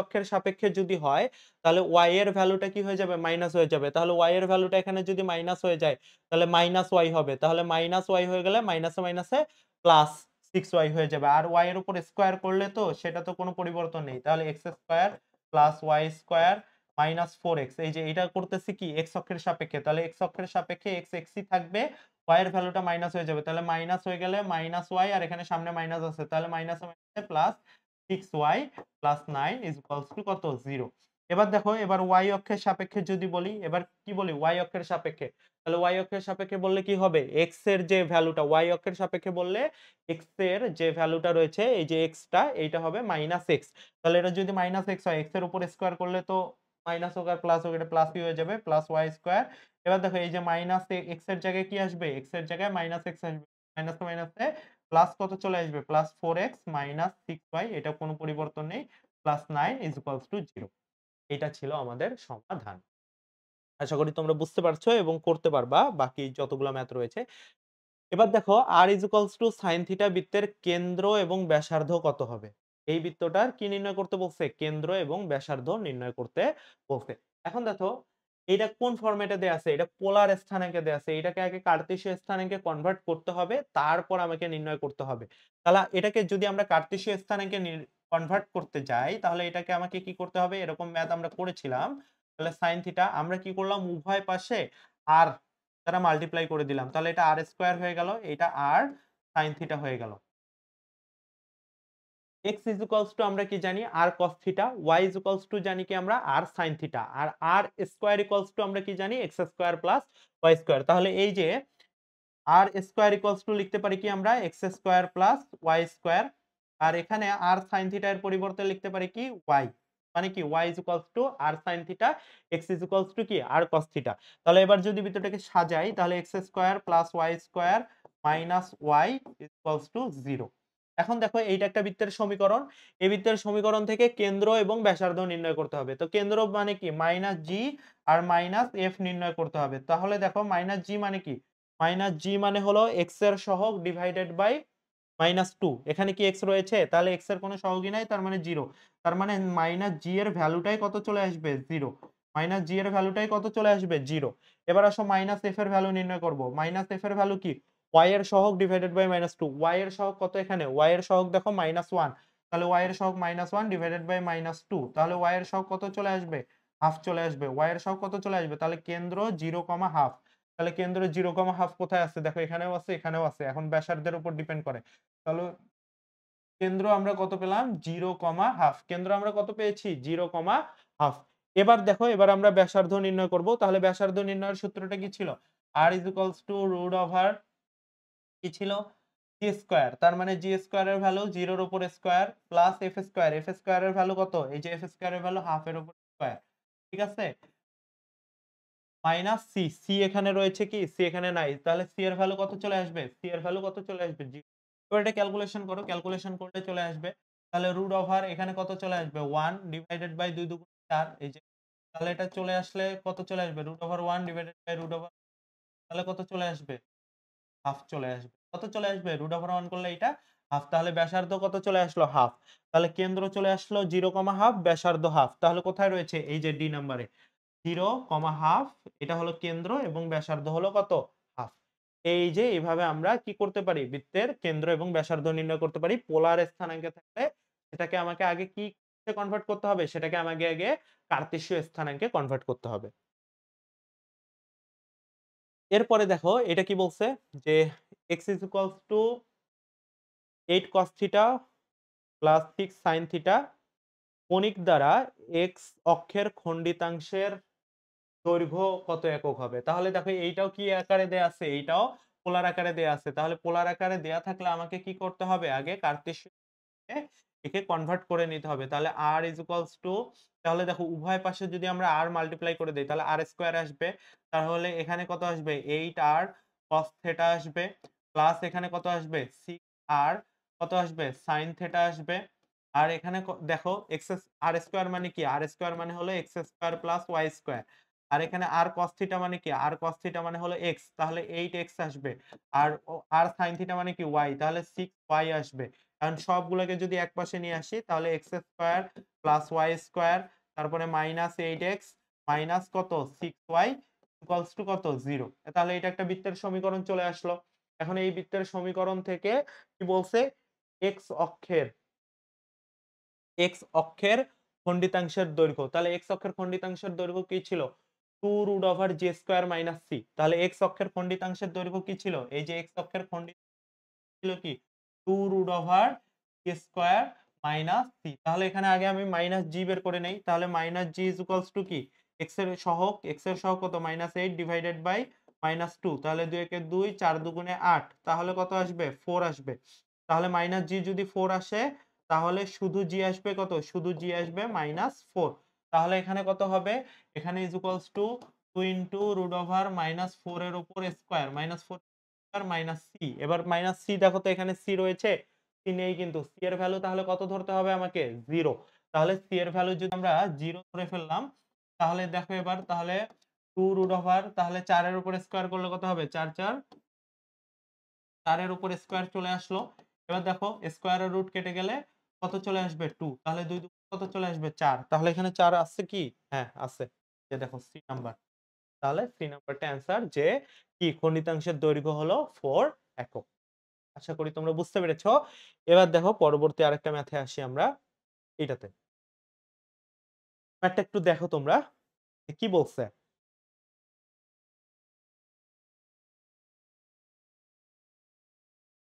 A: অক্ষের সাপেক্ষে যদি হয়, তাহলে y এর ভ্যালুটা কি হয়ে যাবে? মাইনাস হয়ে যাবে। তাহলে y এর ভ্যালুটা এখানে যদি মাইনাস হয়ে যায়, তাহলে -y হবে। তাহলে -y হয়ে গেলে মাইনাসে মাইনাসে +6y হয়ে যাবে। আর y এর উপর স্কয়ার করলে তো সেটা তো কোনো পরিবর্তন নেই। তাহলে x square plus y square minus 4x। এই যে এটা করতেছি কি? x অক্ষের সাপেক্ষে। তাহলে x অক্ষের সাপেক্ষে x ই থাকবে। y এর ভ্যালুটা মাইনাস হয়ে যাবে। তাহলে মাইনাস হয়ে গেলে -y, আর এখানে সামনে মাইনাস আছে। তাহলে মাইনাসে মাইনাসে প্লাস 6y প্লাস 9 কত? 0। এবার দেখো, এবার y অক্ষের সাপেক্ষে যদি বলি, এবার কি বলি? y অক্ষের সাপেক্ষে। তাহলে y অক্ষের সাপেক্ষে বললে কি হবে? x এর যে ভ্যালুটা y অক্ষের সাপেক্ষে বললে x এর যে ভ্যালুটা রয়েছে, এই যে x টা, এইটা হবে -x। তাহলে এটা যদি -x হয়, x এর উপর স্কয়ার করলে তো মাইনাস হোক আর প্লাস হোক, এটা প্লাসই হয়ে যাবে, প্লাস y স্কয়ার। এবার দেখো, এই যে মাইনাস x এর জায়গায় কি আসবে? x এর জায়গায় -x আসবে। মাইনাসে মাইনাসে প্লাস কত চলে আসবে? প্লাস 4x মাইনাস 6y, এটা কোনো পরিবর্তন নেই। প্লাস 9 0। এটা ছিল আমাদের সমাধান। আশা করি তোমরা বুঝতে পারছো এবং করতে পারবা বাকি যতগুলা ম্যাথ রয়েছে। এবার দেখো, r sin θ বৃত্তের কেন্দ্র এবং ব্যাসার্ধ কত হবে? এই বৃত্তটার কি নির্ণয় করতে বলছে? কেন্দ্র এবং ব্যাসার্ধ নির্ণয় করতে বলছে। এখন দেখো, এইটা কোন ফরম্যাটে দেয়া আছে? এটা পোলার স্থানাঙ্কে দেয়া আছে। এটাকে আগে কার্তেশীয় স্থানাঙ্কে কনভার্ট করতে হবে, তারপর আমাকে নির্ণয় করতে হবে। তাহলে এটাকে যদি আমরা কার্তেশীয় স্থানাঙ্কে কনভার্ট করতে যাই, তাহলে এটাকে আমাকে কি করতে হবে? এরকম ম্যাথ আমরা করেছিলাম। তাহলে sin θ আমরা কি করলাম? উভয় পাশে r দ্বারা মাল্টিপ্লাই করে দিলাম। তাহলে এটা r স্কয়ার হয়ে গেল, এটা r sin θ হয়ে গেল। x আমরা কি জানি? r cos θ, y জানি কি আমরা? r sin θ। আর r স্কয়ার আমরা কি জানি? x square plus y square. তাহলে এই যে r স্কয়ার লিখতে পারি কি আমরা? x square plus y square. আর এখানে r sin θ এর পরিবর্তে লিখতে পারি কি? y। মানে কি? y r sin θ, x কি? r cos θ। তাহলে এবার যদি বৃত্তটাকে সাজাই, তাহলে x square plus y square minus y 0। এখন দেখো, এইটা একটা বৃত্তের সমীকরণ। এই বৃত্তের সমীকরণ থেকে কেন্দ্র এবং ব্যাসার্ধ নির্ণয় করতে হবে। তো কেন্দ্র মানে কি? -g আর -f নির্ণয় করতে হবে। তাহলে দেখো, -g মানে কি? -g মানে হলো x এর সহগ ডিভাইডেড বাই -2। এখানে কি x রয়েছে? তাহলে x এর কোনো সহগই নাই, তার মানে 0। তার মানে -g এর ভ্যালুটাই কত চলে আসবে? 0। মাইনাস জি এর ভ্যালুটাই কত চলে আসবে? 0। এবার আসো মাইনাস এফ এর ভ্যালু নির্ণয় করব। মাইনাস এফ এর ভ্যালু কি? y এর সহগ ডিভাইডেড বাই -2। y এর সহগ কত এখানে? y এর সহগ দেখো -1। তাহলে y এর সহগ -1 ডিভাইডেড বাই -2। তাহলে y এর সহগ কত চলে আসবে? হাফ চলে আসবে। y এর সহগ কত চলে আসবে? তাহলে কেন্দ্র 0, হাফ। তাহলে কেন্দ্র 0, হাফ কোথায় আছে? দেখো এখানেও আছে, এখানেও আছে। এখন ব্যাসার্ধের উপর ডিপেন্ড করে। তাহলে কেন্দ্র আমরা কত পেলাম? 0, হাফ। কেন্দ্র আমরা কত পেয়েছি? 0, হাফ। এবার দেখো, এবার আমরা ব্যাসার্ধ নির্ণয় করব। তাহলে ব্যাসার্ধ নির্ণয়ের সূত্রটা কি ছিল? r কি ছিল? জি স্কয়ার। তার মানে জি স্কয়ার এর ভ্যালু 0 এর উপর square plus F square. F square এর ভ্যালু কত? এই যে এফ স্কয়ার এর ভ্যালু হাফ এর উপর স্কয়ার। ঠিক আছে? Minus C. সি এখানে রয়েছে কি? সি এখানে নাই। তাহলে সি এর ভ্যালু কত চলে আসবে? সি এর ভ্যালু কত চলে আসবে? 0। এবার এটা ক্যালকুলেশন করো। ক্যালকুলেশন করলে চলে আসবে। তাহলে রুট ওভার এখানে কত চলে আসবে? 1 ডিভাইডেড বাই 2 দুগুণ 4। এই যে, তাহলে এটা চলে আসলে কত চলে আসবে? Root over 1 divided by root over, তাহলে কত চলে আসবে? হাফ চলে আসবে। কত চলে আসবে? রুট ওভার 1 করলে এটা হাফ। তাহলে ব্যাসার্ধ কত চলে আসলো? হাফ। তাহলে কেন্দ্র চলে আসলো 0, হাফ, ব্যাসার্ধ হাফ। তাহলে কোথায় রয়েছে? এই যে ডি নাম্বারে। 0, হাফ, এটা হলো কেন্দ্র এবং ব্যাসার্ধ হলো কত? হাফ। এই যে এভাবে আমরা কি করতে পারি? বৃত্তের কেন্দ্র এবং ব্যাসার্ধ নির্ণয় করতে পারি। পোলার স্থানাঙ্কে থাকলে সেটাকে আমাকে আগে কি কনভার্ট করতে হবে? সেটাকে আমাকে আগে কার্তেশীয় স্থানাঙ্কে কনভার্ট করতে হবে। এরপরে দেখো এটা কি বলছে? যে x = 8 cos θ প্লাস 6 sin θ কণিক দ্বারা x অক্ষের খণ্ডিতাংশের দৈর্ঘ্য কত একক হবে? তাহলে দেখো এইটাও কি আকারে দেয়া আছে? এইটাও পোলার আকারে দেয়া আছে। তাহলে পোলার আকারে দেয়া থাকলে আমাকে কি করতে হবে? আগে কার্তেশীয় একে কনভার্ট করে নিতে হবে। তাহলে r তাহলে দেখো উভয় পাশে যদি আমরা r মাল্টিপ্লাই করে দেই তাহলে r² আসবে। তাহলে এখানে কত আসবে? 8r cos θ আসবে। প্লাস এখানে কত আসবে? 6r কত আসবে? sin θ আসবে। আর এখানে দেখো r² মানে কি? r² মানে হলো x² প্লাস y²। আর এখানে r cos θ মানে কি? r cos θ মানে হলো x। তাহলে 8x আসবে। আর r sin θ মানে কি? y। তাহলে 6y আসবে। এখন সবগুলোকে যদি একপাশে নিয়ে আসি তাহলে x² প্লাস y² তারপরে মাইনাস 8x মাইনাস কত? 6y ইকুয়ালস টু কত? 0। তাহলে এটা একটা বৃত্তের সমীকরণ চলে আসলো। এখন এই বৃত্তের সমীকরণ থেকে কি বলছে? x অক্ষের x অক্ষের খণ্ডিতাংশের দৈর্ঘ্য। তাহলে x অক্ষের খণ্ডিতাংশের দৈর্ঘ্য কি ছিল? 2√g² - c। তাহলে x অক্ষের খণ্ডিতাংশের দৈর্ঘ্য কি ছিল? এই যে x অক্ষের ছিল কি? 2√g² - c। তাহলে এখানে আগে আমি মাইনাস জি বের করে নেই। তাহলে minus G is equals to কি? x এর সহগ কত? -8 ডিভাইডেড বাই -2। তাহলে 2 একে 2, 4 দুগুণে 8। তাহলে কত আসবে? 4 আসবে। তাহলে মাইনাস জি যদি 4 আসে তাহলে শুধু জি আসবে কত? শুধু জি আসবে -4। তাহলে এখানে কত হবে? এখানে ইজ ইকুয়ালস টু 2 √(-4) এর উপর স্কয়ার -4 আর মাইনাস সি। এবার মাইনাস সি দেখো তো এখানে সি রয়েছে? সি নেই কিন্তু। সি এর ভ্যালু তাহলে কত ধরতে হবে আমাকে? 0। তাহলে সি এর ভ্যালু যদি আমরা 0 ধরে ফেললাম, তাহলে দেখো এবার তাহলে 2 তাহলে 4 এর উপর স্কয়ার করলে কত হবে? 4, 4 4 এর উপর স্কয়ার চলে আসলো। এবার দেখো স্কয়ারের রুট কেটে গেলে কত চলে আসবে? 2। তাহলে 2 কত চলে আসবে? 4। তাহলে এখানে 4 আছে কি? হ্যাঁ, আছে। যে দেখো সি নাম্বার। তাহলে সি নাম্বারটা অ্যান্সার যে কি খণ্ডিতাংশের দৈর্ঘ্য হলো 4 একক। আশা করি তোমরা বুঝতে পেরেছ। এবার দেখো পরবর্তী আরেকটা ম্যাথে আসি আমরা এটাতে। ম্যাথটা একটু দেখো তোমরা। কি বলছে?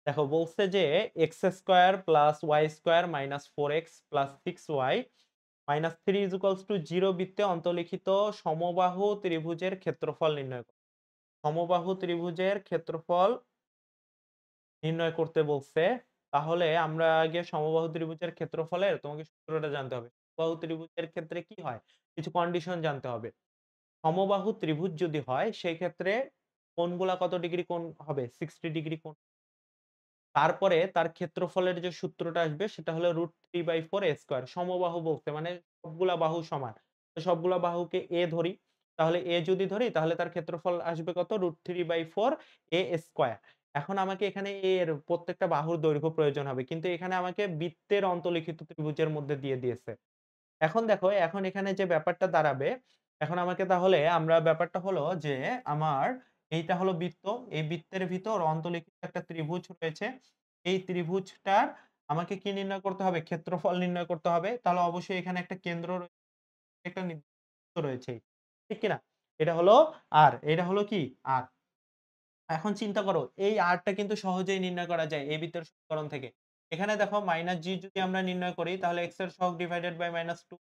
A: দেখো বলছে যে x² plus y² minus 4x plus 6y minus 3 is equals two 0 বৃত্তে অন্তর্লিখিত সমবাহু ত্রিভুজের ক্ষেত্রফল নির্ণয় করো। সমবাহু ত্রিভুজের ক্ষেত্রফল নির্ণয় করতে বলছে। তাহলে আমরা আগে সমবাহু ত্রিভুজের ক্ষেত্রফলের তোমাকে সূত্রটা জানতে হবে। সমবাহু ত্রিভুজের ক্ষেত্রে কি হয়? কিছু কন্ডিশন জানতে হবে। সমবাহু ত্রিভুজ যদি হয় সেই ক্ষেত্রে কোণগুলা কত ডিগ্রি কোণ হবে? 60 ডিগ্রি কোণ। তারপরে তার ক্ষেত্রফলের যে সূত্রটা আসবে সেটা হলো √3/4 a²। সমবাহু বলতে মানে সবগুলা বাহু সমান। তো সবগুলা বাহুকে a ধরি। তাহলে a যদি ধরি তাহলে তার ক্ষেত্রফল আসবে কত? √3/4 a²। এখন আমাকে এখানে a এর প্রত্যেকটা বাহুর দৈর্ঘ্য প্রয়োজন হবে। কিন্তু এখানে আমাকে বৃত্তের অন্তর্লিখিত ত্রিভুজের মধ্যে দিয়ে দিয়েছে। এখন দেখো এখন এখানে যে ব্যাপারটা দাঁড়াবে এখন আমাকে তাহলে আমরা ব্যাপারটা হলো যে আমার এইটা হলো বৃত্ত। এই বৃত্তের ভিতর অন্তর্লিখিত একটা ত্রিভুজ রয়েছে। এই ত্রিভুজটার আমাকে কি নির্ণয় করতে হবে? ক্ষেত্রফল নির্ণয় করতে হবে। তাহলে অবশ্যই এখানে একটা কেন্দ্র একটা নির্দিষ্ট রয়েছে। ঠিক কি না? এটা হলো R, এটা হলো কি? R। এখন চিন্তা করো এই R টা কিন্তু সহজেই নির্ণয় করা যায় এই বৃত্তের সমীকরণ থেকে। এখানে দেখো -g যদি আমরা নির্ণয় করি তাহলে x এর সহগ ডিভাইডেড বাই -2,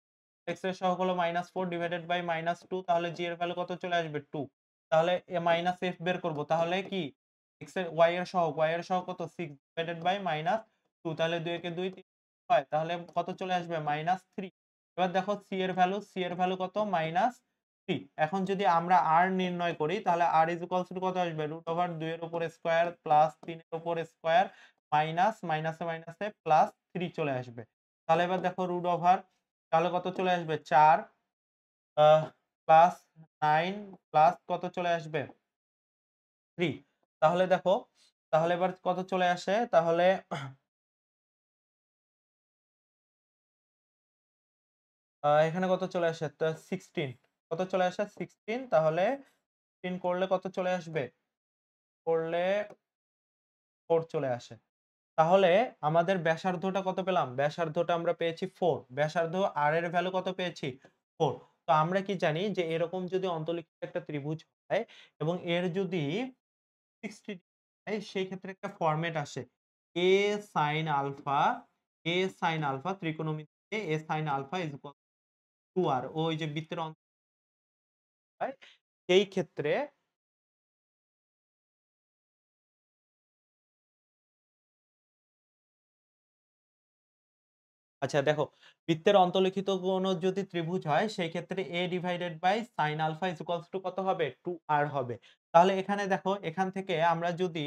A: x এর সহগ হলো -4 ডিভাইডেড বাই -2, তাহলে g এর ভ্যালু কত চলে আসবে? 2। তাহলে -f বের করব। তাহলে কি x এর y এর সহগ কত? 6 ডিভাইডেড বাই -2, তাহলে 2 একে 2, 3 হয়। তাহলে কত চলে আসবে? -3। এবার দেখো c এর ভ্যালু কত? -3। এখন যদি আমরা r নির্ণয় করি তাহলে r কত আসবে? √2 এর উপর স্কয়ার প্লাস 3 এর উপর স্কয়ার মাইনাস মাইনাসে প্লাস 3 চলে আসবে। তাহলে এবার দেখো তাহলে কত চলে আসবে? 4 আহ প্লাস 9 প্লাস কত চলে আসবে? 3। তাহলে দেখো, তাহলে এবার কত চলে আসে? তাহলে এখানে কত চলে আসে? 16। কত চলে আসে? 16। তাহলে 16 করলে কত চলে আসবে? করলে 4 চলে আসে। তাহলে আমাদের ব্যাসার্ধটা কত পেলাম? ব্যাসার্ধটা আমরা পেয়েছি 4। ব্যাসার্ধ R এর ভ্যালু কত পেয়েছি? 4। তো আমরা কি জানি যে এরকম যদি অন্তর্লিখিত একটা ত্রিভুজ হয় এবং এর যদি 60 হয় সেই ক্ষেত্রে একটা ফরমেট আসে। A sin alpha, A sin alpha ত্রিকোণমিতিতে A sin alpha is equal to R। ওই যে বৃত্তের অন্ত হয় সেই ক্ষেত্রে আচ্ছা দেখো, বৃত্তের অন্তর্লিখিত কোন যদি ত্রিভুজ হয় সেই ক্ষেত্রে a divided by sin alpha is equals to কত হবে? 2r হবে। তাহলে এখানে দেখো এখান থেকে আমরা যদি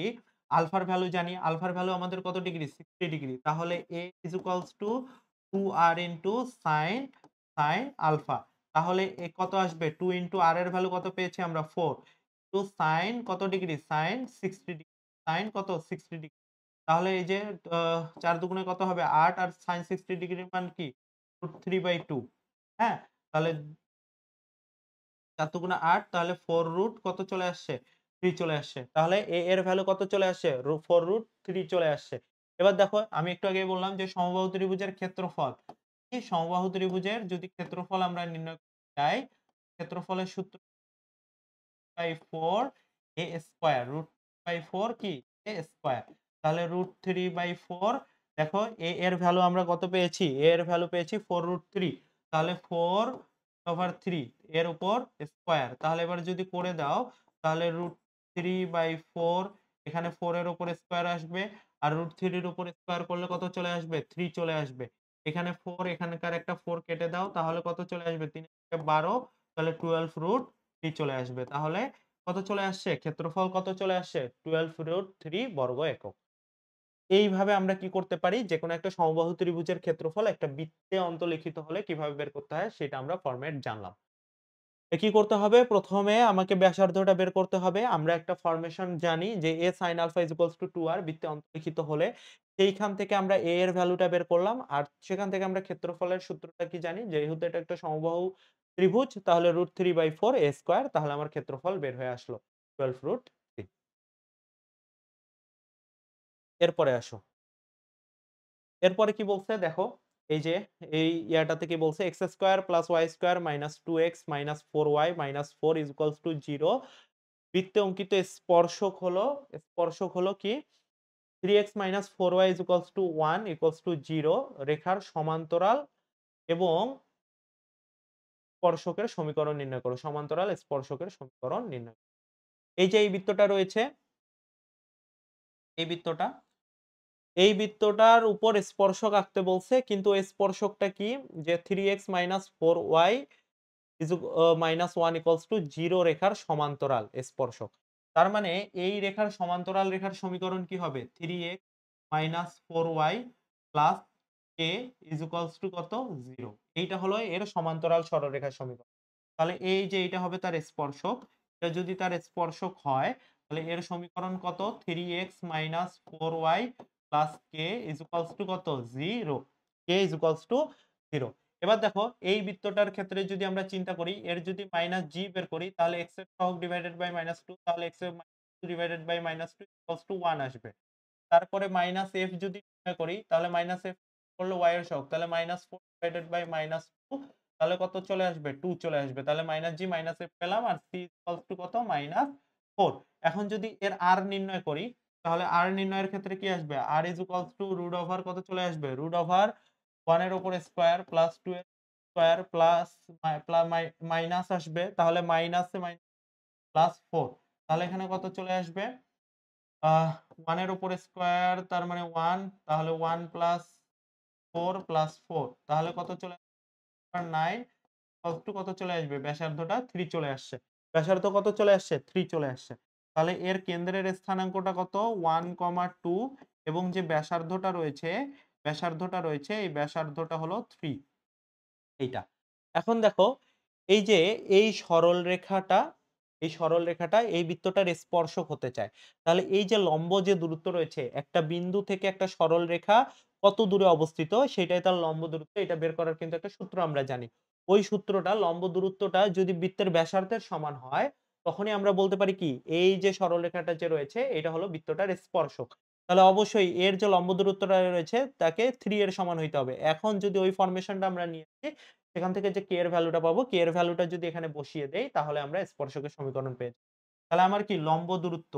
A: আলফার ভ্যালু জানি, আলফার ভ্যালু আমাদের কত ডিগ্রি? 60 ডিগ্রি। তাহলে a is equals to 2r into sin alpha. তাহলে কত আসবে? 2 ইনটু r এর ভ্যালু কত পেয়েছি আমরা? 4 টু sin কত ডিগ্রি? sin 60 degree. sin কত? 60 ডিগ্রি। তাহলে এই যে ৪ দুগুণে কত হবে? ৮ আর sin 60 ডিগ্রির মান কি? √3/2। হ্যাঁ? তাহলে ৪ দুগুণে ৮, তাহলে 4 কত চলে আসছে? 3 চলে আসছে। তাহলে এর ভ্যালু কত চলে আসছে? 4√3 চলে আসছে। এবার দেখো আমি একটু আগেই বললাম যে সমবাহু ত্রিভুজের ক্ষেত্রফল। এই সমবাহু ত্রিভুজের যদি ক্ষেত্রফল আমরা নির্ণয় করতে চাই, ক্ষেত্রফলের সূত্র বাই 4 a স্কয়ার √4 কি? a square. তাহলে √3/4 দেখো এর ভ্যালু আমরা কত পেয়েছি? এর ভ্যালু পেয়েছি 4√3। তাহলে 4/3 এর উপর স্কয়ার। তাহলে এবার যদি করে দাও তাহলে √3/4 এখানে 4 এর উপর স্কয়ার আসবে। আর √3 এর উপর স্কয়ার করলে কত চলে আসবে? 3 চলে আসবে। এখানে 4 এখানকার একটা 4 কেটে দাও তাহলে কত চলে আসবে? 3 এ 12, তাহলে 12√3 চলে আসবে। তাহলে কত চলে আসছে? ক্ষেত্রফল কত চলে আসছে? 12√3 বর্গ একক। এইভাবে আমরা কি করতে পারি? যেকোনো একটা সমবাহু ত্রিভুজের ক্ষেত্রফল একটা বৃত্তে অন্তর্লিখিত হলে কিভাবে বের করতে হয় সেটা আমরা ফরমেট জানলাম। কি করতে হবে? ১ম এ আমাকে ব্যাসার্ধটা বের করতে হবে। আমরা একটা ফরমেশন জানি যে a sin alpha is equals to 2r বৃত্তে অন্তর্লিখিত হলে সেইখান থেকে আমরা a এর ভ্যালুটা বের করলাম। আর সেখান থেকে আমরা ক্ষেত্রফলের সূত্রটা কি জানি? যেহেতু এটা একটা সমবাহু ত্রিভুজ তাহলে √3/4 a স্কয়ার, তাহলে আমার ক্ষেত্রফল বের হয়ে আসলো 12√3। এরপরে আসো। এরপরে কি বলছে দেখো, এই যে এই ইয়াটাতে কি বলছে? x square plus y square minus 2x minus 4y minus 4 is equals to 0। বৃত্তে অঙ্কিত স্পর্শক হলো কি? 3x minus 4y is equals to 1 equals to 0 রেখার সমান্তরাল এবং স্পর্শকের সমীকরণ নির্ণয় করো। সমান্তরাল স্পর্শকের সমীকরণ নির্ণয় করো। এই যে এই বৃত্তটা রয়েছে, এই বৃত্তটা, এই বৃত্তটার উপর স্পর্শক আঁকতে বলছে কিন্তু এই স্পর্শকটা কি? যে 3x minus 4y minus 1 equals to 0 রেখার সমান্তরাল স্পর্শক। তার মানে এই রেখার সমান্তরাল রেখার সমীকরণ কি হবে? 3x minus 4y plus k is equals to কত? 0। এইটা হলো এর সমান্তরাল সরলরেখার সমীকরণ। তাহলে এই যে এইটা হবে তার স্পর্শক। এটা যদি তার স্পর্শক হয় তাহলে এর সমীকরণ কত? 3x minus 4y plus k is equals to কত? 0। k is equals two 0। এবার দেখো এই বৃত্তটার ক্ষেত্রে যদি আমরা চিন্তা করি, এর যদি মাইনাস জি বের করি তাহলে x এর সহগ ডিভাইডেড বাই -2, তাহলে x এর -2 ডিভাইডেড বাই -2 ইকুয়ালস টু 1 আসবে। তারপরে মাইনাস এফ যদি নির্ণয় করি তাহলে মাইনাস এফ করলে y এর সহগ, তাহলে -4 ডিভাইডেড বাই -2, তাহলে কত চলে আসবে? 2 চলে আসবে। তাহলে মাইনাস জি মাইনাস এফ পেলাম, আর সি ইকুয়ালস টু কত? -4। এখন যদি এর আর নির্ণয় করি তাহলে আর নির্ণয়ের ক্ষেত্রে কি আসবে? R is equals to root over কত চলে আসবে? রুট ওভার 1 এর উপর স্কয়ার প্লাস 2 এর স্কয়ার প্লাস মাইনাস আসবে, তাহলে মাইনাসে প্লাস 4, তাহলে এখানে কত চলে আসবে? 1 এর উপর স্কয়ার তার মানে 1, তাহলে 1 প্লাস 4 প্লাস 4, তাহলে কত চলে আসবে? 9 ইকুয়ালস টু কত চলে আসবে? ব্যাসার্ধটা 3 চলে আসছে। ব্যাসার্ধ কত চলে আসছে? 3 চলে আসছে। তাহলে এর কেন্দ্রের স্থানাঙ্কটা কত? 1, 2 এবং যে ব্যাসার্ধটা রয়েছে এই ব্যাসার্ধটা হলো 3, এইটা। এখন দেখো এই যে এই সরলরেখাটা এই বৃত্তটার স্পর্শক হতে চায়। তাহলে এই যে লম্ব যে দূরত্ব রয়েছে, একটা বিন্দু থেকে একটা সরলরেখা কত দূরে অবস্থিত সেটাই তার লম্ব দূরত্ব। এটা বের করার কিন্তু একটা সূত্র আমরা জানি। ওই সূত্রটা লম্ব দূরত্বটা যদি বৃত্তের ব্যাসার্ধের সমান হয়, তখনই আমরা বলতে পারি কি এই যে সরলরেখাটা যে রয়েছে এটা হলো বৃত্তটার স্পর্শক। তাহলে অবশ্যই এর যে লম্ব দূরত্বটা রয়েছে তাকে 3 এর সমান হইতে হবে। এখন যদি ওই ফরমেশনটা আমরা নিয়ে আসি, সেখান থেকে যে কে এর ভ্যালুটা পাবো, কে এর ভ্যালুটা যদি এখানে বসিয়ে দেই তাহলে আমরা স্পর্শকের সমীকরণ পেয়ে যাবো। তাহলে আমার কি লম্ব দূরত্ব,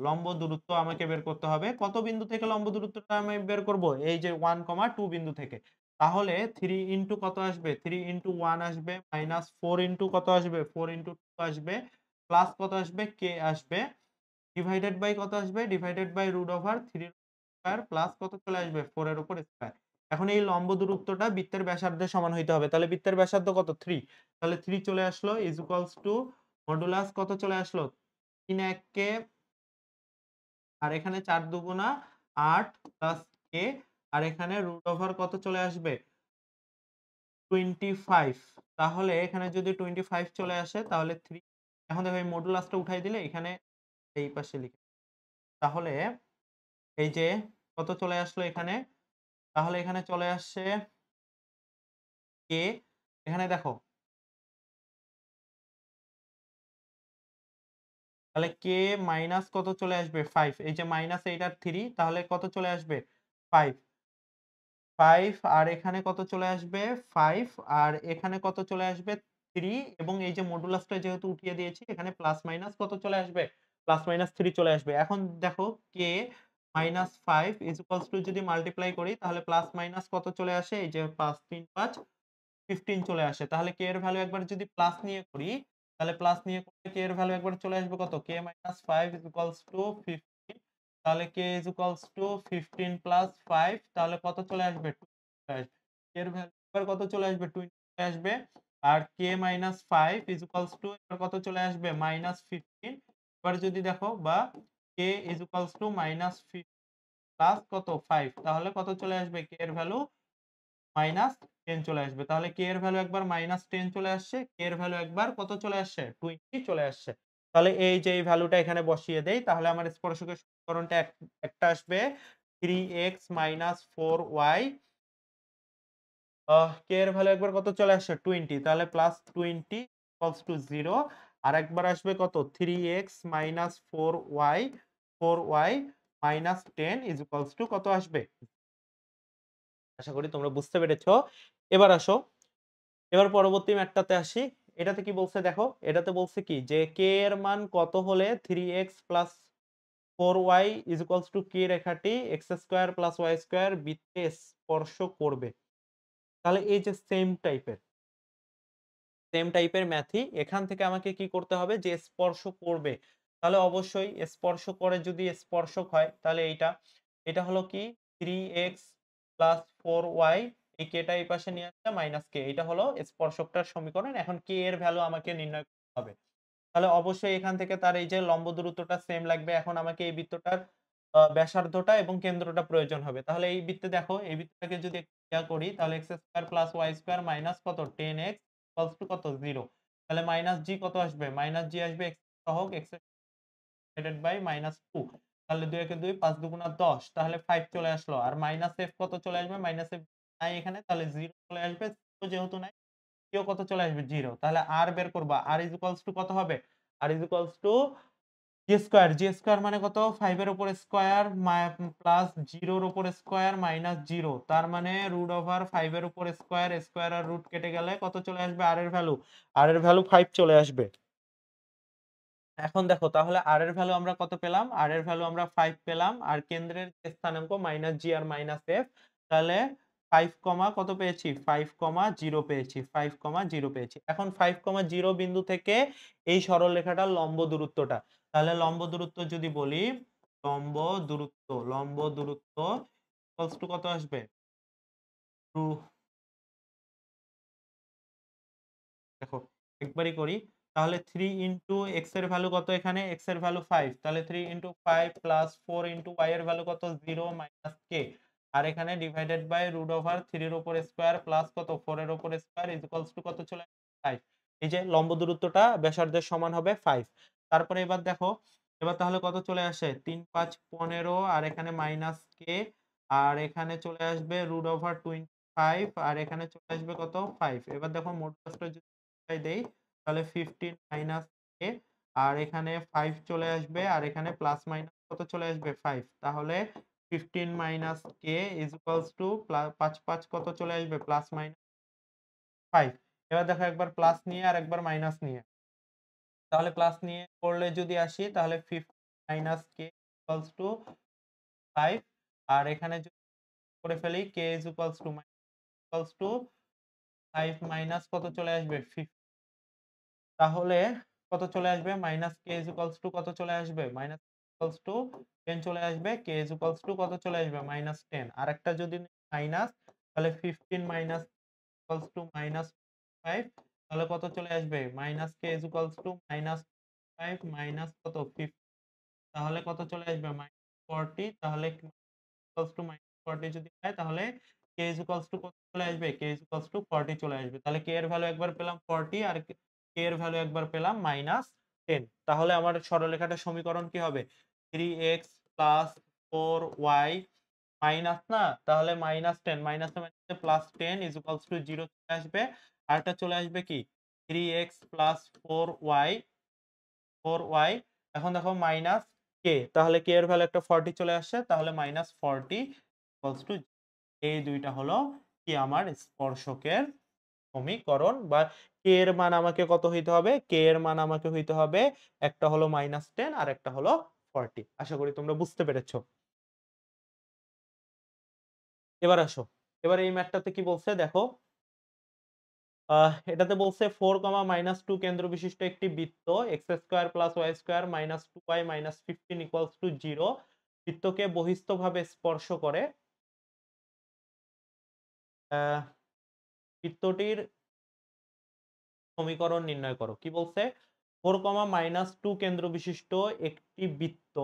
A: লম্ব দূরত্ব আমাকে বের করতে হবে। কত বিন্দু থেকে লম্ব দূরত্বটা আমি বের করব? এই যে 1, 2 বিন্দু থেকে। তাহলে 3 ইনটু কত আসবে? 3 ইনটু 1 আসবে, মাইনাস 4 ইনটু কত আসবে? 4 ইনটু 2 আসবে, প্লাস কত আসবে? কে আসবে, ডিভাইডেড বাই কত আসবে? Divided by root over 3 square plus কত চলে আসবে? 4 এর উপর স্কয়ার। এখন এই লম্ব দূরত্বটা বৃত্তের ব্যাসার্ধের সমান হইতে হবে। তাহলে বৃত্তের ব্যাসার্ধ কত? 3। তাহলে 3 চলে আসলো ইজ ইকুয়ালস টু মডুলাস কত চলে আসলো? 3 1 কে, আর এখানে 4 দুগুণা 8 প্লাস কে, আর এখানে রুট ওভার কত চলে আসবে? 25। তাহলে এখানে যদি 25 চলে আসে তাহলে 3, এখন দেখো এই মডুলাসটা উঠাই দিলে এখানে এই পাশে লিখি। তাহলে এই যে কত চলে আসলো এখানে? তাহলে এখানে চলে আসছে কে, এখানে দেখো তাহলে কে মাইনাস কত চলে আসবে? 5, এই যে মাইনাস এইটার 3, তাহলে কত চলে আসবে? 5, 5 আর এখানে কত চলে আসবে? 5 আর এখানে কত চলে আসবে? 3, এবং এই যে মডুলাসটা যেহেতু উঠিয়ে দিয়েছি এখানে প্লাস মাইনাস কত চলে আসবে? প্লাস মাইনাস 3 চলে আসবে। এখন দেখো কে মাইনাস 5 ইজ ইকুয়ালস টু যদি মাল্টিপ্লাই করি তাহলে প্লাস মাইনাস কত চলে আসে? এই যে 5 3 5 15 চলে আসে। তাহলে কে এর ভ্যালু একবার যদি প্লাস নিয়ে করি, তাহলে প্লাস নিয়ে করলে কে এর ভ্যালু একবার চলে আসবে কত? k - 5 = 15, তাহলে k = 15 + 5, তাহলে কত চলে আসবে? 20 চলে আসবে। k এর ভ্যালু এবার কত চলে আসবে? 20 চলে আসবে। আর k - 5 এবার কত চলে আসবে? -15। এবার যদি দেখো বা k -15 প্লাস কত? 5, তাহলে কত চলে আসবে? k এর ভ্যালু -10 চলে আসবে। তাহলে k এর ভ্যালু একবার -10 চলে আসছে। k এর ভ্যালু একবার কত চলে আসছে? 20 চলে আসছে। তাহলে এই যে এই ভ্যালুটা এখানে বসিয়ে দেই তাহলে আমার স্পর্শকের সমীকরণটা একটা আসবে 3x - 4y, k এর ভ্যালু একবার কত চলে আসছে? 20, তাহলে +20 = 0, আরেকবার আসবে কত? 3x - 4y -10 কত আসবে? আশা করি তোমরা বুঝতে পেরেছো। এবার আসো, এবার পরবর্তী ম্যাথটাতে আসি। এটাতে কি বলছে দেখো, এটাতে বলছে কি যে k এর মান কত হলে 3x + 4y = k রেখাটি x² + y² বৃত্তে স্পর্শ করবে। তাহলে এই যে সেম টাইপের ম্যাথই এখান থেকে আমাকে কি করতে হবে? যে স্পর্শ করবে। তাহলে অবশ্যই স্পর্শ করে যদি স্পর্শক হয় তাহলে এটা হলো কি 3x + 4y, এই k টা এই পাশে নিয়ে আসলে -k, এটা হলো স্পর্শকটার সমীকরণ। এখন k এর ভ্যালু আমাকে নির্ণয় করতে হবে। তাহলে অবশ্যই এখান থেকে তার এই যে লম্ব দূরত্বটা সেম লাগবে। এখন আমাকে এই বৃত্তটার ব্যাসার্ধটা এবং কেন্দ্রটা প্রয়োজন হবে। তাহলে এই বৃত্তে দেখো, এই বৃত্তটাকে যদি ইয়া করি তাহলে x² + y² মাইনাস কত? 10x কত? 0। তাহলে মাইনাস জি কত আসবে? মাইনাস জি আসবে x সহগ x ডিভাইডেড বাই -2। তাহলে 2 একে 2, 5 দুগুণা 10, তাহলে 5 চলে আসলো। আর মাইনাস f কত চলে আসবে? মাইনাস f নাই এখানে, তাহলে 0 চলে আসবে। 0 যেহেতু নাই, কেউ কত চলে আসবে 0। তাহলে r বের করবা। r ইজ ইকুয়ালস টু কত হবে? r is equals two G square. G square মানে কত? 5 এর উপর স্কয়ার প্লাস 0 এর উপর স্কয়ার মাইনাস 0। তার মানে রুট ওভার 5 এর উপর স্কয়ার, স্কয়ার আর রুট কেটে গেলে কত চলে আসবে? r এর ভ্যালু। r এর ভ্যালু 5 চলে আসবে। এখন দেখো তাহলে r এর ভ্যালু আমরা কত পেলাম? r এর ভ্যালু আমরা 5 পেলাম। আর কেন্দ্রের যে স্থানাঙ্ক -g আর -f, তাহলে 5, কত পেয়েছি? 5, 0 পেয়েছি। 5, 0 পেয়েছি। এখন 5, 0 বিন্দু থেকে এই সরলরেখাটার লম্ব দূরত্বটা। তাহলে লম্ব দূরত্ব যদি বলি, লম্ব দূরত্ব ইকুয়ালস টু কত আসবে? 2, দেখো একবারই করি। তাহলে 3 ইনটু x এর ভ্যালু কত এখানে? x এর ভ্যালু 5। তাহলে 3 ইনটু 5 প্লাস 4 ইনটু y এর ভ্যালু কত? 0 মাইনাস k। আর এখানে ডিভাইডেড বাই রুট ওভার 3 এর উপর স্কয়ার প্লাস কত? 4 এর উপর স্কয়ার ইজ ইকুয়ালস টু কত চলে আসবে? 5। এই যে লম্ব দূরত্বটা ব্যাসার্ধের সমান হবে 5। তারপরে এবার দেখো, এবার তাহলে কত চলে আসে? 3, 5, 15 আর এখানে মাইনাস k, আর এখানে চলে আসবে রুট ওভার 25 আর এখানে চলে আসবে কত? 5। এবার দেখো মোট কষ্ট দেই, তাহলে 15 মাইনাস a, আর এখানে 5 চলে আসবে আর এখানে প্লাস মাইনাস কত চলে আসবে? 5। তাহলে 15 minus k is equals to 5, 5 কত চলে আসবে? Plus minus 5। এবার দেখো একবার প্লাস নিয়ে আর একবার মাইনাস নিয়ে। তাহলে প্লাস নিয়ে করলে যদি আসি, তাহলে 15 মাইনাস k ইকুয়ালস টু 5। আর এখানে যদি করে ফেলি k is equals to 5 minus কত চলে আসবে? 15। তাহলে কত চলে আসবে? Minus K is equals to কত চলে আসবে? মাইনাস ইকুয়ালস টু 10 চলে আসবে। কে ইজ ইকুয়ালস টু কত চলে আসবে? মাইনাস 10। আরেকটা যদি মাইনাস, তাহলে 15 মাইনাস ইকুয়ালস টু মাইনাস 5, তাহলে কত চলে আসবে? Minus K is equals two minus 5 minus কত? 50, তাহলে কত চলে আসবে? মাইনাস 40। তাহলে ইকুয়ালস টু মাইনাস 40 যদি হয়, তাহলে কে ইজ ইকুয়ালস টু কত চলে আসবে? কে ইজ ইকুয়ালস টু 40 চলে আসবে। তাহলে কে এর ভ্যালু একবার পেলাম 40 আর কে এর ভ্যালু একবার পেলাম -10। তাহলে আমার সরলরেখাটার সমীকরণ কি হবে? 3x প্লাস 4y মাইনাস, না তাহলে -10, মাইনাসে মাইনাসে +10 ইজ ইকুয়ালস টু 0 চলে আসবে। আরেকটা চলে আসবে কি? 3x প্লাস 4y, এখন দেখো মাইনাস কে, তাহলে কে এর ভ্যালু একটা 40 চলে আসছে, তাহলে -40 ইকুয়ালস টু, এই দুইটা হলো কি আমার স্পর্শকের সমীকরণ। বা কে এর মান আমাকে কত হইতে হবে? কে এর মান আমাকে হইতে হবে, একটা হলো -10 আর একটা হলো 40। আশা করি তোমরা বুঝতে পেরেছো। এবার আসো, এবার এই ম্যাথটাতে কি বলছে দেখো। এটাতে বলছে 4, -2 কেন্দ্র বিশিষ্ট একটি বৃত্ত x² + y² -2y -15 = 0 বৃত্তকে বহিস্থভাবে স্পর্শ করে। আহ বৃত্তটির সমীকরণ নির্ণয় করো। কি বলছে? 4, -2 কেন্দ্র বিশিষ্ট একটি বৃত্ত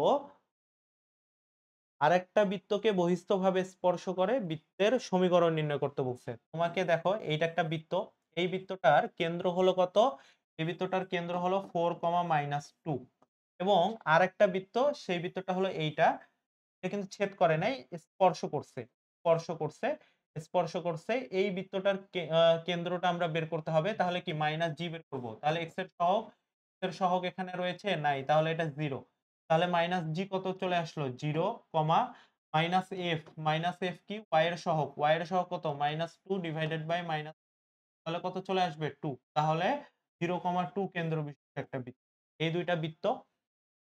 A: আরেকটা বৃত্তকে বহিস্থভাবে স্পর্শ করে, বৃত্তের সমীকরণ নির্ণয় করতে বলছে। তোমাকে দেখো এইটা একটা বৃত্ত, এই বৃত্তটার কেন্দ্র হলো কত? এই বৃত্তটার কেন্দ্র হলো 4, -2 এবং আরেকটা বৃত্ত, সেই বৃত্তটা হলো এইটা। এটা কিন্তু ছেদ করে নাই, স্পর্শ করছে। স্পর্শ করছে, স্পর্শ করছে। এই বৃত্তটার কেন্দ্রটা আমরা বের করতে হবে। তাহলে কি -g বের করব। তাহলে x এর সহগ এখানে রয়েছে? নাই। তাহলে এটা 0। তাহলে -g কত চলে আসলো? 0, -f। -f কি? y এর সহগ। y এর সহগ কত? -2 ডিভাইডেড বাই মাইনাস, তাহলে কত চলে আসবে? 2। তাহলে 0, 2 কেন্দ্র বিশিষ্ট একটা বৃত্ত। এই দুইটা বৃত্ত।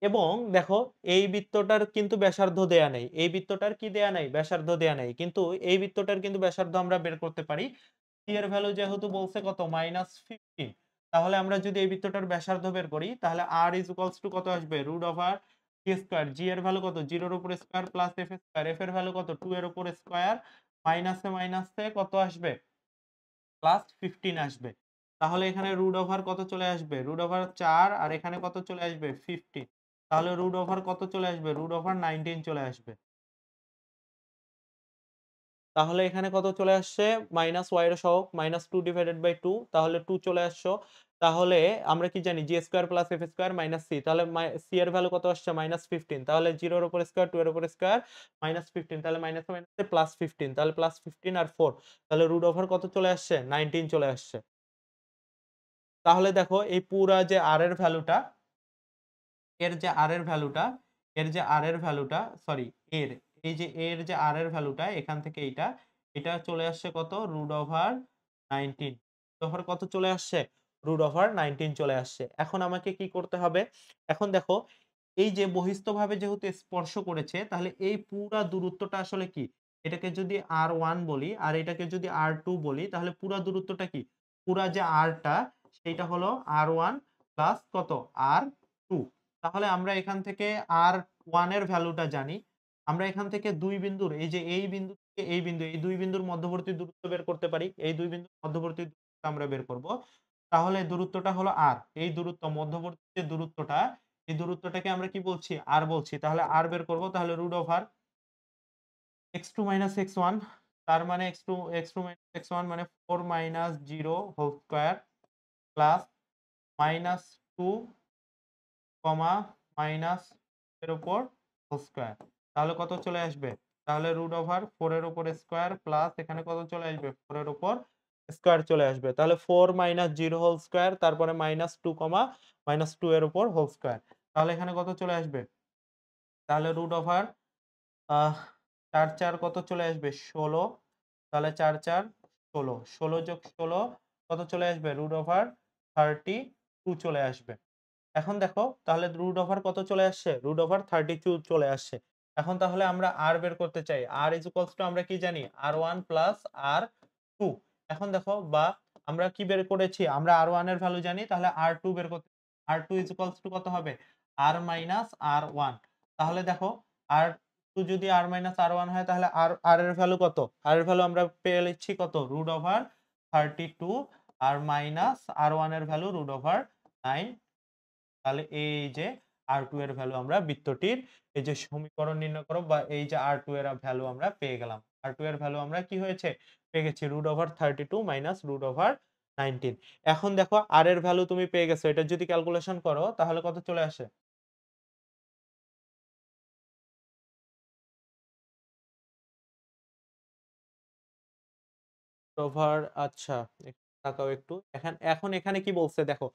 A: এবং দেখো এই বৃত্তটার কিন্তু ব্যাসার্ধ দেয়া নেই। এই বৃত্তটার কি দেয়া নাই? ব্যাসার্ধ দেয়া নাই। কিন্তু এই বৃত্তটার কিন্তু ব্যাসার্ধ আমরা বের করতে পারি। c এর ভ্যালু যেহেতু বলছে কত? -15। তাহলে আমরা যদি এই বৃত্তটার ব্যাসার্ধ বের করি, তাহলে r ইজ ইকুয়ালস টু কত আসবে? √g²। g এর ভ্যালু কত? 0 এর উপর square plus f square. f এর ভ্যালু কত? 2 এর উপর স্কয়ার মাইনাসে মাইনাসে কত আসবে? +15 আসবে। তাহলে এখানে কত চলে আসবে? √4 আর এখানে কত চলে আসবে? 15। তাহলে কত চলে আসবে? √19 চলে আসবে। তাহলে এখানে কত চলে আসছে? মাইনাস y এর সহগ -2 ডিভাইডেড বাই 2 তাহলে 2 চলে আসছো। তাহলে আমরা কি জানি? g square plus f square minus c। তাহলে c এর ভ্যালু কত আসছে? -15 তাহলে 0 এর উপর স্কয়ার 2 এর উপর স্কয়ার -15 তাহলে মাইনাসে মাইনাসে +15 তাহলে +15 আর 4 তাহলে রুট ওভার কত চলে আসছে? 19 চলে আসছে। তাহলে দেখো এই পুরা যে r এর ভ্যালুটা এর যে r এর ভ্যালুটা এর যে r এর ভ্যালুটা সরি এর এই যে এর যে r এর ভ্যালুটা এখান থেকে এটা চলে আসছে কত? √19 ওভার কত চলে আসছে? √19 চলে আসছে। এখন আমাকে কি করতে হবে? এখন দেখো এই যে বহিস্থভাবে যেহেতু স্পর্শ করেছে তাহলে এই পুরা দূরত্বটা আসলে কি? এটাকে যদি R1 বলি আর এটাকে যদি R2 বলি তাহলে পুরা দূরত্বটা কি? পুরা যে R টা সেইটা হলো R1 প্লাস কত? R2 তাহলে আমরা এখান থেকে R1 এর ভ্যালুটা জানি। আমরা এখান থেকে ২ বিন্দুর এই যে এই বিন্দু থেকে এই বিন্দু, এই ২ বিন্দুর মধ্যবর্তী দূরত্ব বের করতে পারি। এই ২ বিন্দুর মধ্যবর্তী দূরত্ব আমরা বের করব। তাহলে দূরত্বটা হলো R। এই দূরত্ব মধ্যবর্তী যে দূরত্বটা, এই দূরত্বটাকে আমরা কি বলছি? R বলছি। তাহলে R বের করব। তাহলে রুট ওভার x2 x1 তার মানে x2 x1 মানে 4 0 whole square plus -2 comma minus এর উপর হোল স্কয়ার। তাহলে কত চলে আসবে? তাহলে √4 এর উপর স্কয়ার প্লাস এখানে কত চলে আসবে? 4 এর উপর স্কয়ার চলে আসবে। তাহলে 4 0 হোল স্কয়ার তারপরে -2 -2 এর উপর হোল স্কয়ার। তাহলে এখানে কত চলে আসবে? তাহলে আহ ৪ ৪ কত চলে আসবে? ১৬ তাহলে ৪ ৪ ১৬ ১৬ যোগ ১৬ কত চলে আসবে? √32 চলে আসবে। এখন দেখো তাহলে রুট ওভার কত চলে আসছে? √32 চলে আসছে। এখন তাহলে আমরা R বের করতে চাই। R ইস ইকুয়ালস টু আমরা কি জানি? R1 প্লাস R2 এখন দেখো বা আমরা কি বের করেছি? আমরা R1 এর ভ্যালু জানি তাহলে R2 বের করতে R2 ইস ইকুয়ালস টু কত হবে? R মাইনাস R1 তাহলে দেখো R2 যদি R মাইনাস R1 হয় তাহলে R এর ভ্যালু কত? R এর ভ্যালু আমরা পেয়ে লিখছি কত? √32 আর মাইনাস R1 এর ভ্যালু √9 তাহলে এই যে R2 এর ভ্যালু আমরা বৃত্তটির এই যে সমীকরণ নির্ণয় করো বা এই যে R2 এর ভ্যালু আমরা পেয়ে গেলাম। R2 এর ভ্যালু আমরা কি হয়েছে? পেয়ে গেছি √32 মাইনাস √19 এখন দেখো R এর ভ্যালু তুমি পেয়ে গেছো। এটা যদি ক্যালকুলেশন করো তাহলে কত চলে আসে? ওভার আচ্ছা তাকাও একটু। এখন এখানে কি বলছে দেখো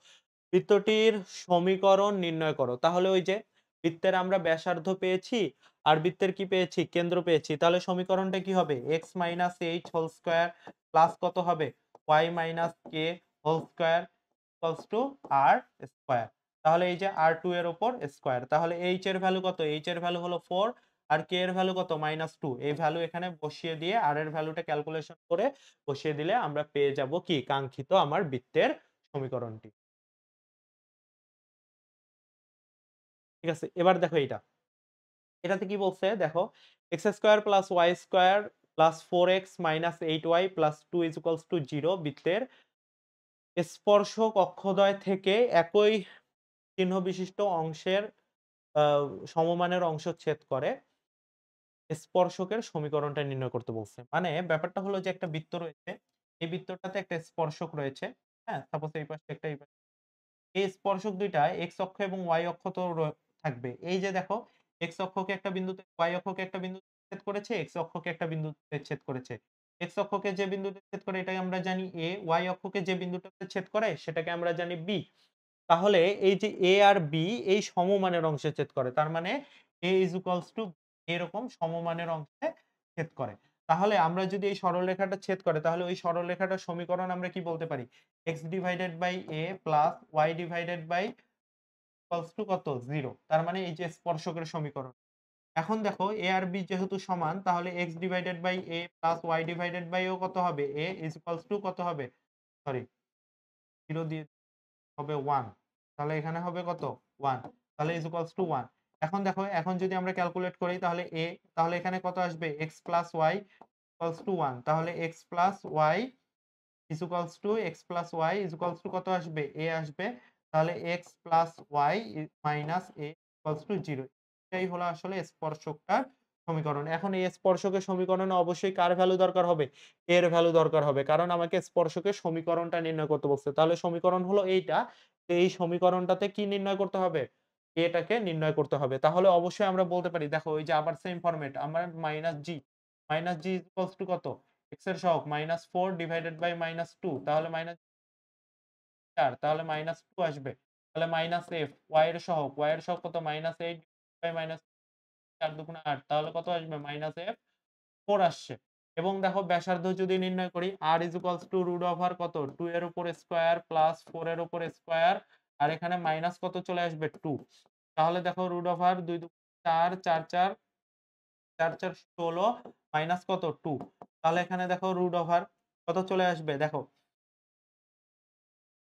A: বৃত্তটির সমীকরণ নির্ণয় করো। তাহলে ওই যে বৃত্তের আমরা ব্যাসার্ধ পেয়েছি আর বৃত্তের কি পেয়েছি? কেন্দ্র পেয়েছি। তাহলে সমীকরণটা কি হবে? x h whole square plus কত হবে? y k whole square equals to r square. তাহলে এই যে r2 এর উপর স্কয়ার। তাহলে h এর ভ্যালু কত? h এর ভ্যালু হলো 4 আর k এর ভ্যালু কত? -2 এই ভ্যালু এখানে বসিয়ে দিয়ে r এর ভ্যালুটা ক্যালকুলেশন করে বসিয়ে দিলে আমরা পেয়ে যাব কি? কাঙ্ক্ষিত আমার বৃত্তের সমীকরণটি। ঠিক আছে? এবার দেখো এইটা। এটাতে কি বলছে? দেখো x² plus y² plus 4x minus 8y plus 2 is equals to 0 বৃত্তের স্পর্শক অক্ষদ্বয় থেকে একই চিহ্ন বিশিষ্ট অংশের আ সমমানের অংশ ছেদ করে স্পর্শকের সমীকরণটা নির্ণয় করতে বলছে। মানে ব্যাপারটা হলো যে একটা বৃত্ত রয়েছে। এই বৃত্তটাতে একটা স্পর্শক রয়েছে। হ্যাঁ? সাপোজ এই পাশে একটা এই পাশে এই স্পর্শক ২ টা x অক্ষ এবং y অক্ষ তো থাকবে। এই যে দেখো x অক্ষকে একটা বিন্দুতে y অক্ষকে একটা বিন্দুতে ছেদ করেছে, x অক্ষকে একটা বিন্দুতে ছেদ করেছে। x অক্ষকে যে বিন্দুতে ছেদ করে এটাকে আমরা জানি A, y অক্ষকে যে বিন্দুটাতে ছেদ করে সেটাকে আমরা জানি B। তাহলে এই যে A আর B এই সমমানের অংশে ছেদ করে। তার মানে A is equals to এরকম সমমানের অংশে ছেদ করে। তাহলে আমরা যদি এই সরলরেখাটা ছেদ করে তাহলে ওই সরলরেখাটার সমীকরণ আমরা কি বলতে পারি? x divided by a plus y divided by equals to কত? 0 তার মানে এই যে স্পর্শকের সমীকরণ। এখন দেখো a আর b যেহেতু সমান তাহলে x divided by a plus y divided by ও কত হবে? a ইস ইকুয়ালস টু কত হবে? সরি 0 দিয়ে হবে 1 তাহলে এখানে হবে কত? 1 তাহলে ইস ইকুয়ালস টু 1 এখন দেখো এখন যদি আমরা ক্যালকুলেট করি তাহলে a তাহলে এখানে কত আসবে? x plus y equals to 1 তাহলে x plus y is equals to x plus y is equals to কত আসবে? a আসবে। তাহলে x plus y minus a equals to 0 এটাই হলো আসলে স্পর্শকটার সমীকরণ। এখন এই স্পর্শকের সমীকরণে অবশ্যই কার ভ্যালু দরকার হবে? এর ভ্যালু দরকার হবে। কারণ আমাকে স্পর্শকের সমীকরণটা নির্ণয় করতে বলছে। তাহলে সমীকরণ হলো এইটা। তো এই সমীকরণটাতে কি নির্ণয় করতে হবে? এটাকে নির্ণয় করতে হবে। তাহলে অবশ্যই আমরা বলতে পারি দেখো ওই যে আবার সেম ফরমেট আমার -g কত? x এর সহগ -4 ডিভাইডেড বাই -2 তাহলে -4 তাহলে -2 আসবে। তাহলে -f y এর সহগ কত? -8 বাই -4 দুগুণে 8 তাহলে কত আসবে? -f 4 আসছে। এবং দেখো ব্যাসার্ধ যদি নির্ণয় করি r কত? 2 এর উপর স্কয়ার প্লাস 4 এর উপর স্কয়ার আর এখানে মাইনাস কত চলে আসবে? 2 তাহলে দেখো 2 দু 4 4 4 4 4 16 মাইনাস কত? 2 তাহলে এখানে দেখো কত চলে আসবে? দেখো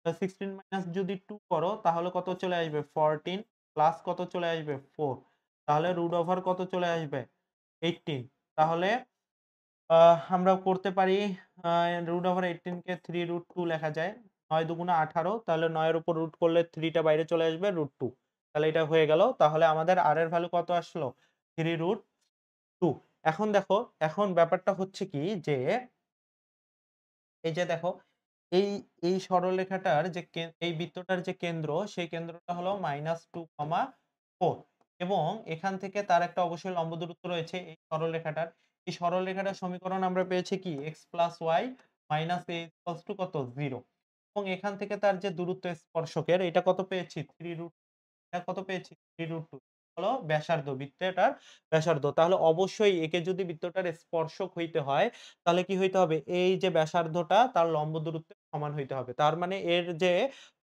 A: 16 মাইনাস যদি 2 করো তাহলে কত চলে আসবে? 14 প্লাস কত চলে আসবে? 4 তাহলে কত চলে আসবে? 18 তাহলে আমরা করতে পারি আ √18 কে 3√2 লেখা যায়। ৯ দুগুণা 18 তাহলে ৯ এর উপর রুট করলে 3 টা বাইরে চলে আসবে √2 তাহলে এটা হয়ে গেল। তাহলে আমাদের r এর ভ্যালু কত আসলো? 3√2 এখন দেখো, এখন ব্যাপারটা হচ্ছে কি যে এই যে দেখো এই, এই সরলরেখাটার যে এই বৃত্তটার যে কেন্দ্র সেই কেন্দ্রটা হলো -2,4 এবং এখান থেকে তার একটা অবশ্যই লম্ব দূরত্ব রয়েছে এই সরলরেখাটার। এই সরলরেখাটার সমীকরণ আমরা পেয়েছি কি x y a কত 0 এবং এখান থেকে তার যে দূরত্ব স্পর্শকের এটা কত পেয়েছি 3√2 এটা কত পেয়েছি 3√2 হলো ব্যাসার্ধ বৃত্তটার ব্যাসার্ধ। তাহলে অবশ্যই একে যদি বৃত্তটার স্পর্শক হইতে হয় তাহলে কি হইতে হবে? এই যে ব্যাসার্ধটা তার লম্ব দূরত্বের সমান হইতে হবে। তার মানে এর যে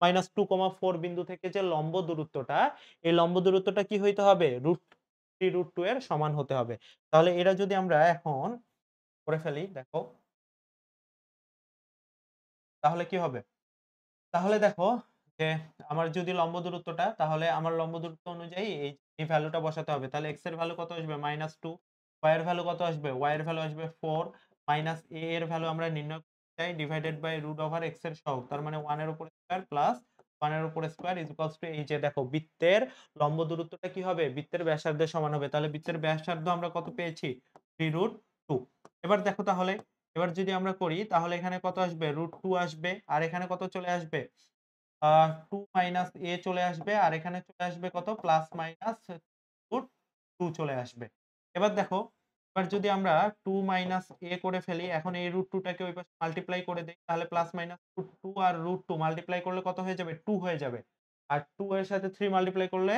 A: -2,4 বিন্দু থেকে যে লম্ব দূরত্বটা, এই লম্ব দূরত্বটা কি হইতে হবে? √3√2 এর সমান হতে হবে। তাহলে এটা যদি আমরা এখন করে ফেলি দেখো, তাহলে কি হবে? তাহলে দেখো যে আমার যদি লম্ব দূরত্বটা তাহলে আমার লম্ব দূরত্ব অনুযায়ী এই ভ্যালুটা বসাতে হবে। তাহলে x এর ভ্যালু কত আসবে? -2 y এর ভ্যালু কত আসবে? y এর ভ্যালু আসবে 4 মাইনাস a এর ভ্যালু আমরা নির্ণয় করতে চাই ডিভাইডেড বাই x এর সহগ। তার মানে 1 এর উপর স্কয়ার প্লাস 1 এর উপর স্কয়ার এই যে দেখো বৃত্তের লম্ব দূরত্বটা কি হবে? বৃত্তের ব্যাসার্ধের সমান হবে। তাহলে বৃত্তের ব্যাসার্ধ আমরা কত পেয়েছি? 3√2 এবার দেখো তাহলে এবার যদি আমরা করি তাহলে এখানে কত আসবে? √2 আসবে আর এখানে কত চলে আসবে? আ 2 মাইনাস a চলে আসবে আর এখানে চলে আসবে কত? প্লাস মাইনাস √2 চলে আসবে। এবার দেখো, এবার যদি আমরা 2 মাইনাস a করে ফেলি, এখন এই √2 টাকে ওই পাশে মাল্টিপ্লাই করে দেই, তাহলে প্লাস মাইনাস √2 আর √2 মাল্টিপ্লাই করলে কত হয়ে যাবে? 2 হয়ে যাবে। আর 2 এর সাথে 3 মাল্টিপ্লাই করলে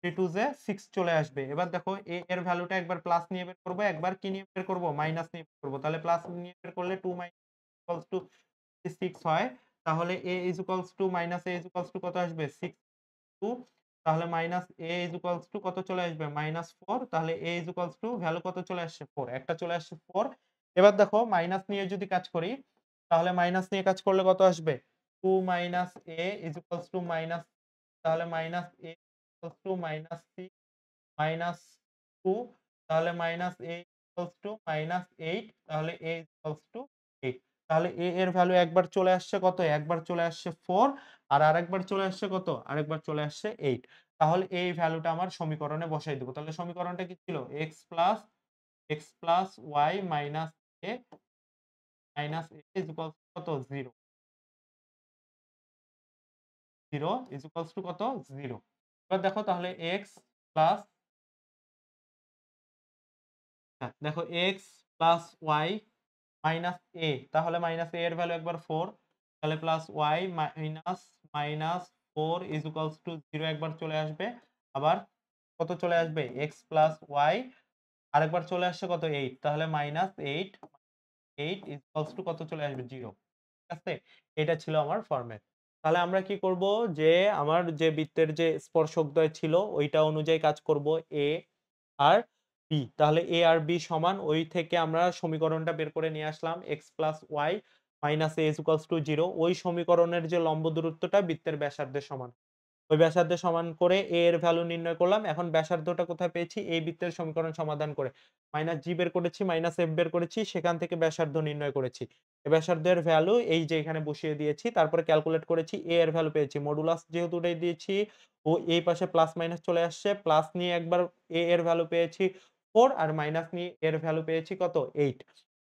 A: 3 2 জে 6 চলে আসবে। এবার দেখো a এর ভ্যালুটা একবার প্লাস নিয়ে বের করব, একবার কি নিয়ে বের করব? মাইনাস নিয়ে বের করব। তাহলে প্লাস নিয়ে বের করলে 2 ইকুয়ালস টু 6 হয়। তাহলে a is equals to minus a is equals to কত আসবে? 6 2 তাহলে minus a is equals to কত চলে আসবে? -4 তাহলে a is equals to value কত চলে আসছে? 4 একটা চলে আসছে 4 এবার দেখো মাইনাস নিয়ে যদি কাজ করি তাহলে মাইনাস নিয়ে কাজ করলে কত আসবে? 2 minus a is equals to minus তাহলে minus a equals to -6 minus 2 তাহলে মাইনাস a equals to -8 তাহলে a is equals to 8 তাহলে a এর ভ্যালু একবার চলে আসছে কত? একবার চলে আসছে 4 আর আরেকবার চলে আসছে কত? আরেকবার চলে আসছে 8 তাহলে এই ভ্যালুটা আমার সমীকরণে বসাই দেব। তাহলে সমীকরণটা কি ছিল? x plus y minus a is equals to কত? 0 0 is equals to কত? 0 এবার দেখো তাহলে x প্লাস দেখো x plus y minus a তাহলে মাইনাস a এর ভ্যালু একবার 4 তাহলে plus y minus 4 is equals to 0 একবার চলে আসবে। আবার কত চলে আসবে? x প্লাস y আরেকবার চলে আসছে কত? 8 তাহলে মাইনাস 8 is equals to কত চলে আসবে? 0 ঠিক আছে? এটা ছিল আমার ফরম্যাট। তাহলে আমরা কি করব যে আমার যে বৃত্তের যে স্পর্শকদ্বয় ছিল ওইটা অনুযায়ী কাজ করব a আর b তাহলে a আর b সমান ওই থেকে আমরা সমীকরণটা বের করে নিয়ে আসলাম x plus y minus a is equals to 0 ওই সমীকরণের যে লম্ব দূরত্বটা বৃত্তের ব্যাসার্ধের সমান। ওই ব্যাসার্ধের সমান করে a এর ভ্যালু নির্ণয় করলাম। এখন ব্যাসার্ধটা কোথায় পেয়েছি? এই বৃত্তের সমীকরণ সমাধান করে। মাইনাস g বের করেছি, মাইনাস f বের করেছি, সেখান থেকে ব্যাসার্ধ নির্ণয় করেছি। এই ব্যাসার্ধের ভ্যালু এই যে এখানে বসিয়ে দিয়েছি। তারপরে ক্যালকুলেট করেছি a এর ভ্যালু পেয়েছি। মডুলাস যেহেতু উঠাই দিয়েছি ও এই পাশে প্লাস মাইনাস চলে আসছে। প্লাস নিয়ে একবার a এর ভ্যালু পেয়েছি 4 আর মাইনাস নিয়ে এর ভ্যালু পেয়েছি কত? 8।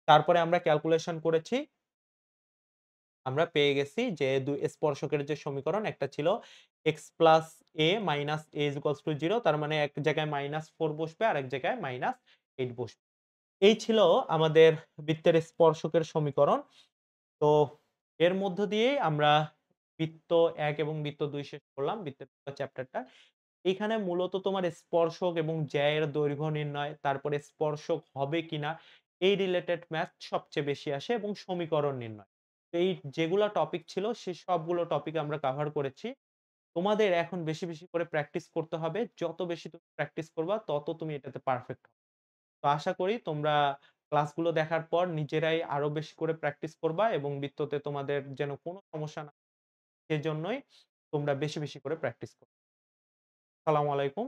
A: তারপরে আমরা ক্যালকুলেশন করেছি। আমরা পেয়ে গেছি যে স্পর্শকের যে সমীকরণ একটা ছিল x plus a minus a is equals two 0, তার মানে এক জায়গায় -4 বসবে, আরেক জায়গায় -8 বসবে। এই ছিল আমাদের বৃত্তের স্পর্শকের সমীকরণ। তো এর মধ্য দিয়েই আমরা বৃত্ত ১ এবং বৃত্ত ২ শেষ করলাম, বৃত্তের চ্যাপ্টারটা। এখানে মূলত তোমার স্পর্শক এবং জ্যায়ের দৈর্ঘ্য নির্ণয়, তারপরে স্পর্শক হবে কিনা এই রিলেটেড ম্যাথ সবচেয়ে বেশি আসে এবং সমীকরণ নির্ণয়। তো এই যেগুলা টপিক ছিল সে সবগুলো টপিক আমরা কভার করেছি। তোমাদের এখন বেশি, বেশি করে প্র্যাকটিস করতে হবে। যত বেশি তুমি প্র্যাকটিস করবা তত তুমি এটাতে পারফেক্ট হবে। তো আশা করি তোমরা ক্লাসগুলো দেখার পর নিজেরাই আরো বেশি করে প্র্যাকটিস করবা এবং বৃত্ততে তোমাদের যেন কোনো সমস্যা না, সেজন্যই তোমরা বেশি, বেশি করে প্র্যাকটিস করবা। আসসালামু আলাইকুম।